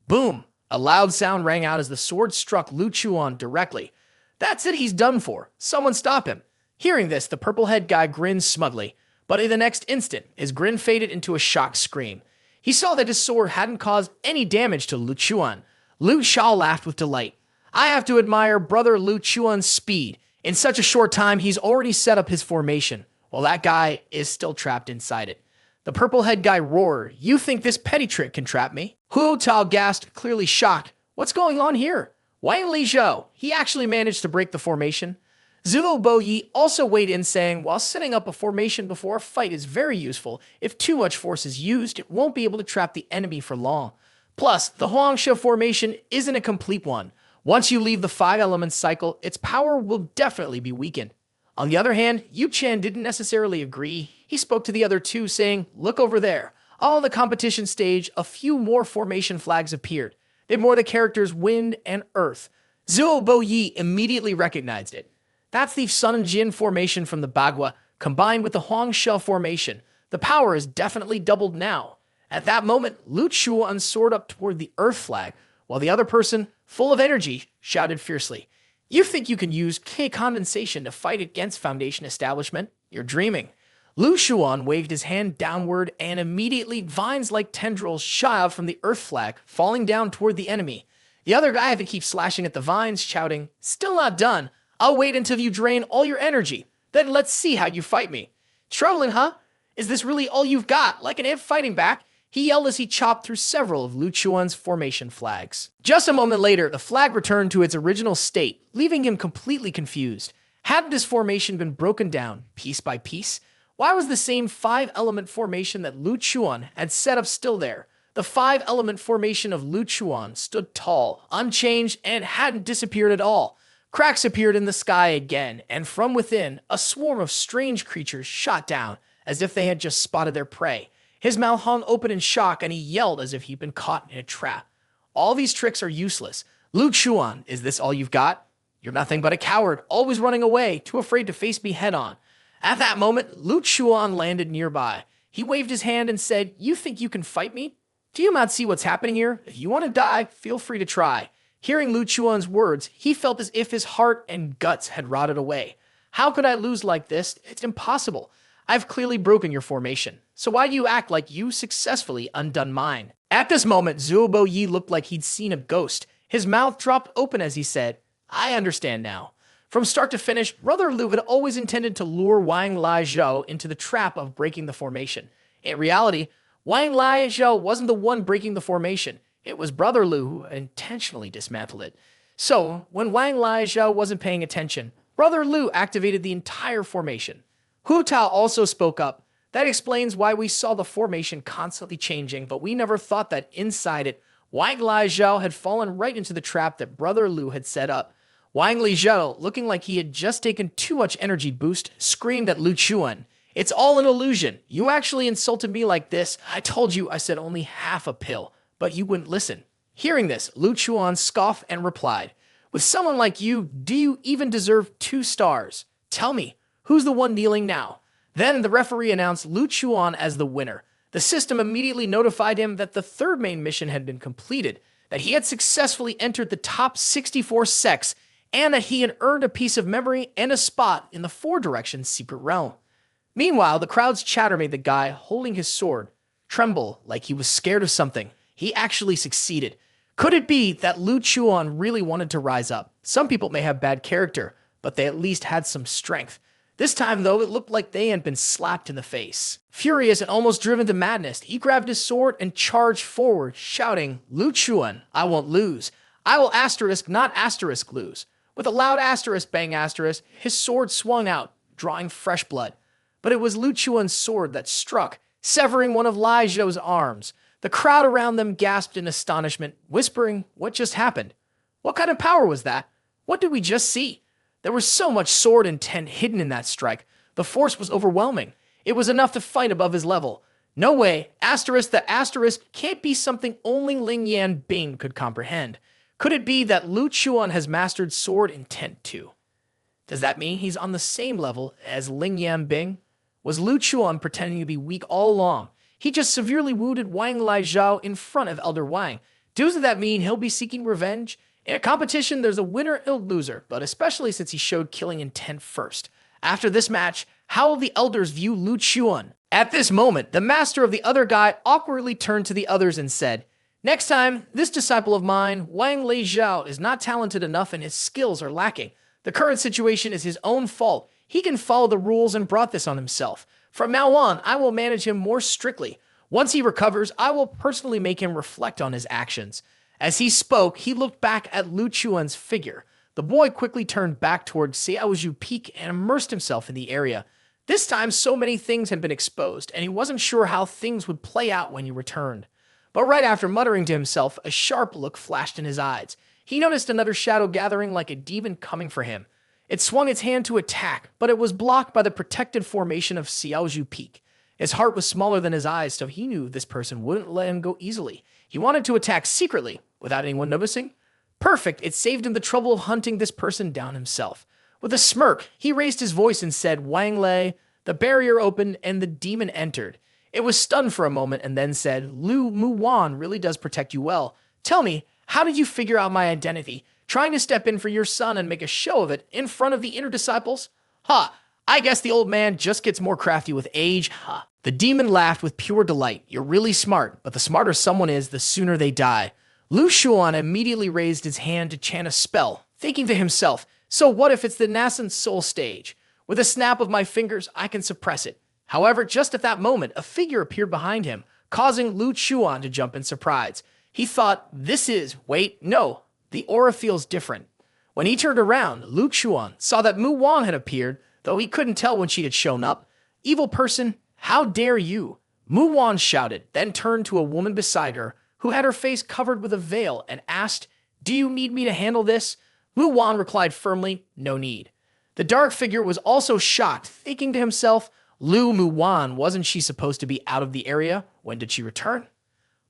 Boom! A loud sound rang out as the sword struck Lu Chuan directly. "That's it, he's done for. Someone stop him." Hearing this, the purple-head guy grinned smugly, but in the next instant, his grin faded into a shocked scream. He saw that his sword hadn't caused any damage to Lu Chuan. Lu Shao laughed with delight. "I have to admire brother Lu Chuan's speed. In such a short time, he's already set up his formation, while that guy is still trapped inside it." The purple-head guy roared, "You think this petty trick can trap me?" Hu Tao gasped, clearly shocked. "What's going on here?" Wang Li Zhou, he actually managed to break the formation. Zhuo Bo Yi also weighed in, saying, "While setting up a formation before a fight is very useful, if too much force is used, it won't be able to trap the enemy for long. Plus, the Huangshe formation isn't a complete one. Once you leave the 5-element cycle, its power will definitely be weakened." On the other hand, Yu Chen didn't necessarily agree. He spoke to the other two, saying, "Look over there." On the competition stage, a few more formation flags appeared. They bore the characters Wind and Earth. Zhuo Bo Yi immediately recognized it. That's the Sun and Jin formation from the Bagua, combined with the Huangshe formation. The power is definitely doubled now. At that moment, Lu Chuan soared up toward the Earth flag, while the other person, full of energy, shouted fiercely, You think you can use condensation to fight against Foundation establishment? You're dreaming. Lu Chuan waved his hand downward, and immediately vines like tendrils shot out from the earth flag, falling down toward the enemy. The other guy had to keep slashing at the vines, shouting, "Still not done. I'll wait until you drain all your energy. Then let's see how you fight me." "Troubling, huh? Is this really all you've got, like an ant fighting back?" he yelled as he chopped through several of Lu Chuan's formation flags. Just a moment later, the flag returned to its original state, leaving him completely confused. Hadn't his formation been broken down, piece by piece? Why was the same 5-element formation that Lu Chuan had set up still there? The 5-element formation of Lu Chuan stood tall, unchanged, and hadn't disappeared at all. Cracks appeared in the sky again, and from within, a swarm of strange creatures shot down, as if they had just spotted their prey. His mouth hung open in shock, and he yelled as if he'd been caught in a trap. All these tricks are useless. Lu Chuan, is this all you've got? You're nothing but a coward, always running away, too afraid to face me head on. At that moment, Lu Chuan landed nearby. He waved his hand and said, "You think you can fight me? Do you not see what's happening here? If you want to die, feel free to try." Hearing Lu Chuan's words, he felt as if his heart and guts had rotted away. "How could I lose like this? It's impossible. I've clearly broken your formation. So why do you act like you successfully undone mine?" At this moment, Zhuo Bo Yi looked like he'd seen a ghost. His mouth dropped open as he said, "I understand now." From start to finish, Brother Lu had always intended to lure Wang Lai Zhao into the trap of breaking the formation. In reality, Wang Lai Zhao wasn't the one breaking the formation. It was Brother Lu who intentionally dismantled it. So, when Wang Lai Zhao wasn't paying attention, Brother Lu activated the entire formation. Hu Tao also spoke up. "That explains why we saw the formation constantly changing, but we never thought that inside it, Wang Lai Zhao had fallen right into the trap that Brother Lu had set up." Wang Li Zhao, looking like he had just taken too much energy boost, screamed at Lu Chuan, "It's all an illusion. You actually insulted me like this. I told you I said only half a pill, but you wouldn't listen." Hearing this, Lu Chuan scoffed and replied, "With someone like you, do you even deserve 2 stars? Tell me, who's the one kneeling now?" Then the referee announced Lu Chuan as the winner. The system immediately notified him that the 3rd main mission had been completed, that he had successfully entered the top 64 sects, and that he had earned a piece of memory and a spot in the 4-direction secret realm. Meanwhile, the crowd's chatter made the guy holding his sword tremble like he was scared of something. He actually succeeded. Could it be that Lu Chuan really wanted to rise up? Some people may have bad character, but they at least had some strength. This time, though, it looked like they had been slapped in the face. Furious and almost driven to madness, he grabbed his sword and charged forward, shouting, "Lu Chuan, I won't lose. I will asterisk, not asterisk, lose." With a loud asterisk bang asterisk, his sword swung out, drawing fresh blood. But it was Lu Chuan's sword that struck, severing one of Lai Zhou's arms. The crowd around them gasped in astonishment, whispering, "What just happened? What kind of power was that? What did we just see?" There was so much sword intent hidden in that strike. The force was overwhelming. It was enough to fight above his level. No way, asterisk the asterisk can't be something only Ling Yan Bing could comprehend. Could it be that Lu Chuan has mastered sword intent too? Does that mean he's on the same level as Ling Yan Bing? Was Lu Chuan pretending to be weak all along? He just severely wounded Wang Lai Zhao in front of Elder Wang. Does that mean he'll be seeking revenge? In a competition, there's a winner and a loser, but especially since he showed killing intent first. After this match, how will the elders view Lu Chuan? At this moment, the master of the other guy awkwardly turned to the others and said, "Next time, this disciple of mine, Wang Lai Zhao, is not talented enough and his skills are lacking. The current situation is his own fault. He can follow the rules and brought this on himself. From now on, I will manage him more strictly. Once he recovers, I will personally make him reflect on his actions." As he spoke, he looked back at Lu Chuan's figure. The boy quickly turned back toward Xiao Zhu Peak and immersed himself in the area. This time, so many things had been exposed, and he wasn't sure how things would play out when he returned. But right after muttering to himself, a sharp look flashed in his eyes. He noticed another shadow gathering like a demon coming for him. It swung its hand to attack, but it was blocked by the protected formation of Xiao Zhu Peak. His heart was smaller than his eyes, so he knew this person wouldn't let him go easily. He wanted to attack secretly, without anyone noticing. Perfect, it saved him the trouble of hunting this person down himself. With a smirk, he raised his voice and said, "Wang Lai." The barrier opened and the demon entered. It was stunned for a moment and then said, "Lu Muwan really does protect you well. Tell me, how did you figure out my identity? trying to step in for your son and make a show of it in front of the inner disciples? Ha! I guess the old man just gets more crafty with age. Ha! The demon laughed with pure delight. You're really smart, but the smarter someone is, the sooner they die. Lu Chuan immediately raised his hand to chant a spell, thinking to himself, so what if it's the nascent soul stage? With a snap of my fingers, I can suppress it. However, just at that moment, a figure appeared behind him, causing Lu Chuan to jump in surprise. He thought, wait, no, the aura feels different. When he turned around, Lu Chuan saw that Mu Wan had appeared, though he couldn't tell when she had shown up. Evil person, how dare you? Mu Wan shouted, then turned to a woman beside her, who had her face covered with a veil, and asked, do you need me to handle this? Mu Wan replied firmly, no need. The dark figure was also shocked, thinking to himself, Lu Mu Wan, wasn't she supposed to be out of the area? When did she return?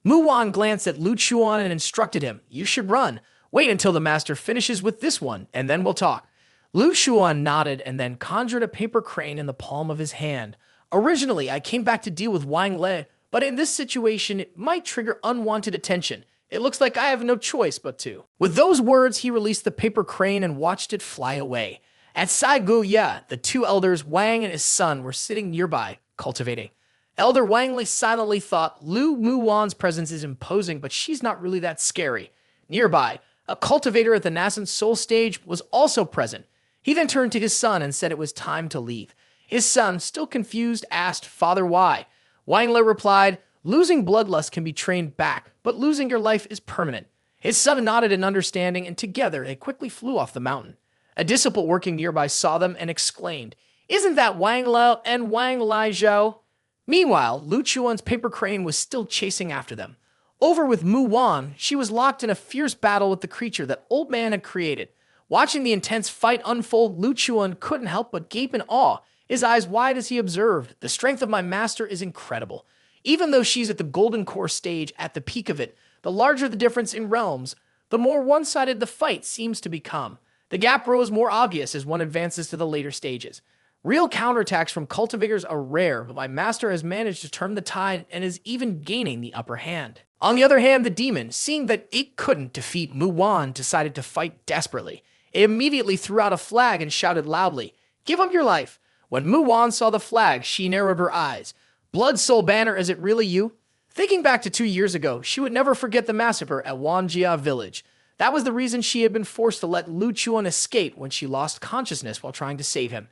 Mu Wan glanced at Lu Chuan and instructed him, you should run. Wait until the master finishes with this one, and then we'll talk. Lu Chuan nodded and then conjured a paper crane in the palm of his hand. Originally, I came back to deal with Wang Lei, but in this situation, it might trigger unwanted attention. It looks like I have no choice but to. With those words, he released the paper crane and watched it fly away. At Sai Gu Ya, the two elders, Wang and his son, were sitting nearby, cultivating. Elder Wang Lei silently thought, Lu Mu Wan's presence is imposing, but she's not really that scary. Nearby, a cultivator at the nascent soul stage was also present. He then turned to his son and said it was time to leave. His son, still confused, asked, Father, why? Wang Lei replied, losing bloodlust can be trained back, but losing your life is permanent. His son nodded in understanding, and together they quickly flew off the mountain. A disciple working nearby saw them and exclaimed, isn't that Wang Lao and Wang Lai Zhao? Meanwhile, Lu Chuan's paper crane was still chasing after them. Over with Mu Wan, she was locked in a fierce battle with the creature that Old Man had created. Watching the intense fight unfold, Lu Chuan couldn't help but gape in awe, his eyes wide as he observed, the strength of my master is incredible. Even though she's at the golden core stage at the peak of it, the larger the difference in realms, the more one-sided the fight seems to become. The gap grows more obvious as one advances to the later stages. Real counterattacks from cultivators are rare, but my master has managed to turn the tide and is even gaining the upper hand. On the other hand, the demon, seeing that it couldn't defeat Mu Wan, decided to fight desperately. It immediately threw out a flag and shouted loudly, give up your life. When Mu Wan saw the flag, she narrowed her eyes. Blood Soul Banner, is it really you? Thinking back to 2 years ago, she would never forget the massacre at Wanjia village. That was the reason she had been forced to let Lu Chuan escape when she lost consciousness while trying to save him.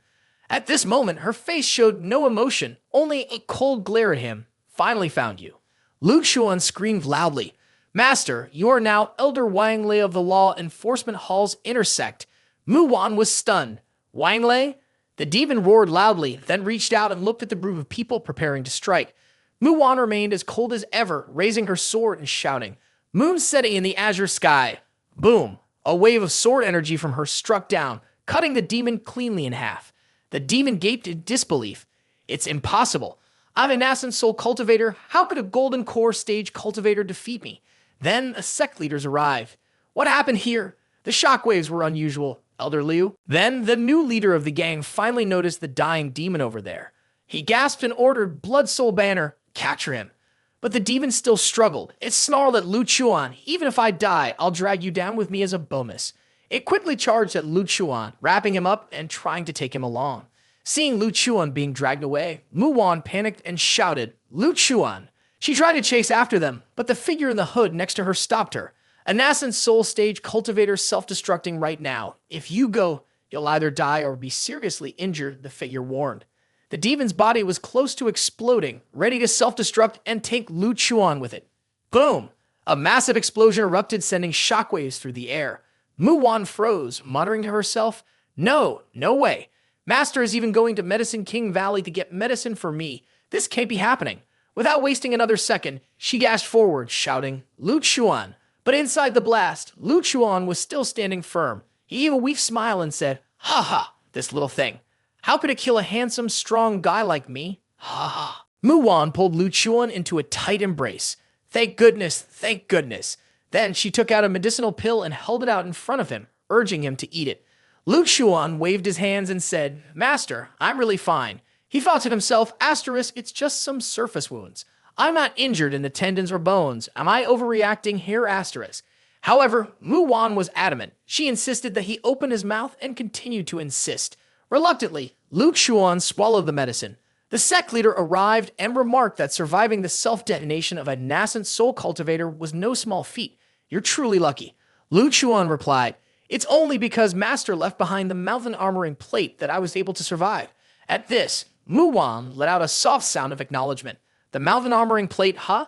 At this moment, her face showed no emotion, only a cold glare at him. Finally found you. Lu Chuan screamed loudly, Master, you are now Elder Wang Lei of the Law Enforcement Hall's inner sect. Mu Wan was stunned. Wang Lei? The demon roared loudly, then reached out and looked at the group of people preparing to strike. Mu Wan remained as cold as ever, raising her sword and shouting. Moon setting in the azure sky. Boom! A wave of sword energy from her struck down, cutting the demon cleanly in half. The demon gaped in disbelief. It's impossible. I'm a nascent soul cultivator. How could a golden core stage cultivator defeat me? Then the sect leaders arrived. What happened here? The shockwaves were unusual, Elder Liu. Then the new leader of the gang finally noticed the dying demon over there. He gasped and ordered Blood Soul Banner, capture him. But the demon still struggled. It snarled at Lu Chuan, even if I die, I'll drag you down with me as a bonus. It quickly charged at Lu Chuan, wrapping him up and trying to take him along. Seeing Lu Chuan being dragged away, Mu Wan panicked and shouted, Lu Chuan! She tried to chase after them, but the figure in the hood next to her stopped her. A nascent soul stage cultivator self-destructing right now. If you go, you'll either die or be seriously injured, the figure warned. The demon's body was close to exploding, ready to self-destruct and take Lu Chuan with it. Boom! A massive explosion erupted, sending shockwaves through the air. Mu Wan froze, muttering to herself, no way. Master is even going to Medicine King Valley to get medicine for me. This can't be happening. Without wasting another second, she dashed forward, shouting, Lu Chuan. But inside the blast, Lu Chuan was still standing firm. He gave a weak smile and said, ha ha, this little thing. How could it kill a handsome, strong guy like me? Ha ha. Mu Wan pulled Lu Chuan into a tight embrace. Thank goodness, thank goodness. Then she took out a medicinal pill and held it out in front of him, urging him to eat it. Lu Chuan waved his hands and said, Master, I'm really fine. He thought to himself, asterisk, it's just some surface wounds. I'm not injured in the tendons or bones. Am I overreacting here, asterisk? However, Mu Wan was adamant. She insisted that he open his mouth and continued to insist. Reluctantly, Lu Chuan swallowed the medicine. The sect leader arrived and remarked that surviving the self-detonation of a nascent soul cultivator was no small feat. You're truly lucky. Lu Chuan replied, it's only because Master left behind the mountain armoring plate that I was able to survive. At this, Mu Wan let out a soft sound of acknowledgement. The mountain armoring plate, huh?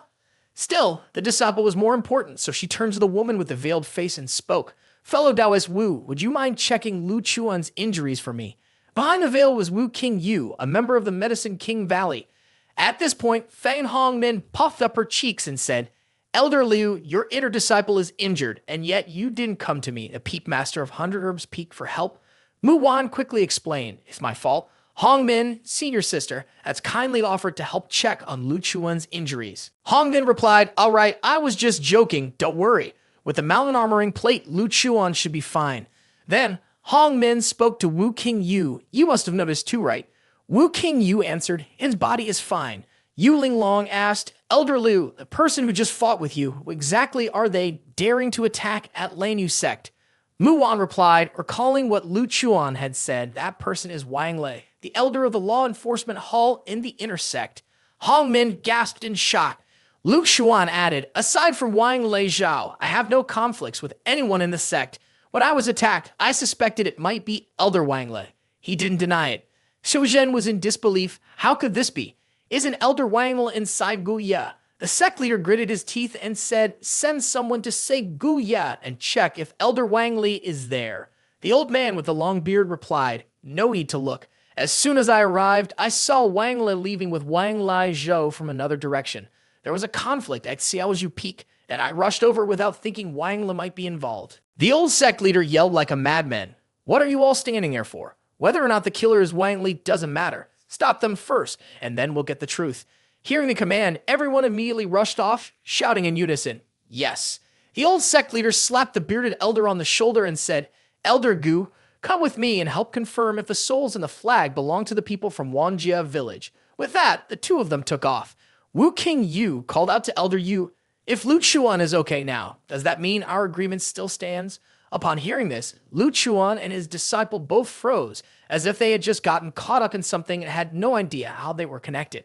Still, the disciple was more important, so she turned to the woman with the veiled face and spoke. Fellow Taoist Wu, would you mind checking Lu Chuan's injuries for me? Behind the veil was Wu King Yu, a member of the Medicine King Valley. At this point, Fang Hongmin puffed up her cheeks and said, Elder Liu, your inner disciple is injured, and yet you didn't come to me, a peep master of 100 Herbs Peak, for help. Mu Wan quickly explained, it's my fault. Hongmin, senior sister, has kindly offered to help check on Lu Chuan's injuries. Hongmin replied, all right, I was just joking, don't worry. With the mountain armoring plate, Lu Chuan should be fine. Then, Hongmin spoke to Wu King Yu. You must have noticed too, right? Wu King Yu answered, his body is fine. Yu Linglong asked, Elder Liu, the person who just fought with you, what exactly are they daring to attack at Lan Yue Sect? Mu Wan replied, recalling what Lu Chuan had said, that person is Wang Lei, the elder of the law enforcement hall in the inner sect. Hongmin gasped in shock. Lu Chuan added, aside from Wang Lei Zhao, I have no conflicts with anyone in the sect. When I was attacked, I suspected it might be Elder Wang Lei. He didn't deny it. Xiu Zhen was in disbelief. How could this be? Isn't Elder Wang Lei inside Gu Ya? The sect leader gritted his teeth and said, send someone to say Gu Ya and check if Elder Wang Lei is there. The old man with the long beard replied, no need to look. As soon as I arrived, I saw Wang Lei leaving with Wang Lai Zhou from another direction. There was a conflict at Xiao Zhu Peak, and I rushed over without thinking Wang Lei might be involved. The old sect leader yelled like a madman. What are you all standing there for? Whether or not the killer is Wang Lei doesn't matter. Stop them first, and then we'll get the truth. Hearing the command, everyone immediately rushed off, shouting in unison, yes. The old sect leader slapped the bearded elder on the shoulder and said, Elder Gu, come with me and help confirm if the souls in the flag belong to the people from Wanjia village. With that, the two of them took off. Wu King Yu called out to Elder Yu, if Lu Chuan is okay now, does that mean our agreement still stands? Upon hearing this, Lu Chuan and his disciple both froze, as if they had just gotten caught up in something and had no idea how they were connected.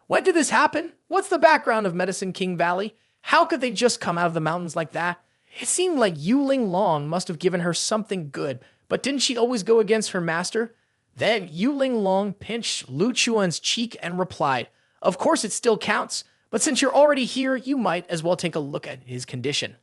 When did this happen? What's the background of Medicine King Valley? How could they just come out of the mountains like that? It seemed like Yu Linglong must have given her something good, but didn't she always go against her master? Then Yu Linglong pinched Lu Chuan's cheek and replied, of course it still counts, but since you're already here, you might as well take a look at his condition.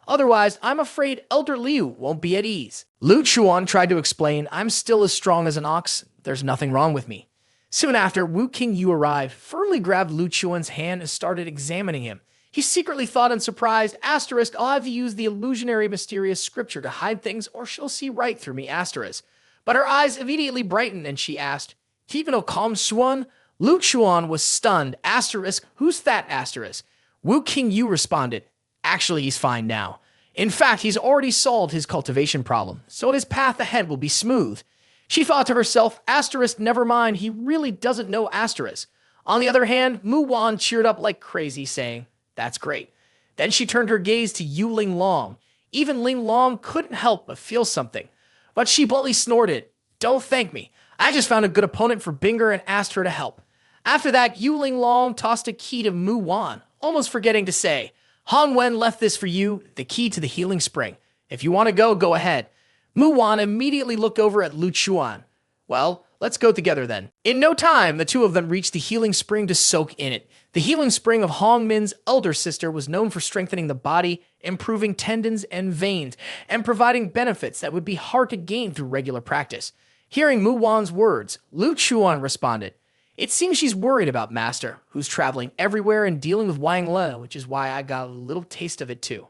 Otherwise, I'm afraid Elder Liu won't be at ease. Lu Chuan tried to explain, I'm still as strong as an ox. There's nothing wrong with me. Soon after, Wu King Yu arrived, firmly grabbed Lu Chuan's hand and started examining him. He secretly thought in surprise, asterisk, I'll have to use the illusionary mysterious scripture to hide things or she'll see right through me, asterisk. But her eyes immediately brightened and she asked, even a calm Xuan? Lu Chuan was stunned, asterisk, who's that, asterisk? Wu King Yu responded, actually he's fine now. In fact, he's already solved his cultivation problem, so his path ahead will be smooth. She thought to herself, asterisk, never mind, he really doesn't know asterisk. On the other hand, Mu Wan cheered up like crazy, saying, that's great. Then she turned her gaze to Yu Linglong. Even Linglong couldn't help but feel something. But she bluntly snorted, don't thank me. I just found a good opponent for Binger and asked her to help. After that, Yu Linglong tossed a key to Mu Wan, almost forgetting to say, Han Wen left this for you, the key to the healing spring. If you want to go ahead. Mu Wan immediately looked over at Lu Chuan. Well, let's go together then. In no time, the two of them reached the healing spring to soak in it. The healing spring of Hong Min's elder sister was known for strengthening the body, improving tendons and veins, and providing benefits that would be hard to gain through regular practice. Hearing Mu Wan's words, Lu Chuan responded, it seems she's worried about Master, who's traveling everywhere and dealing with Wang Lei, which is why I got a little taste of it too.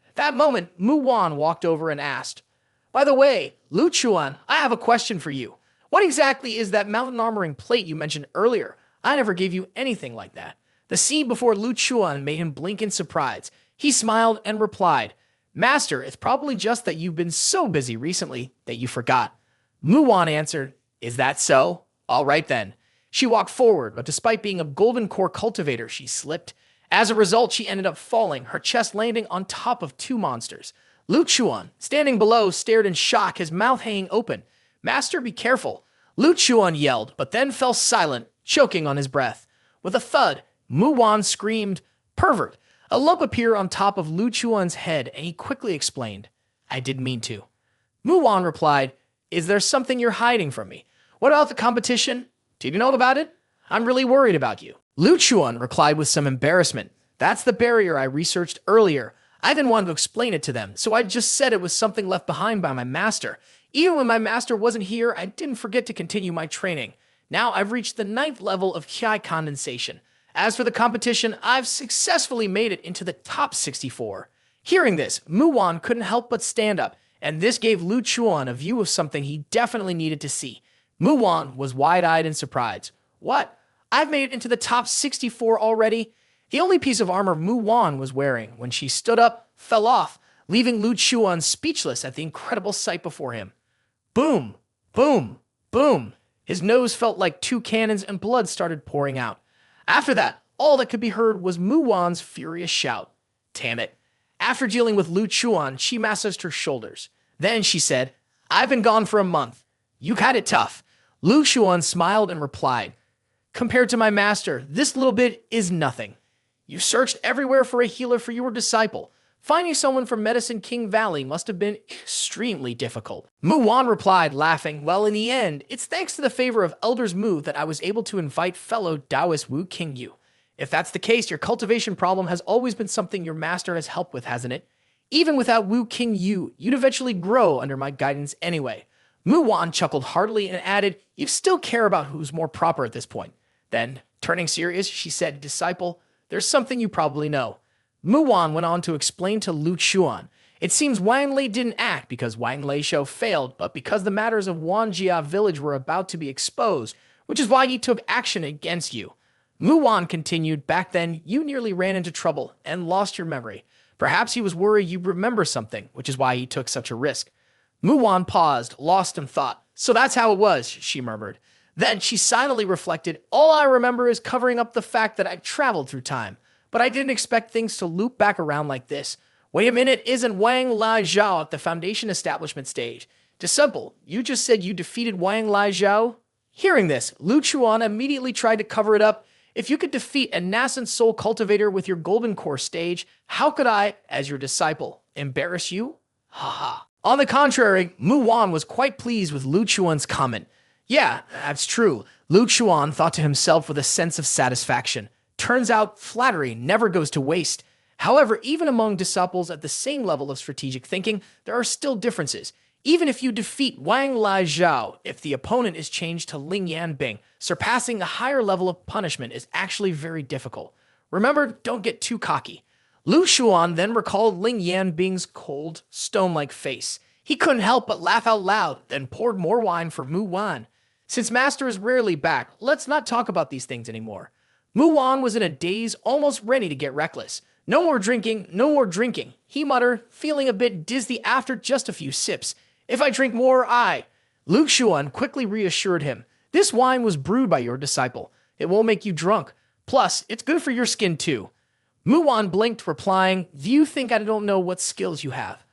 At that moment, Mu Wan walked over and asked, by the way, Lu Chuan, I have a question for you. What exactly is that mountain armoring plate you mentioned earlier? I never gave you anything like that. The scene before Lu Chuan made him blink in surprise. He smiled and replied, Master, it's probably just that you've been so busy recently that you forgot. Mu Wan answered, is that so? All right then. She walked forward, but despite being a golden core cultivator, she slipped. As a result, she ended up falling, her chest landing on top of two monsters. Lu Chuan, standing below, stared in shock, his mouth hanging open. "Master, be careful." Lu Chuan yelled, but then fell silent, choking on his breath. With a thud, Mu Wan screamed, "Pervert!" A lump appeared on top of Lu Chuan's head, and he quickly explained, "I didn't mean to." Mu Wan replied, "Is there something you're hiding from me? What about the competition? Did you know about it? I'm really worried about you." Lu Chuan replied with some embarrassment, "That's the barrier I researched earlier. I didn't want to explain it to them, so I just said it was something left behind by my master. Even when my master wasn't here, I didn't forget to continue my training. Now I've reached the 9th level of Qi condensation. As for the competition, I've successfully made it into the top 64. Hearing this, Mu Wan couldn't help but stand up, and this gave Lu Chuan a view of something he definitely needed to see. Mu Wan was wide-eyed in surprise. "What? I've made it into the top 64 already?" The only piece of armor Mu Wan was wearing, when she stood up, fell off, leaving Lu Chuan speechless at the incredible sight before him. Boom, boom, boom. His nose felt like 2 cannons and blood started pouring out. After that, all that could be heard was Mu Wan's furious shout. Damn it. After dealing with Lu Chuan, she massaged her shoulders. Then she said, "I've been gone for a month. You had it tough." Lu Chuan smiled and replied, "Compared to my master, this little bit is nothing. You searched everywhere for a healer for your disciple. Finding someone from Medicine King Valley must have been extremely difficult." Mu Wan replied, laughing, "Well, in the end, it's thanks to the favor of Elders Mu that I was able to invite fellow Taoist Wu King Yu. If that's the case, your cultivation problem has always been something your master has helped with, hasn't it? Even without Wu King Yu, you'd eventually grow under my guidance anyway." Mu Wan chuckled heartily and added, "You still care about who's more proper at this point." Then, turning serious, she said, "Disciple, there's something you probably know." Mu Wan went on to explain to Lu Chuan, "It seems Wang Lei didn't act because Wang Lei show failed, but because the matters of Wanjia village were about to be exposed, which is why he took action against you." Mu Wan continued, "Back then, you nearly ran into trouble and lost your memory. Perhaps he was worried you'd remember something, which is why he took such a risk." Mu Wan paused, lost in thought. "So that's how it was," she murmured. Then she silently reflected, "All I remember is covering up the fact that I traveled through time. But I didn't expect things to loop back around like this. Wait a minute, isn't Wang Lai Zhao at the Foundation establishment stage? Disciple, you just said you defeated Wang Lai Zhao?" Hearing this, Lu Chuan immediately tried to cover it up. "If you could defeat a nascent soul cultivator with your golden core stage, how could I, as your disciple, embarrass you?" Ha ha. On the contrary, Mu Wan was quite pleased with Lu Chuan's comment. "Yeah, that's true." Lu Chuan thought to himself with a sense of satisfaction. Turns out, flattery never goes to waste. However, even among disciples at the same level of strategic thinking, there are still differences. Even if you defeat Wang Lai Zhao, if the opponent is changed to Ling Yanbing, surpassing a higher level of punishment is actually very difficult. Remember, don't get too cocky. Lu Chuan then recalled Ling Yanbing's cold, stone-like face. He couldn't help but laugh out loud, then poured more wine for Mu Wan. Since Master is rarely back, let's not talk about these things anymore. Mu Wan was in a daze, almost ready to get reckless. "No more drinking, no more drinking," he muttered, feeling a bit dizzy after just a few sips. "If I drink more, Lu Chuan quickly reassured him, "This wine was brewed by your disciple. It won't make you drunk. Plus, it's good for your skin too." Mu Wan blinked, replying, "Do you think I don't know what skills you have?"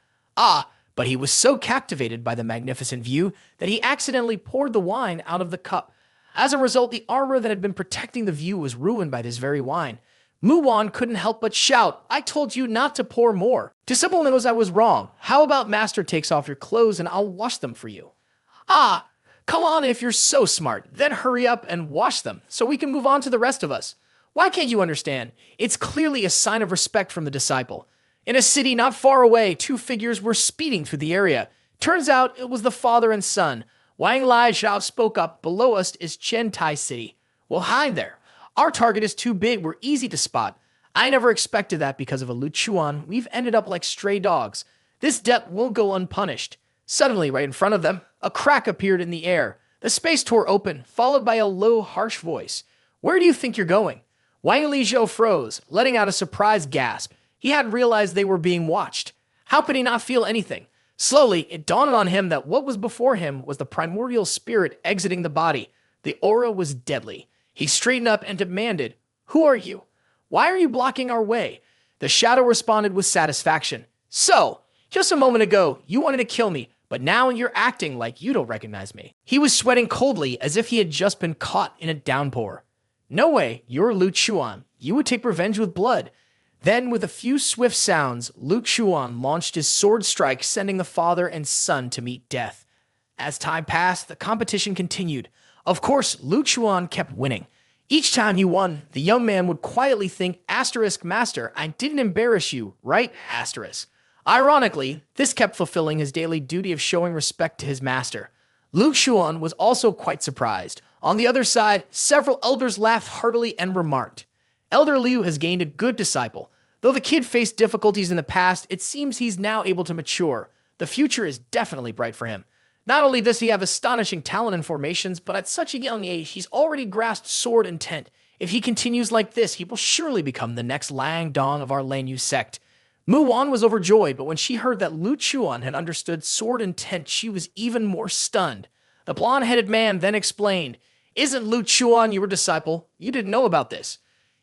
But he was so captivated by the magnificent view that he accidentally poured the wine out of the cup. As a result, the armor that had been protecting the view was ruined by this very wine. Mu Wan couldn't help but shout, "I told you not to pour more." Disciple knows I was wrong. How about Master takes off your clothes and I'll wash them for you? Come on if you're so smart. Then hurry up and wash them so we can move on to the rest of us. Why can't you understand? It's clearly a sign of respect from the disciple. In a city not far away, 2 figures were speeding through the area. Turns out it was the father and son. Wang Lai Zhao spoke up, "Below us is Chen Tai City. We'll hide there. Our target is too big, we're easy to spot." I never expected that because of a Lu Chuan. We've ended up like stray dogs. This debt won't go unpunished. Suddenly, right in front of them, a crack appeared in the air. The space tore open, followed by a low, harsh voice. "Where do you think you're going?" Wang Li Zhou froze, letting out a surprised gasp. He hadn't realized they were being watched. How could he not feel anything? Slowly, it dawned on him that what was before him was the primordial spirit exiting the body. The aura was deadly. He straightened up and demanded, "Who are you?" Why are you blocking our way? The shadow responded with satisfaction. So, just a moment ago, you wanted to kill me, but now you're acting like you don't recognize me. He was sweating coldly as if he had just been caught in a downpour. No way, you're Lu Chuan. You would take revenge with blood. Then, with a few swift sounds, Lu Chuan launched his sword strike, sending the father and son to meet death. As time passed, the competition continued. Of course, Lu Chuan kept winning. Each time he won, the young man would quietly think, Master, I didn't embarrass you, right? Ironically, this kept fulfilling his daily duty of showing respect to his master. Lu Chuan was also quite surprised. On the other side, several elders laughed heartily and remarked, Elder Liu has gained a good disciple. Though the kid faced difficulties in the past, it seems he's now able to mature. The future is definitely bright for him. Not only does he have astonishing talent and formations, but at such a young age, he's already grasped sword intent. If he continues like this, he will surely become the next Lang Dong of our Lan Yue Sect. Mu Wan was overjoyed, but when she heard that Lu Chuan had understood sword intent, she was even more stunned. The blonde-headed man then explained, Isn't Lu Chuan your disciple? You didn't know about this.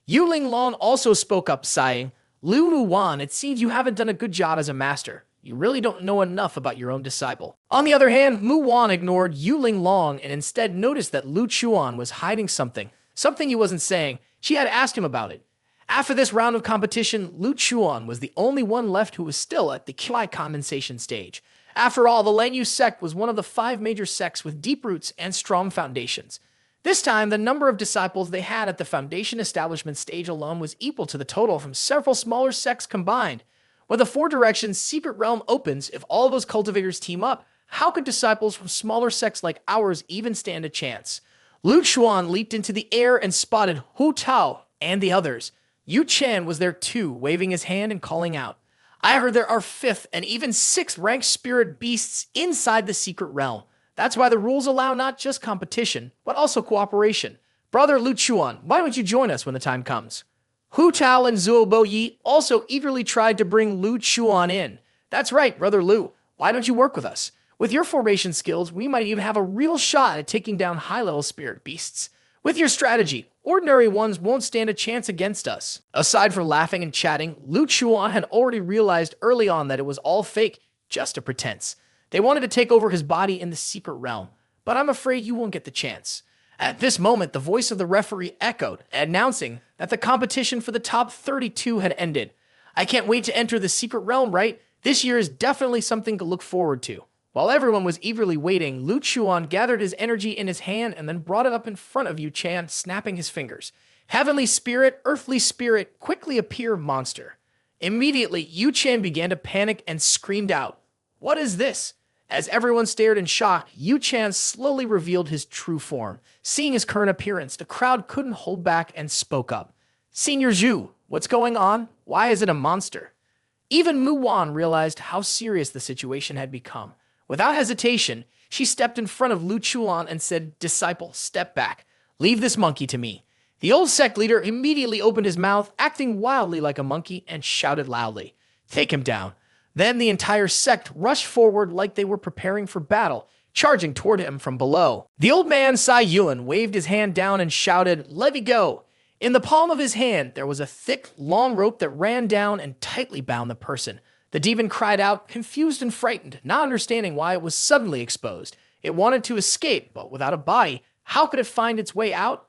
Yu Linglong also spoke up, sighing, Lu Wan, it seems you haven't done a good job as a master. You really don't know enough about your own disciple. On the other hand, Mu Wan ignored Yu Linglong and instead noticed that Lu Chuan was hiding something he wasn't saying. She had asked him about it. After this round of competition, Lu Chuan was the only one left who was still at the Qi condensation stage. After all, the Lan Yue Sect was one of the 5 major sects with deep roots and strong foundations. This time, the number of disciples they had at the foundation establishment stage alone was equal to the total from several smaller sects combined. When the 4 directions secret realm opens, if all those cultivators team up, how could disciples from smaller sects like ours even stand a chance? Lu Chuan leaped into the air and spotted Hu Tao and the others. Yu Chen was there too, waving his hand and calling out. I heard there are 5th and even 6th ranked spirit beasts inside the secret realm. That's why the rules allow not just competition, but also cooperation. Brother Lu Chuan, why don't you join us when the time comes? Hu Tao and Zuo Bo Yi also eagerly tried to bring Lu Chuan in. That's right, Brother Lu. Why don't you work with us? With your formation skills, we might even have a real shot at taking down high-level spirit beasts. With your strategy, ordinary ones won't stand a chance against us. Aside from laughing and chatting, Lu Chuan had already realized early on that it was all fake, just a pretense. They wanted to take over his body in the secret realm, but I'm afraid you won't get the chance. At this moment, the voice of the referee echoed, announcing that the competition for the top 32 had ended. I can't wait to enter the secret realm, right? This year is definitely something to look forward to. While everyone was eagerly waiting, Lu Chuan gathered his energy in his hand and then brought it up in front of Yu Chen, snapping his fingers. Heavenly spirit, earthly spirit, quickly appear monster. Immediately, Yu Chen began to panic and screamed out, What is this? As everyone stared in shock, Yu Chen slowly revealed his true form. Seeing his current appearance, the crowd couldn't hold back and spoke up. Senior Zhu, what's going on? Why is it a monster? Even Mu Wan realized how serious the situation had become. Without hesitation, she stepped in front of Lu Chuan and said, Disciple, step back. Leave this monkey to me. The old sect leader immediately opened his mouth, acting wildly like a monkey, and shouted loudly, Take him down. Then the entire sect rushed forward like they were preparing for battle, charging toward him from below. The old man, Sai Yuan, waved his hand down and shouted, Let me go. In the palm of his hand, there was a thick, long rope that ran down and tightly bound the person. The demon cried out, confused and frightened, not understanding why it was suddenly exposed. It wanted to escape, but without a body, how could it find its way out?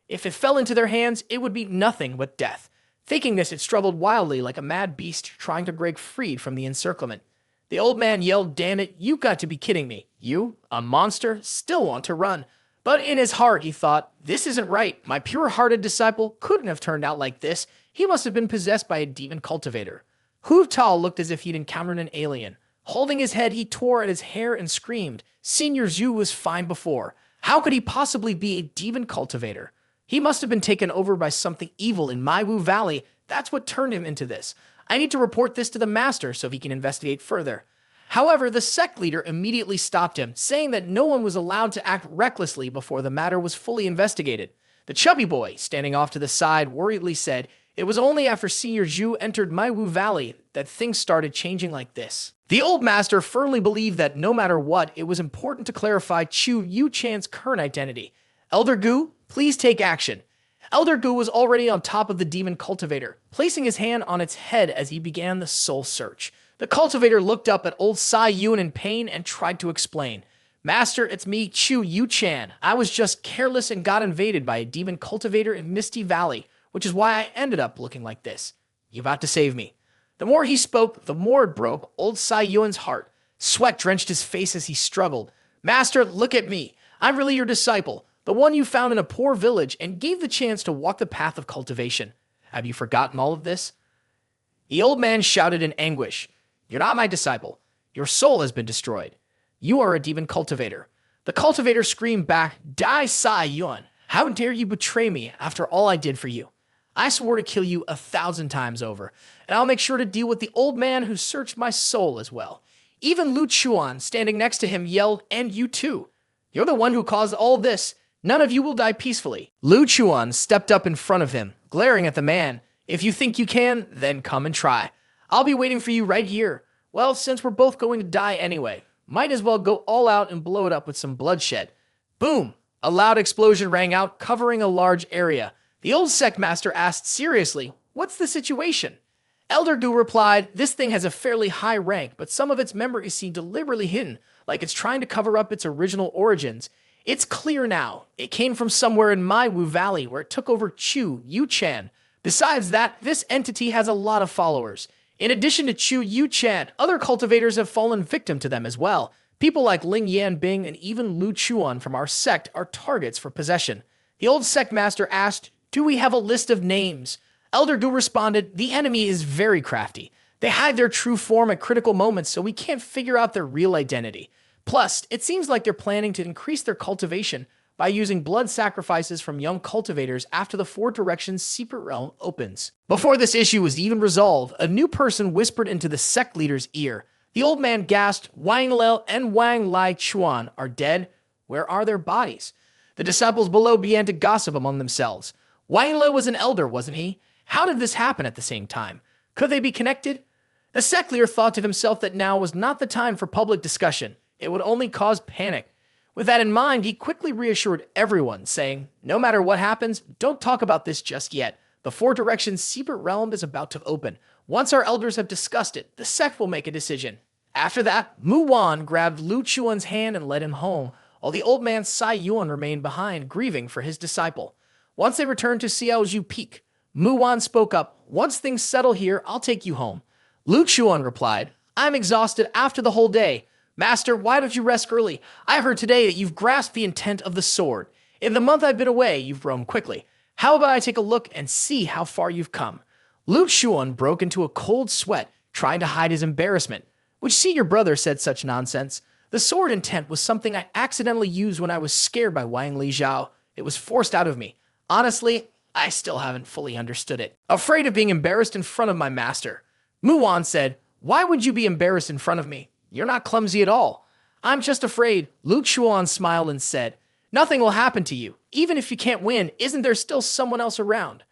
If it fell into their hands, it would be nothing but death. Thinking this, it struggled wildly like a mad beast trying to break free from the encirclement. The old man yelled, Damn it, you got to be kidding me. You, a monster, still want to run. But in his heart, he thought, This isn't right. My pure-hearted disciple couldn't have turned out like this. He must have been possessed by a demon cultivator. Hu Tao looked as if he'd encountered an alien. Holding his head, he tore at his hair and screamed. Senior Zhu was fine before. How could he possibly be a demon cultivator? He must have been taken over by something evil in Maiwu Valley. That's what turned him into this. I need to report this to the master so he can investigate further. However, the sect leader immediately stopped him, saying that no one was allowed to act recklessly before the matter was fully investigated. The chubby boy, standing off to the side, worriedly said, It was only after Senior Zhu entered Maiwu Valley that things started changing like this. The old master firmly believed that no matter what, it was important to clarify Yu Chan's current identity. Elder Gu, please take action. Elder Gu was already on top of the demon cultivator, placing his hand on its head as he began the soul search. The cultivator looked up at old Sai Yun in pain and tried to explain. Master, it's me, Yu Chuan. I was just careless and got invaded by a demon cultivator in Misty Valley, which is why I ended up looking like this. You about to save me. The more he spoke, the more it broke old Sai Yuan's heart. Sweat drenched his face as he struggled. Master, look at me. I'm really your disciple, the one you found in a poor village and gave the chance to walk the path of cultivation. Have you forgotten all of this? The old man shouted in anguish. You're not my disciple. Your soul has been destroyed. You are a demon cultivator. The cultivator screamed back, Die, Sai Yuan. How dare you betray me after all I did for you? I swore to kill you 1,000 times over, and I'll make sure to deal with the old man who searched my soul as well. Even Lu Chuan, standing next to him, yelled, And you too. You're the one who caused all this. None of you will die peacefully. Lu Chuan stepped up in front of him, glaring at the man. If you think you can, then come and try. I'll be waiting for you right here. Well, since we're both going to die anyway, might as well go all out and blow it up with some bloodshed. Boom! A loud explosion rang out, covering a large area. The old sect master asked seriously, What's the situation? Elder Gu replied, This thing has a fairly high rank, but some of its memories seem deliberately hidden, like it's trying to cover up its original origins. It's clear now. It came from somewhere in my Wu Valley, where it took over Yu Chuan. Besides that, this entity has a lot of followers. In addition to Yu Chuan, other cultivators have fallen victim to them as well. People like Ling Yanbing and even Lu Chuan from our sect are targets for possession. The old sect master asked, Do we have a list of names? Elder Gu responded, The enemy is very crafty. They hide their true form at critical moments, so we can't figure out their real identity. Plus, it seems like they're planning to increase their cultivation by using blood sacrifices from young cultivators after the Four Directions secret realm opens. Before this issue was even resolved, a new person whispered into the sect leader's ear. The old man gasped, Wang Lel and Wang Lai Chuan are dead. Where are their bodies? The disciples below began to gossip among themselves. Wang Lel was an elder, wasn't he? How did this happen at the same time? Could they be connected? The sect leader thought to himself that now was not the time for public discussion. It would only cause panic. With that in mind, he quickly reassured everyone, saying, No matter what happens, don't talk about this just yet. The Four Directions secret realm is about to open. Once our elders have discussed it, the sect will make a decision. After that, Mu Wan grabbed Lu Chuan's hand and led him home, while the old man Sai Yuan remained behind, grieving for his disciple. Once they returned to Xiao Zhu Peak, Mu Wan spoke up, Once things settle here, I'll take you home. Lu Chuan replied, I'm exhausted after the whole day. Master, why don't you rest early? I heard today that you've grasped the intent of the sword. In the month I've been away, you've grown quickly. How about I take a look and see how far you've come? Lu Chuan broke into a cold sweat, trying to hide his embarrassment. Which senior brother said such nonsense? The sword intent was something I accidentally used when I was scared by Wang Li Zhao. It was forced out of me. Honestly, I still haven't fully understood it. Afraid of being embarrassed in front of my master. Mu Wan said, Why would you be embarrassed in front of me? You're not clumsy at all. I'm just afraid. Lu Chuan smiled and said, Nothing will happen to you. Even if you can't win, isn't there still someone else around?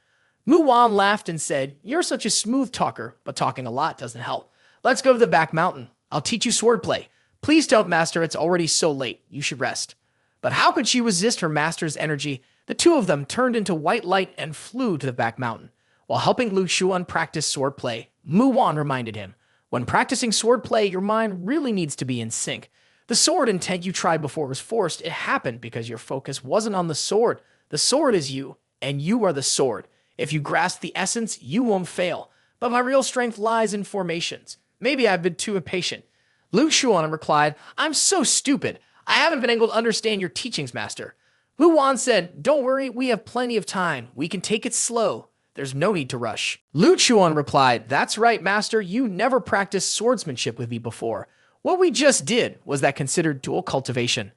Mu Wan laughed and said, You're such a smooth talker, but talking a lot doesn't help. Let's go to the back mountain. I'll teach you swordplay. Please don't, master. It's already so late. You should rest. But how could she resist her master's energy? The two of them turned into white light and flew to the back mountain. While helping Lu Chuan practice swordplay, Mu Wan reminded him, When practicing swordplay, your mind really needs to be in sync. The sword intent you tried before was forced. It happened because your focus wasn't on the sword. The sword is you, and you are the sword. If you grasp the essence, you won't fail. But my real strength lies in formations. Maybe I've been too impatient. Lu Chuan replied, I'm so stupid. I haven't been able to understand your teachings, master. Mu Wan said, Don't worry, we have plenty of time. We can take it slow. There's no need to rush. Lu Chuan replied, That's right, master. You never practiced swordsmanship with me before. What we just did was that considered dual cultivation.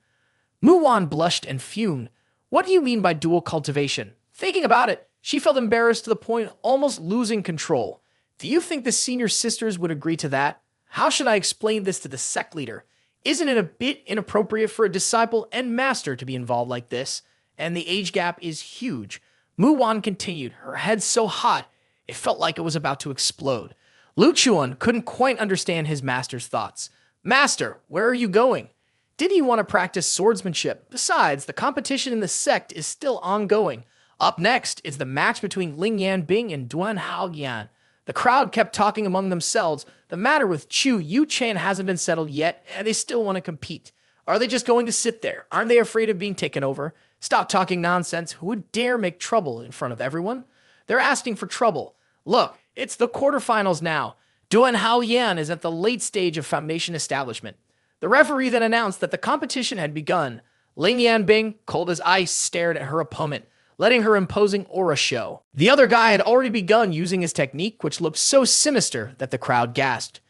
Mu Wan blushed and fumed. What do you mean by dual cultivation? Thinking about it, she felt embarrassed to the point of almost losing control. Do you think the senior sisters would agree to that? How should I explain this to the sect leader? Isn't it a bit inappropriate for a disciple and master to be involved like this? And the age gap is huge. Mu Wan continued, her head so hot, it felt like it was about to explode. Lu Chuan couldn't quite understand his master's thoughts. Master, where are you going? Did he want to practice swordsmanship? Besides, the competition in the sect is still ongoing. Up next is the match between Ling Yanbing and Duan Haoyan. The crowd kept talking among themselves. The matter with Chu Yuchen hasn't been settled yet, and they still want to compete. Are they just going to sit there? Aren't they afraid of being taken over? Stop talking nonsense. Who would dare make trouble in front of everyone? They're asking for trouble. Look, it's the quarterfinals now. Duan Haoyan is at the late stage of foundation establishment. The referee then announced that the competition had begun. Ling Yanbing, cold as ice, stared at her opponent, letting her imposing aura show. The other guy had already begun using his technique, which looked so sinister that the crowd gasped.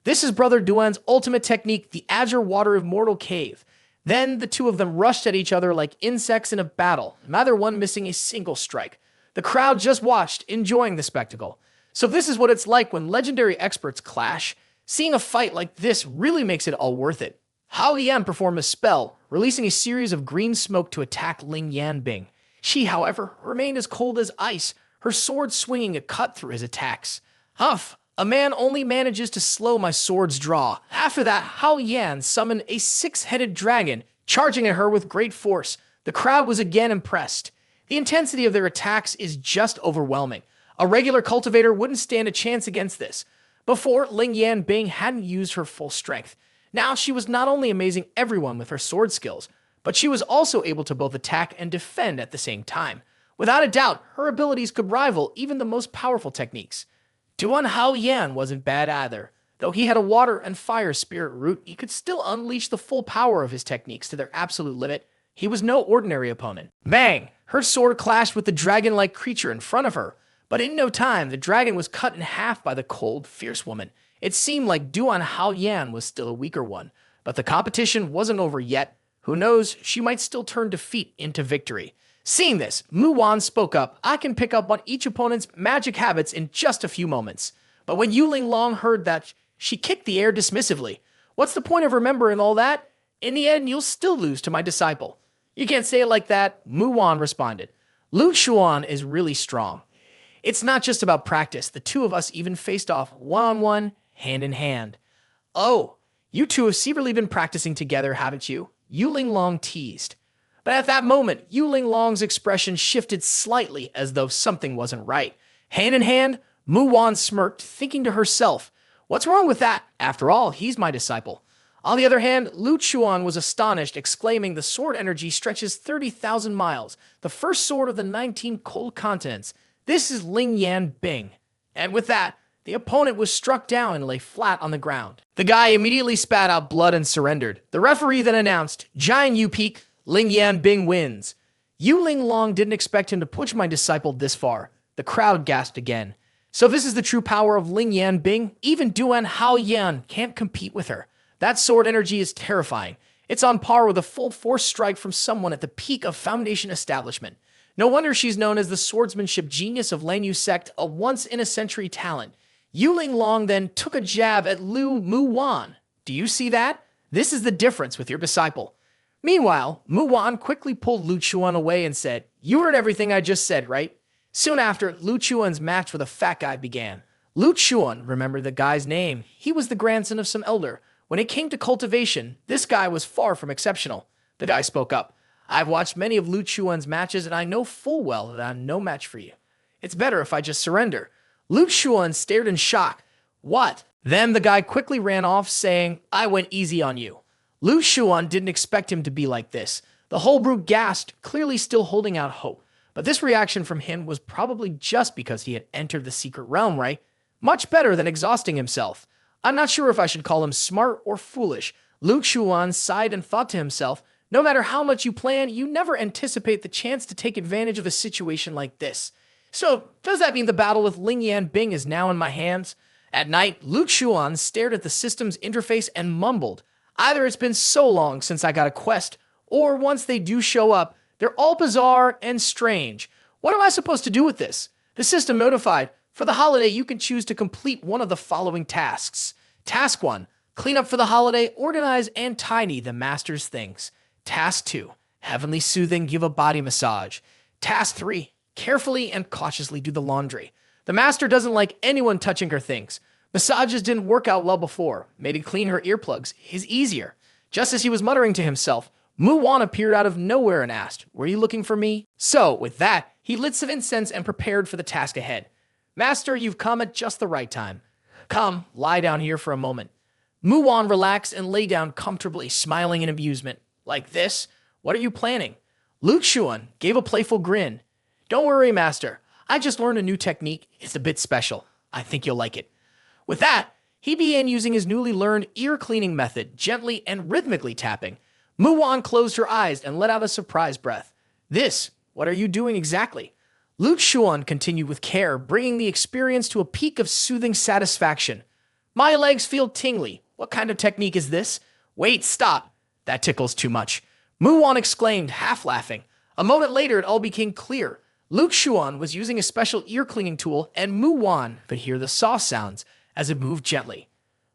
This is Brother Duan's ultimate technique, the Azure Water of Mortal Cave. Then the two of them rushed at each other like insects in a battle, neither one missing a single strike. The crowd just watched, enjoying the spectacle. So this is what it's like when legendary experts clash. Seeing a fight like this really makes it all worth it. Hao Yan performed a spell, releasing a series of green smoke to attack Ling Yanbing. She, however, remained as cold as ice, her sword swinging a cut through his attacks. Huff! A man only manages to slow my sword's draw. After that, Hao Yan summoned a six-headed dragon, charging at her with great force. The crowd was again impressed. The intensity of their attacks is just overwhelming. A regular cultivator wouldn't stand a chance against this. Before, Ling Yanbing hadn't used her full strength. Now she was not only amazing everyone with her sword skills, but she was also able to both attack and defend at the same time. Without a doubt, her abilities could rival even the most powerful techniques. Duan Haoyan wasn't bad either. Though he had a water and fire spirit root, he could still unleash the full power of his techniques to their absolute limit. He was no ordinary opponent. Bang! Her sword clashed with the dragon-like creature in front of her. But in no time, the dragon was cut in half by the cold, fierce woman. It seemed like Duan Haoyan was still a weaker one. But the competition wasn't over yet. Who knows, she might still turn defeat into victory. Seeing this, Mu Wan spoke up. I can pick up on each opponent's magic habits in just a few moments. But when Yuling Long heard that, she kicked the air dismissively. What's the point of remembering all that? In the end, you'll still lose to my disciple. You can't say it like that, Mu Wan responded. Lu Chuan is really strong. It's not just about practice. The two of us even faced off one-on-one, hand-in-hand. Oh, you two have secretly been practicing together, haven't you? Yuling Long teased. But at that moment, Yuling Long's expression shifted slightly as though something wasn't right. Hand in hand, Mu Wan smirked, thinking to herself, what's wrong with that? After all, he's my disciple. On the other hand, Lu Chuan was astonished, exclaiming the sword energy stretches 30,000 miles, the first sword of the 19 cold continents. This is Ling Yanbing. And with that, the opponent was struck down and lay flat on the ground. The guy immediately spat out blood and surrendered. The referee then announced, Giant Yu Peak, Ling Yanbing wins. Yuling Long didn't expect him to push my disciple this far. The crowd gasped again. So this is the true power of Ling Yanbing? Even Duan Haoyan can't compete with her. That sword energy is terrifying. It's on par with a full force strike from someone at the peak of foundation establishment. No wonder she's known as the swordsmanship genius of Lan Yue Sect, a once-in-a-century talent. Yuling Long then took a jab at Lu Mu Wan. Do you see that? This is the difference with your disciple. Meanwhile, Mu Wan quickly pulled Lu Chuan away and said, you heard everything I just said, right? Soon after, Lu Chuan's match with a fat guy began. Lu Chuan remembered the guy's name. He was the grandson of some elder. When it came to cultivation, this guy was far from exceptional. The guy spoke up. I've watched many of Lu Chuan's matches and I know full well that I'm no match for you. It's better if I just surrender. Lu Chuan stared in shock. What? Then the guy quickly ran off saying, I went easy on you. Lu Chuan didn't expect him to be like this. The whole brute gasped, clearly still holding out hope. But this reaction from him was probably just because he had entered the secret realm, right? Much better than exhausting himself. I'm not sure if I should call him smart or foolish. Lu Chuan sighed and thought to himself, no matter how much you plan, you never anticipate the chance to take advantage of a situation like this. So, does that mean the battle with Ling Yanbing is now in my hands? At night, Lu Chuan stared at the system's interface and mumbled, either it's been so long since I got a quest, or once they do show up, they're all bizarre and strange. What am I supposed to do with this? The system notified, for the holiday you can choose to complete one of the following tasks. Task 1, clean up for the holiday, organize and tidy the master's things. Task 2, heavenly soothing, give a body massage. Task 3, carefully and cautiously do the laundry. The master doesn't like anyone touching her things. Massages didn't work out well before. Maybe clean her earplugs is easier. Just as he was muttering to himself, Mu Wan appeared out of nowhere and asked, "Were you looking for me?" So, with that, he lit some incense and prepared for the task ahead. "Master, you've come at just the right time. Come, lie down here for a moment." Mu Wan relaxed and lay down comfortably, smiling in amusement. "Like this? What are you planning?" Lu Chuan gave a playful grin. "Don't worry, Master. I just learned a new technique. It's a bit special. I think you'll like it." With that, he began using his newly learned ear-cleaning method, gently and rhythmically tapping. Mu Wan closed her eyes and let out a surprised breath. What are you doing exactly?" Lu Chuan continued with care, bringing the experience to a peak of soothing satisfaction. "My legs feel tingly. What kind of technique is this?" "Wait, stop. That tickles too much." Mu Wan exclaimed, half laughing. A moment later, it all became clear. Lu Chuan was using a special ear-cleaning tool, and Mu Wan could hear the soft sounds as it moved gently.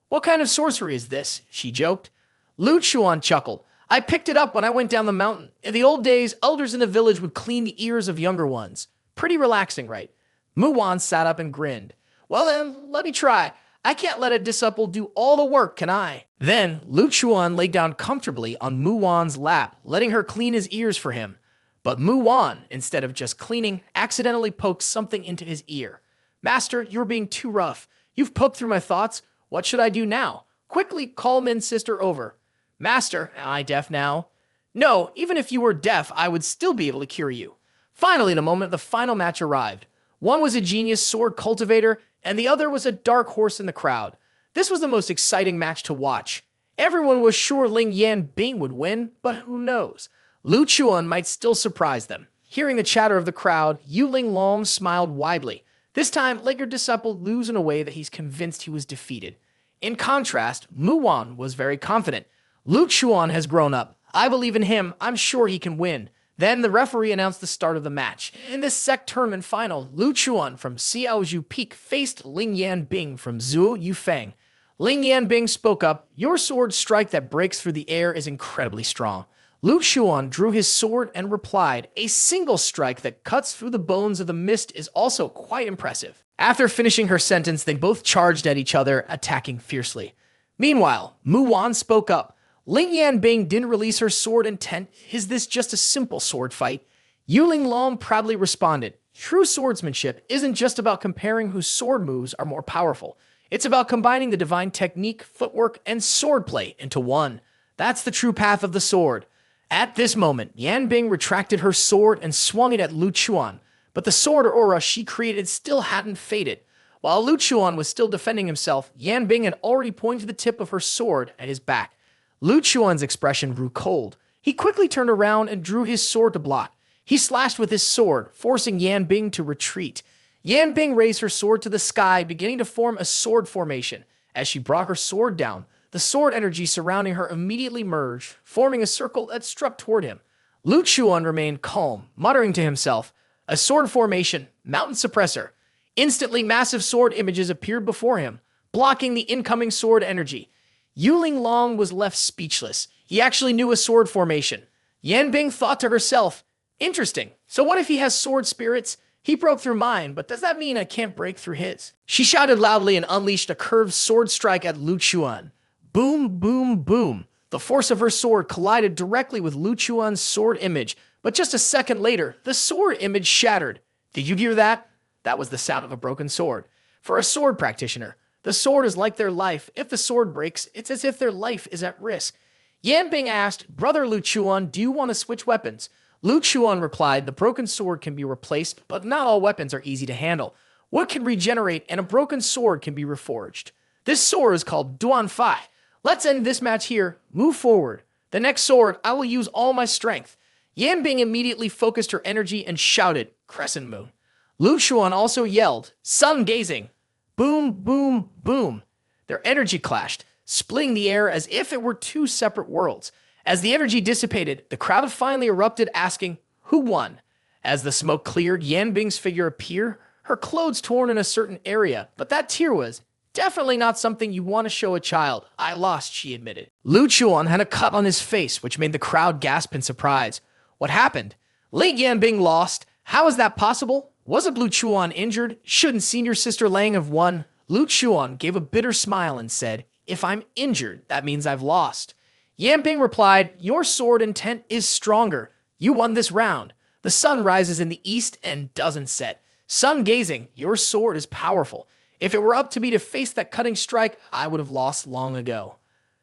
"What kind of sorcery is this?" she joked. Lu Chuan chuckled. "I picked it up when I went down the mountain. In the old days, elders in the village would clean the ears of younger ones. Pretty relaxing, right?" Mu Wan sat up and grinned. "Well then, let me try. I can't let a disciple do all the work, can I?" Then, Lu Chuan lay down comfortably on Mu Wan's lap, letting her clean his ears for him. But Mu Wan, instead of just cleaning, accidentally poked something into his ear. "Master, you're being too rough. You've poked through my thoughts. What should I do now? Quickly call Min's sister over." "Master, am I deaf now?" "No, even if you were deaf, I would still be able to cure you." Finally, in a moment, the final match arrived. One was a genius sword cultivator, and the other was a dark horse in the crowd. This was the most exciting match to watch. Everyone was sure Ling Yanbing would win, but who knows? Lu Chuan might still surprise them. Hearing the chatter of the crowd, Yuling Long smiled widely. This time, let your disciple lose in a way that he's convinced he was defeated. In contrast, Mu Wan was very confident. "Lu Chuan has grown up. I believe in him. I'm sure he can win." Then the referee announced the start of the match. In this sect tournament final, Lu Chuan from Xiao Zhu Peak faced Ling Yanbing from Zhou Yufeng. Ling Yanbing spoke up, "Your sword strike that breaks through the air is incredibly strong." Lu Chuan drew his sword and replied, "A single strike that cuts through the bones of the mist is also quite impressive." After finishing her sentence, they both charged at each other, attacking fiercely. Meanwhile, Mu Wan spoke up. "Ling Yanbing didn't release her sword intent. Is this just a simple sword fight?" Yuling Long proudly responded, "True swordsmanship isn't just about comparing whose sword moves are more powerful. It's about combining the divine technique, footwork, and swordplay into one. That's the true path of the sword." At this moment, Yanbing retracted her sword and swung it at Lu Chuan, but the sword aura she created still hadn't faded. While Lu Chuan was still defending himself, Yanbing had already pointed the tip of her sword at his back. Lu Chuan's expression grew cold. He quickly turned around and drew his sword to block. He slashed with his sword, forcing Yanbing to retreat. Yanbing raised her sword to the sky, beginning to form a sword formation. As she brought her sword down, the sword energy surrounding her immediately merged, forming a circle that struck toward him. Lu Chuan remained calm, muttering to himself, "A sword formation, mountain suppressor." Instantly, massive sword images appeared before him, blocking the incoming sword energy. Yuling Long was left speechless. He actually knew a sword formation. Yanbing thought to herself, "Interesting. So what if he has sword spirits? He broke through mine, but does that mean I can't break through his?" She shouted loudly and unleashed a curved sword strike at Lu Chuan. Boom, boom, boom. The force of her sword collided directly with Lu Chuan's sword image, but just a second later, the sword image shattered. Did you hear that? That was the sound of a broken sword. For a sword practitioner, the sword is like their life. If the sword breaks, it's as if their life is at risk. Yanbing asked, "Brother Lu Chuan, do you want to switch weapons?" Lu Chuan replied, "The broken sword can be replaced, but not all weapons are easy to handle. Wood can regenerate, and a broken sword can be reforged. This sword is called Duan Fai. Let's end this match here. Move forward. The next sword, I will use all my strength." Yanbing immediately focused her energy and shouted, "Crescent Moon." Lu Chuan also yelled, "Sun Gazing." Boom, boom, boom. Their energy clashed, splitting the air as if it were two separate worlds. As the energy dissipated, the crowd finally erupted, asking, "Who won?" As the smoke cleared, Yanbing's figure appeared, her clothes torn in a certain area, but that tear was definitely not something you want to show a child. "I lost," she admitted. Lu Chuan had a cut on his face, which made the crowd gasp in surprise. What happened? Ling Yanbing lost? How is that possible? Wasn't Lu Chuan injured? Shouldn't senior sister Lang have won? Lu Chuan gave a bitter smile and said, "If I'm injured, that means I've lost." Yan Bing replied, "Your sword intent is stronger. You won this round. The sun rises in the east and doesn't set. Sun gazing, your sword is powerful. If it were up to me to face that cutting strike, I would have lost long ago."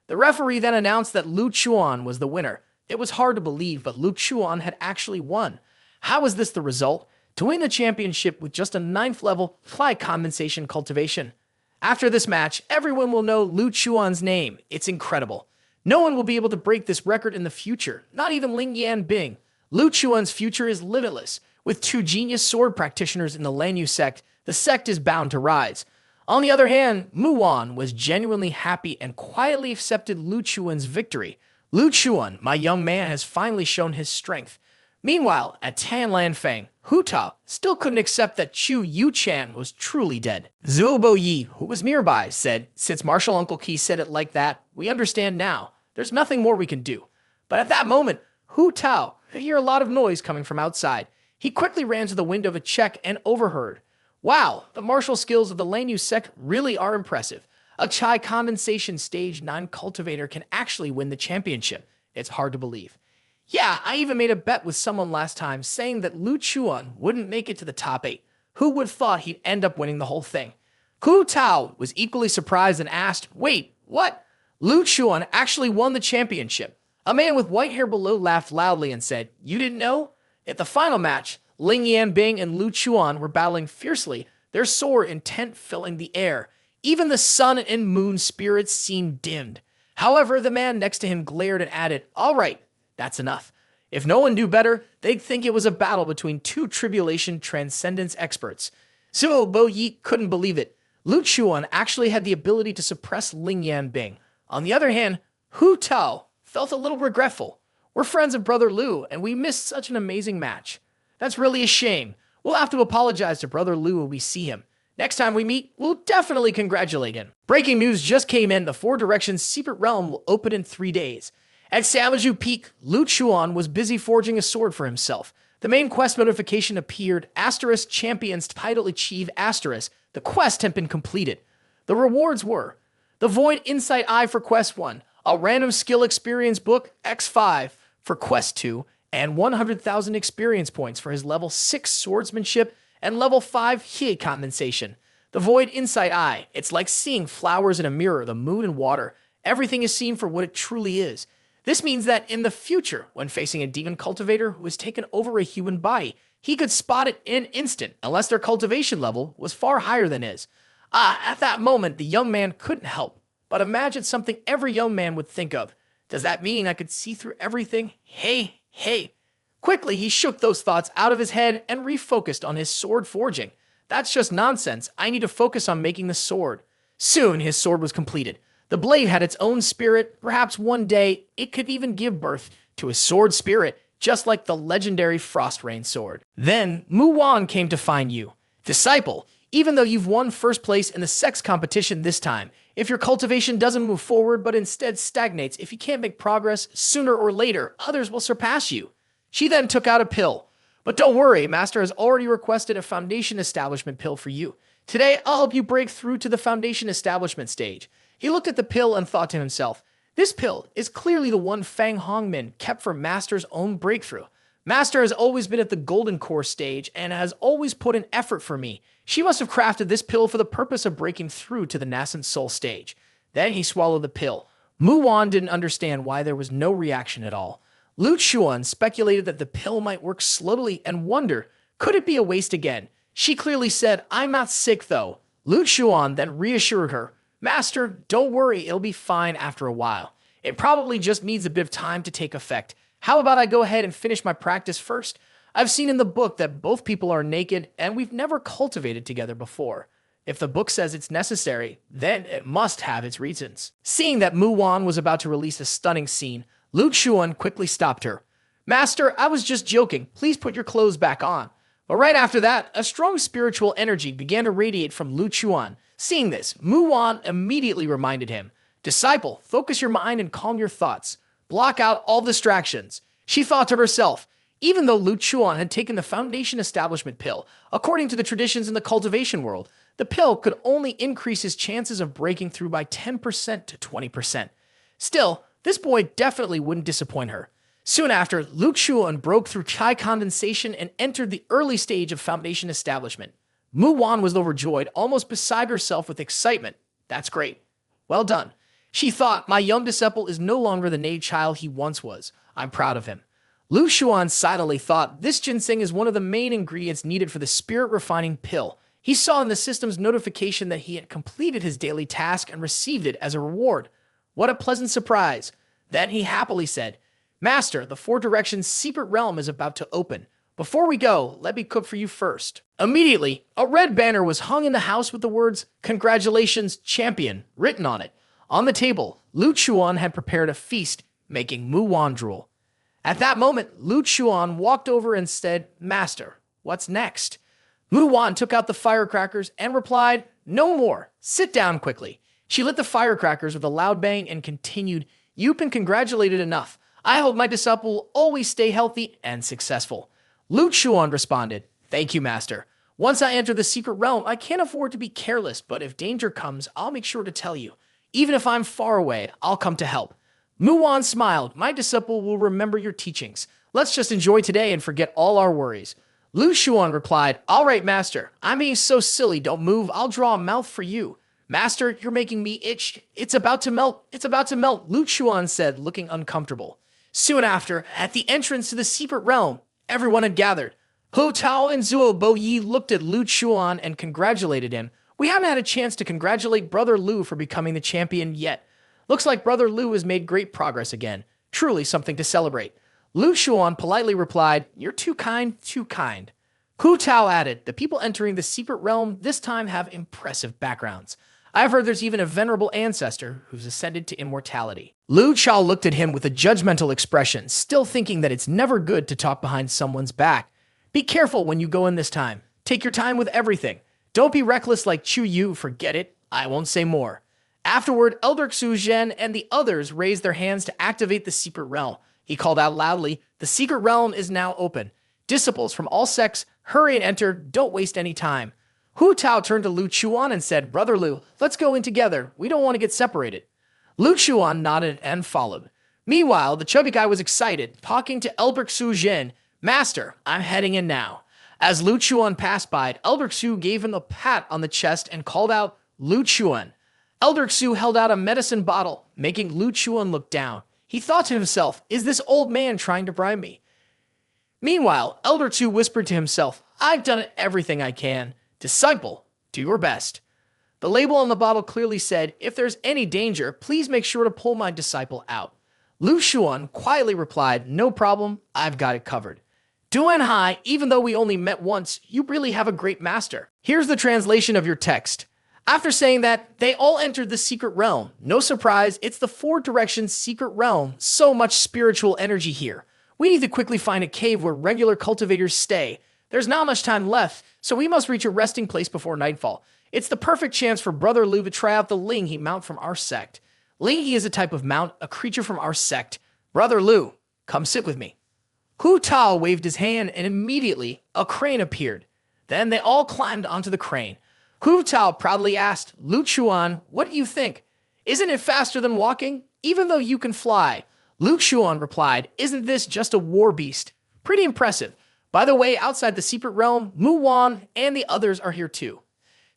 The referee then announced that Lu Chuan was the winner. It was hard to believe, but Lu Chuan had actually won. How was this the result? To win the championship with just a 9th level, apply compensation cultivation. After this match, everyone will know Lu Chuan's name. It's incredible. No one will be able to break this record in the future, not even Ling Yan Bing. Lu Chuan's future is limitless. With 2 genius sword practitioners in the Lan Yue Sect, the sect is bound to rise. On the other hand, Mu Wan was genuinely happy and quietly accepted Lu Chuan's victory. Lu Chuan, my young man, has finally shown his strength. Meanwhile, at Tan Lan Fang, Hu Tao still couldn't accept that Chu Yu-chan was truly dead. Zuo Bo Yi, who was nearby, said, "Since Martial Uncle Qi said it like that, we understand now. There's nothing more we can do." But at that moment, Hu Tao could hear a lot of noise coming from outside. He quickly ran to the window to check and overheard. Wow, the martial skills of the Lan Yue Sect really are impressive. A Chai Condensation Stage 9 cultivator can actually win the championship. It's hard to believe. Yeah, I even made a bet with someone last time saying that Lu Chuan wouldn't make it to the top 8. Who would have thought he'd end up winning the whole thing? Hu Tao was equally surprised and asked, "Wait, what?" Lu Chuan actually won the championship. A man with white hair below laughed loudly and said, "You didn't know?" At the final match, Ling Yan Bing and Lu Chuan were battling fiercely, their sword intent filling the air. Even the sun and moon spirits seemed dimmed. However, the man next to him glared and added, "All right, that's enough." If no one knew better, they'd think it was a battle between 2 tribulation transcendence experts. Zuo Bo Yi couldn't believe it. Lu Chuan actually had the ability to suppress Ling Yan Bing. On the other hand, Hu Tao felt a little regretful. We're friends of Brother Lu, and we missed such an amazing match. That's really a shame. We'll have to apologize to Brother Lu when we see him. Next time we meet, we'll definitely congratulate him. Breaking news just came in. The 4 Directions Secret Realm will open in 3 days. At Xiao Zhu Peak, Lu Chuan was busy forging a sword for himself. The main quest notification appeared, * champions title achieved *. The quest had been completed. The rewards were the Void Insight Eye for Quest 1, a random skill experience book X5 for Quest 2, and 100,000 experience points for his level 6 swordsmanship and level 5 Hie compensation. The Void Insight Eye, it's like seeing flowers in a mirror, the moon and water. Everything is seen for what it truly is. This means that in the future, when facing a demon cultivator who has taken over a human body, he could spot it in an instant, unless their cultivation level was far higher than his. At that moment, the young man couldn't help but imagine something every young man would think of. Does that mean I could see through everything? Hey. Quickly, he shook those thoughts out of his head and refocused on his sword forging. That's just nonsense. I need to focus on making the sword. Soon, his sword was completed. The blade had its own spirit. Perhaps one day, it could even give birth to a sword spirit, just like the legendary Frost Rain sword. Then, Mu Wan came to find you. Disciple, even though you've won first place in the sex competition this time, if your cultivation doesn't move forward but instead stagnates, if you can't make progress, sooner or later, others will surpass you. She then took out a pill. But don't worry, Master has already requested a foundation establishment pill for you. Today, I'll help you break through to the foundation establishment stage. He looked at the pill and thought to himself, this pill is clearly the one Fang Hongmin kept for Master's own breakthrough. Master has always been at the Golden Core stage and has always put in effort for me. She must have crafted this pill for the purpose of breaking through to the Nascent Soul stage. Then he swallowed the pill. Mu Wan didn't understand why there was no reaction at all. Lu Chuan speculated that the pill might work slowly and wondered, could it be a waste again? She clearly said, I'm not sick though. Lu Chuan then reassured her, Master, don't worry, it'll be fine after a while. It probably just needs a bit of time to take effect. How about I go ahead and finish my practice first? I've seen in the book that both people are naked and we've never cultivated together before. If the book says it's necessary, then it must have its reasons. Seeing that Mu Wan was about to release a stunning scene, Lu Chuan quickly stopped her. Master, I was just joking. Please put your clothes back on. But right after that, a strong spiritual energy began to radiate from Lu Chuan. Seeing this, Mu Wan immediately reminded him, Disciple, focus your mind and calm your thoughts. Block out all distractions. She thought to herself, even though Lu Chuan had taken the foundation establishment pill, according to the traditions in the cultivation world, the pill could only increase his chances of breaking through by 10% to 20%. Still, This boy definitely wouldn't disappoint her. Soon after, Lu Chuan broke through chai condensation and entered the early stage of foundation establishment. Mu Wan was overjoyed, almost beside herself with excitement. That's great. Well done. She thought, my young disciple is no longer the native child he once was. I'm proud of him. Lu Chuan silently thought, this ginseng is one of the main ingredients needed for the spirit-refining pill. He saw in the system's notification that he had completed his daily task and received it as a reward. What a pleasant surprise. Then he happily said, Master, the Four Directions secret realm is about to open. Before we go, let me cook for you first. Immediately, a red banner was hung in the house with the words, Congratulations, Champion, written on it. On the table, Lu Chuan had prepared a feast, making Mu Wan drool. At that moment, Lu Chuan walked over and said, Master, what's next? Mu Wan took out the firecrackers and replied, No more. Sit down quickly. She lit the firecrackers with a loud bang and continued, You've been congratulated enough. I hope my disciple will always stay healthy and successful. Lu Chuan responded, Thank you, Master. Once I enter the secret realm, I can't afford to be careless, but if danger comes, I'll make sure to tell you. Even if I'm far away, I'll come to help. Mu Wan smiled, My disciple will remember your teachings. Let's just enjoy today and forget all our worries. Lu Chuan replied, All right, Master. I'm being so silly, don't move. I'll draw a mouth for you. Master, you're making me itch. It's about to melt. It's about to melt, Lu Chuan said, looking uncomfortable. Soon after, at the entrance to the secret realm, everyone had gathered. Hu Tao and Zuo Bo Yi looked at Lu Chuan and congratulated him. We haven't had a chance to congratulate Brother Lu for becoming the champion yet. Looks like Brother Lu has made great progress again. Truly something to celebrate. Lu Chuan politely replied, You're too kind, too kind. Hu Tao added, The people entering the secret realm this time have impressive backgrounds. I've heard there's even a venerable ancestor who's ascended to immortality. Lu Chao looked at him with a judgmental expression, still thinking that it's never good to talk behind someone's back. Be careful when you go in this time. Take your time with everything. Don't be reckless like Chu Yu, forget it. I won't say more. Afterward, Elder Xu Zhen and the others raised their hands to activate the secret realm. He called out loudly, The secret realm is now open. Disciples from all sects, hurry and enter, don't waste any time. Hu Tao turned to Lu Chuan and said, Brother Lu, let's go in together. We don't want to get separated. Lu Chuan nodded and followed. Meanwhile, the chubby guy was excited, talking to Elder Xu Zhen, Master, I'm heading in now. As Lu Chuan passed by, Elder Xu gave him a pat on the chest and called out, Lu Chuan. Elder Xu held out a medicine bottle, making Lu Chuan look down. He thought to himself, is this old man trying to bribe me? Meanwhile, Elder Xu whispered to himself, I've done everything I can. Disciple, do your best. The label on the bottle clearly said, if there's any danger, please make sure to pull my disciple out. Lu Chuan quietly replied, no problem, I've got it covered. Duan Hai, even though we only met once, you really have a great master. Here's the translation of your text. After saying that, they all entered the secret realm. No surprise, it's the Four Directions secret realm. So much spiritual energy here. We need to quickly find a cave where regular cultivators stay. There's not much time left, so we must reach a resting place before nightfall. It's the perfect chance for Brother Lu to try out the Ling He mount from our sect. Ling He is a type of mount, a creature from our sect. Brother Lu, come sit with me. Hu Tao waved his hand and immediately a crane appeared. Then they all climbed onto the crane. Hu Tao proudly asked, Lu Chuan, what do you think? Isn't it faster than walking? Even though you can fly. Lu Chuan replied, isn't this just a war beast? Pretty impressive. By the way, outside the secret realm, Mu Wan and the others are here too.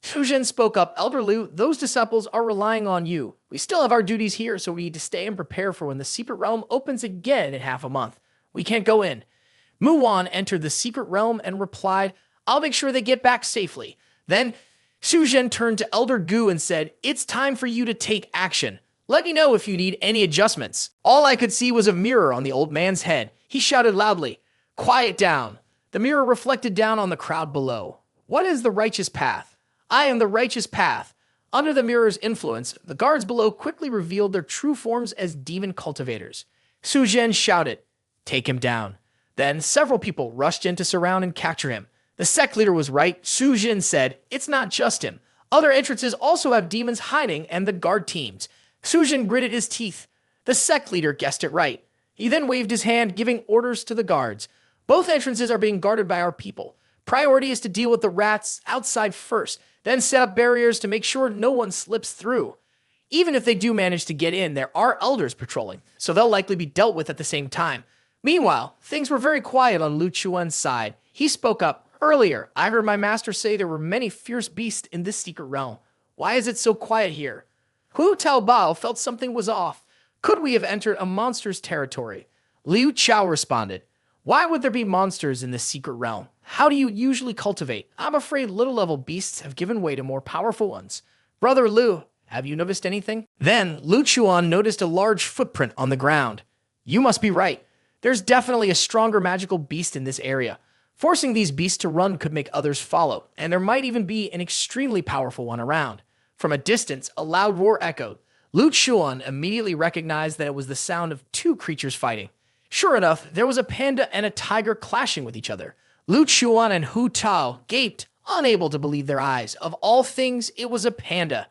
Shizun spoke up, Elder Lu, those disciples are relying on you. We still have our duties here, so we need to stay and prepare for when the secret realm opens again in half a month. We can't go in. Mu Wan entered the secret realm and replied, I'll make sure they get back safely. Then Shizun turned to Elder Gu and said, it's time for you to take action. Let me know if you need any adjustments. All I could see was a mirror on the old man's head. He shouted loudly, quiet down. The mirror reflected down on the crowd below. What is the righteous path? I am the righteous path. Under the mirror's influence, the guards below quickly revealed their true forms as demon cultivators. Su Zhen shouted, take him down. Then several people rushed in to surround and capture him. The sect leader was right. Su Zhen said, it's not just him. Other entrances also have demons hiding and the guard teams. Su Zhen gritted his teeth. The sect leader guessed it right. He then waved his hand, giving orders to the guards. Both entrances are being guarded by our people. Priority is to deal with the rats outside first, then set up barriers to make sure no one slips through. Even if they do manage to get in, there are elders patrolling, so they'll likely be dealt with at the same time. Meanwhile, things were very quiet on Lu Chuan's side. He spoke up. Earlier, I heard my master say there were many fierce beasts in this secret realm. Why is it so quiet here? Hu Taobao felt something was off. Could we have entered a monster's territory? Liu Chao responded, why would there be monsters in this secret realm? How do you usually cultivate? I'm afraid little-level beasts have given way to more powerful ones. Brother Lu, have you noticed anything? Then, Lu Chuan noticed a large footprint on the ground. You must be right. There's definitely a stronger magical beast in this area. Forcing these beasts to run could make others follow, and there might even be an extremely powerful one around. From a distance, a loud roar echoed. Lu Chuan immediately recognized that it was the sound of two creatures fighting. Sure enough, there was a panda and a tiger clashing with each other. Lu Chuan and Hu Tao gaped, unable to believe their eyes. Of all things, it was a panda.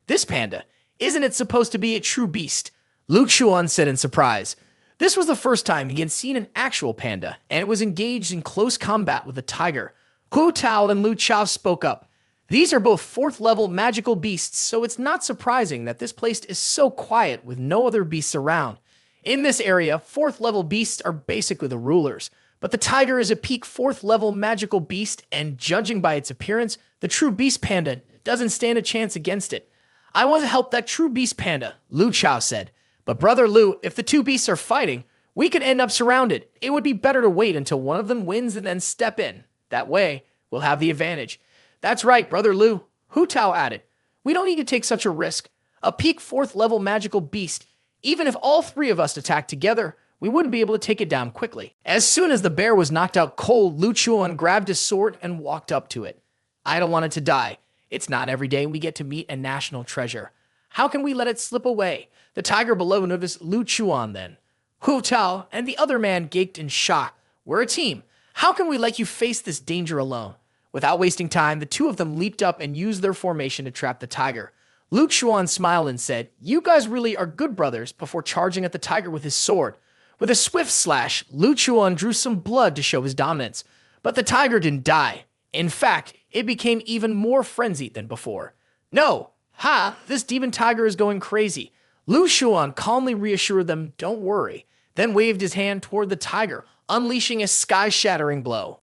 This panda, isn't it supposed to be a true beast? Lu Chuan said in surprise. This was the first time he had seen an actual panda, and it was engaged in close combat with a tiger. Hu Tao and Lu Chao spoke up. These are both 4th-level magical beasts, so it's not surprising that this place is so quiet with no other beasts around. In this area, 4th-level beasts are basically the rulers, but the tiger is a peak 4th-level magical beast, and judging by its appearance, the true beast panda doesn't stand a chance against it. I want to help that true beast panda, Lu Chao said. But Brother Lu, if the two beasts are fighting, we could end up surrounded. It would be better to wait until one of them wins and then step in. That way, we'll have the advantage. That's right, Brother Lu, Hu Tao added. We don't need to take such a risk. A peak 4th-level magical beast. Even if all 3 of us attacked together, we wouldn't be able to take it down quickly. As soon as the bear was knocked out cold, Lu Chuan grabbed his sword and walked up to it. I don't want it to die. It's not every day we get to meet a national treasure. How can we let it slip away? The tiger below noticed Lu Chuan then. Hu Tao and the other man gaped in shock. We're a team. How can we let you face this danger alone? Without wasting time, the 2 of them leaped up and used their formation to trap the tiger. Lu Chuan smiled and said, you guys really are good brothers, before charging at the tiger with his sword. With a swift slash, Lu Chuan drew some blood to show his dominance. But the tiger didn't die. In fact, it became even more frenzied than before. No! Ha! This demon tiger is going crazy. Lu Chuan calmly reassured them, don't worry, then waved his hand toward the tiger, unleashing a sky-shattering blow.